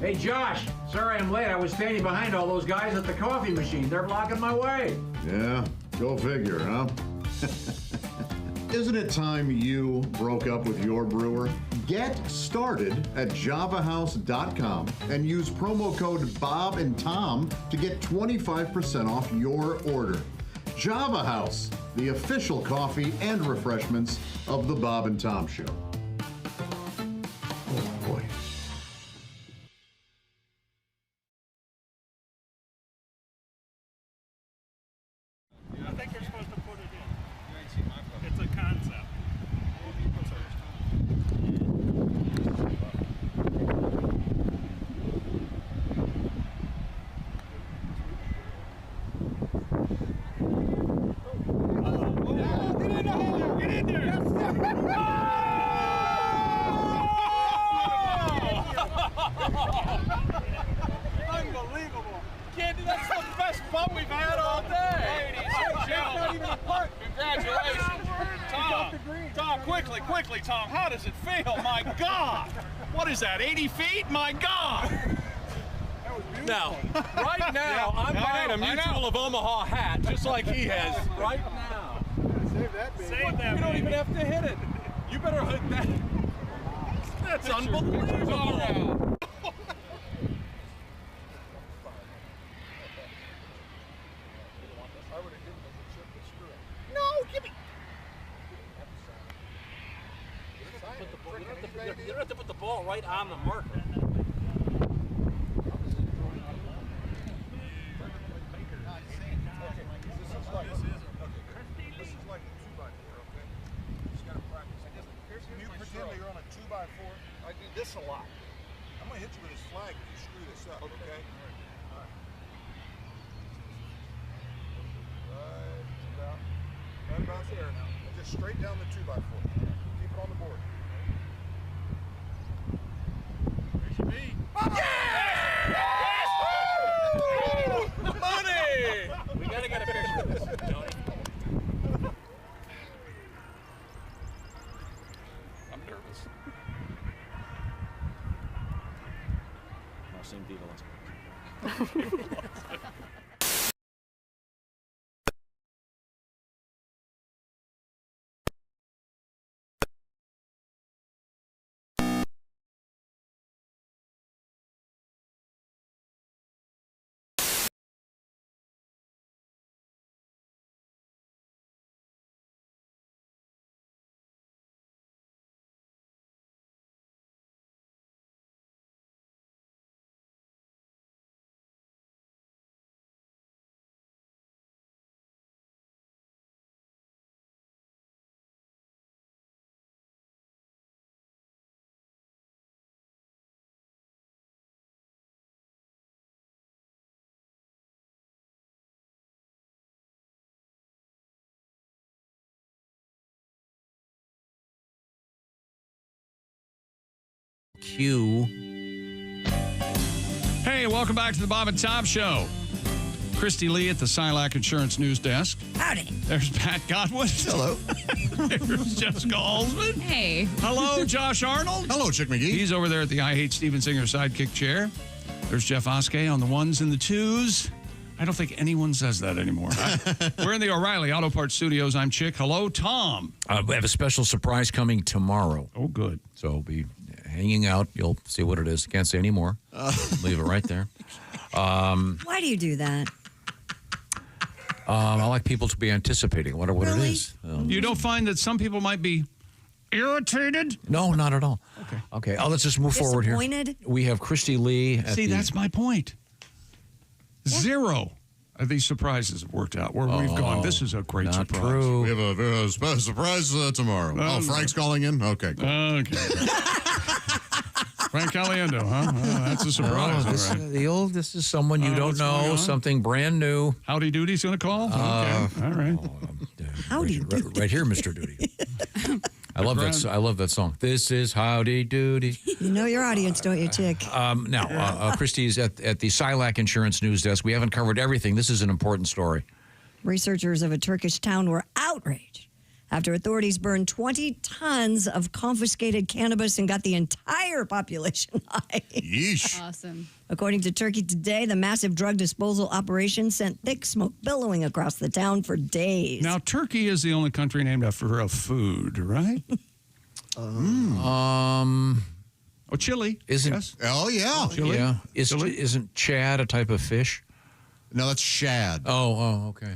Hey, Josh, sorry I'm late. I was standing behind all those guys at the coffee machine. They're blocking my way.
Yeah, go figure, huh? Isn't it time you broke up with your brewer? Get started at javahouse.com and use promo code Bob and Tom to get 25% off your order. Java House, the official coffee and refreshments of the Bob and Tom Show. Oh boy.
I think you're supposed to put it in. It's a concept. Get in there! Unbelievable. Candy, that's the best bump we've had all day. Ladies and gentlemen. Not even a putt. Congratulations. Tom, quickly, Tom. How does it feel? My God. What is that, 80 feet? My God.
Now, right now, I'm buying a Mutual of Omaha hat, just like he has. Right now.
Save that, baby. Save that,
You don't even have to hit it. You better hit that. That's unbelievable.
No, give me.
You don't have to put the ball right on the marker.
This is like a 2x4, okay? You just gotta practice. Can you pretend that you're on a 2x4? I do this a lot. I'm gonna hit you with this flag if you screw this up, okay? All right. Right about there now. Just straight down the 2x4. Keep it on the board. There's your beat. Yes! Woo! Money!
We gotta get a picture of this, Tony.
I'm nervous.
I've seen Viva Las
Q.
Hey, welcome back to the Bob and Tom Show. Christy Lee at the Silac Insurance News Desk.
Howdy.
There's Pat Godwin.
Hello.
There's Jessica Alsman.
Hey.
Hello, Josh Arnold.
Hello, Chick McGee.
He's over there at the I Hate Steven Singer sidekick chair. There's Jeff Oskey on the ones and the twos. I don't think anyone says that anymore. We're in the O'Reilly Auto Parts Studios. I'm Chick. Hello, Tom.
We have a special surprise coming tomorrow.
Oh, good.
So be hanging out. You'll see what it is. Can't say any more. Leave it right there.
Why do you do that?
I like people to be anticipating what it is.
You don't find that some people might be irritated?
No, not at all. Okay. Let's just move forward here.
Disappointed?
We have Christy Lee.
See, that's my point. Zero of these surprises have worked out where we've gone. This is a great
not
surprise.
true.
We have a surprise tomorrow. Frank's calling in? Okay, cool.
Okay. Frank Caliendo, huh? That's a surprise.
This is someone you don't
what's going
know,
on?
something brand new.
Howdy Doody's going to call? Okay, all right.
Howdy
Right here, Mr. Doody. I love that. I love that song. This is Howdy Doody.
You know your audience, don't you, Chick?
Now, Christy's at the Silac Insurance News Desk. We haven't covered everything. This is an important story.
Researchers of a Turkish town were outraged after authorities burned 20 tons of confiscated cannabis and got the entire population high.
Yeesh.
Awesome.
According to Turkey Today, the massive drug disposal operation sent thick smoke billowing across the town for days.
Now, Turkey is the only country named after a food, right? Oh, chili.
Isn't?
Yes.
Oh, yeah.
Chili?
Yeah. Isn't Chad a type of fish?
No, that's shad.
Oh, okay.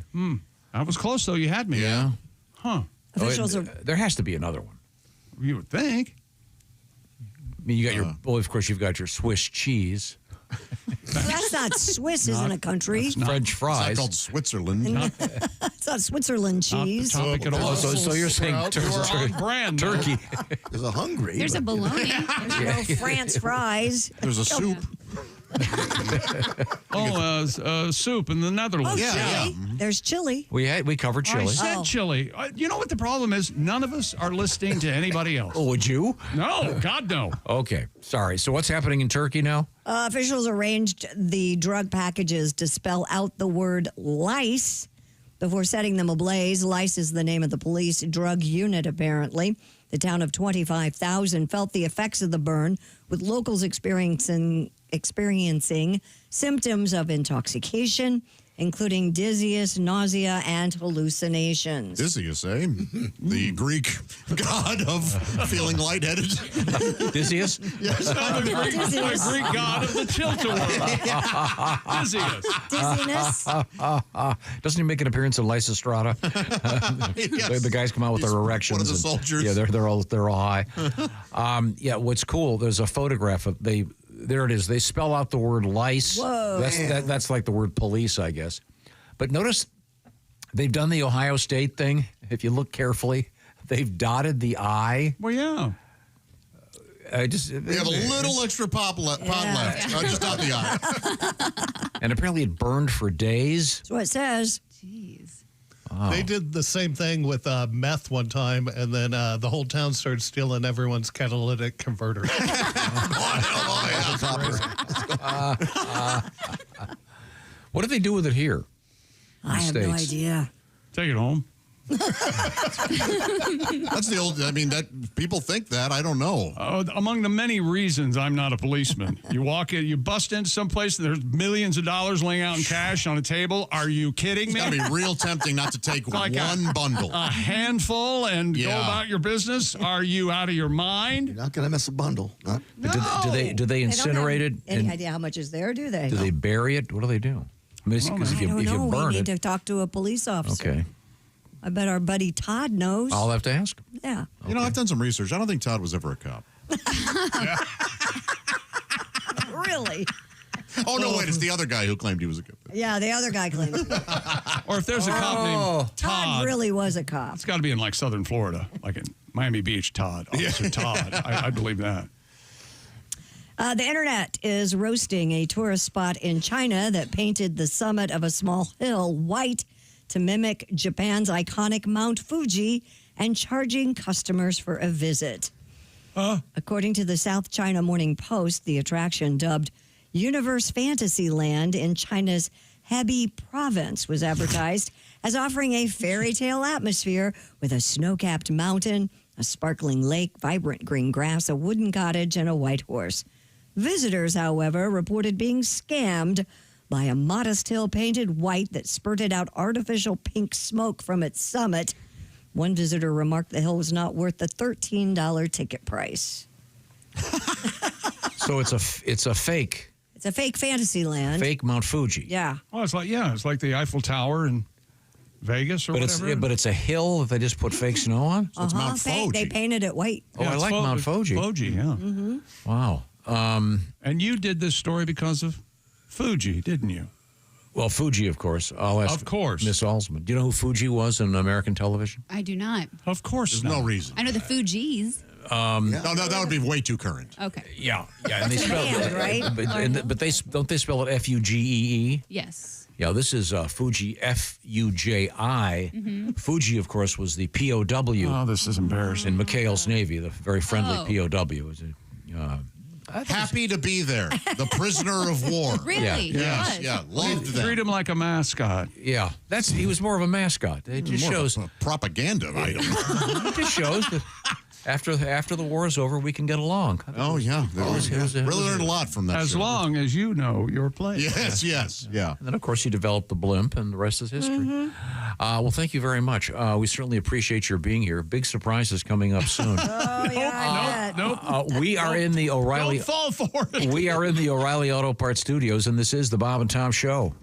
That was close, though. You had me.
Yeah.
Huh.
Officials are...
There has to be another one.
You would think.
I mean, you got your. Well, of course, you've got your Swiss cheese.
Well, that's not Swiss, isn't a country.
French fries.
It's not called Switzerland.
It's not Switzerland cheese.
Not the topic at all.
So you're saying
on brand,
Turkey?
There's a hungry.
There's a bologna.
There's no France fries.
There's a soup.
Soup in the Netherlands.
Oh,
Yeah,
chili. There's chili.
We covered chili.
I said
Oh.
chili. You know what the problem is? None of us are listening to anybody else.
Oh, would you?
No, God, no.
Okay, sorry. So what's happening in Turkey now?
Officials arranged the drug packages to spell out the word lice before setting them ablaze. Lice is the name of the police drug unit, apparently. The town of 25,000 felt the effects of the burn, with locals experiencing symptoms of intoxication, including dizziness, nausea, and hallucinations.
Dizziness, eh? The Greek god of feeling lightheaded.
Dizziness?
Yes.
The Greek god of the tilt-a-whirl. Dizziness.
Doesn't he make an appearance in Lysistrata?
Yes.
The guys come out with their erections.
One of the soldiers.
Yeah, they're all high. What's cool? There's a photograph of There it is. They spell out the word lice.
Whoa.
That's like the word police, I guess. But notice they've done the Ohio State thing. If you look carefully, they've dotted the I.
Well, yeah.
They have a little extra pot left. Just not the eye.
And apparently it burned for days.
That's what it says.
Jeez.
Oh.
They did the same thing with meth one time, and then the whole town started stealing everyone's catalytic converter.
What do they do with it here?
I have no idea.
Take it home.
That's the old. I mean, that people think that. I don't know.
Among the many reasons I'm not a policeman, you walk in, you bust into some place, and there's millions of dollars laying out in cash on a table. Are you kidding me?
It's gotta be real tempting not to take
like
one bundle,
a handful, and go about your business. Are you out of your mind?
You're not going to miss a bundle. Huh?
No.
Do they incinerate it?
Any idea how much is there? Do they?
Do they bury it? What do they do? I mean, because if you burn
we need
it,
to talk to a police officer.
okay.
I bet our buddy Todd knows.
I'll have to ask him.
Yeah.
You know, I've done some research. I don't think Todd was ever a cop.
Really?
Oh, no, wait. It's the other guy who claimed he was a cop.
Yeah, the other guy claims.
Or if there's a cop named Todd,
really was a cop.
it's got to be in like Southern Florida, like in Miami Beach. Todd, Officer Todd. I believe that.
The internet is roasting a tourist spot in China that painted the summit of a small hill white to mimic Japan's iconic Mount Fuji and charging customers for a visit. According to the South China Morning Post, the attraction, dubbed Universe Fantasyland in China's Hebei province, was advertised as offering a fairy tale atmosphere with a snow-capped mountain, a sparkling lake, vibrant green grass, a wooden cottage, and a white horse. Visitors, however, reported being scammed by a modest hill painted white that spurted out artificial pink smoke from its summit. One visitor remarked the hill was not worth the $13 ticket price.
So it's a fake.
It's a fake fantasy land.
Fake Mount Fuji.
Yeah.
Oh, it's like the Eiffel Tower in Vegas or whatever.
But it's a hill that they just put fake snow on?
So it's Mount Fuji.
They painted it white.
Oh, I like Mount Fuji.
Fuji, yeah.
Mm-hmm.
Wow.
And you did this story because of Fuji, didn't you?
Well, Fuji, of course. I'll ask
Of course.
Miss Alsman. Do you know who Fuji was in American television?
I do not.
Of course.
There's no reason.
I know the Fugees.
No, that would be way too current.
Okay.
Yeah, and they
That's a
spell
band, right?
But don't they spell it Fugee?
Yes.
Yeah, this is Fuji, Fuji. Fuji, of course, was the POW.
Oh, this is embarrassing.
In McHale's Navy, the very friendly POW. It was
Happy to be there. The prisoner of war.
Really?
Yes. Yeah. Loved that.
Treat him like a mascot.
Yeah, he was more of a mascot. It just
More
shows
of a propaganda item.
It just shows that after the war is over, we can get along.
Oh yeah, really learned a lot from that.
As
show.
long as you know your place.
Yes, yeah.
And then, of course, you developed the blimp, and the rest is history. Well, thank you very much. We certainly appreciate your being here. Big surprises coming up soon. We are in the O'Reilly.
Don't fall for it.
We are in the O'Reilly Auto Parts Studios, and this is the Bob and Tom Show.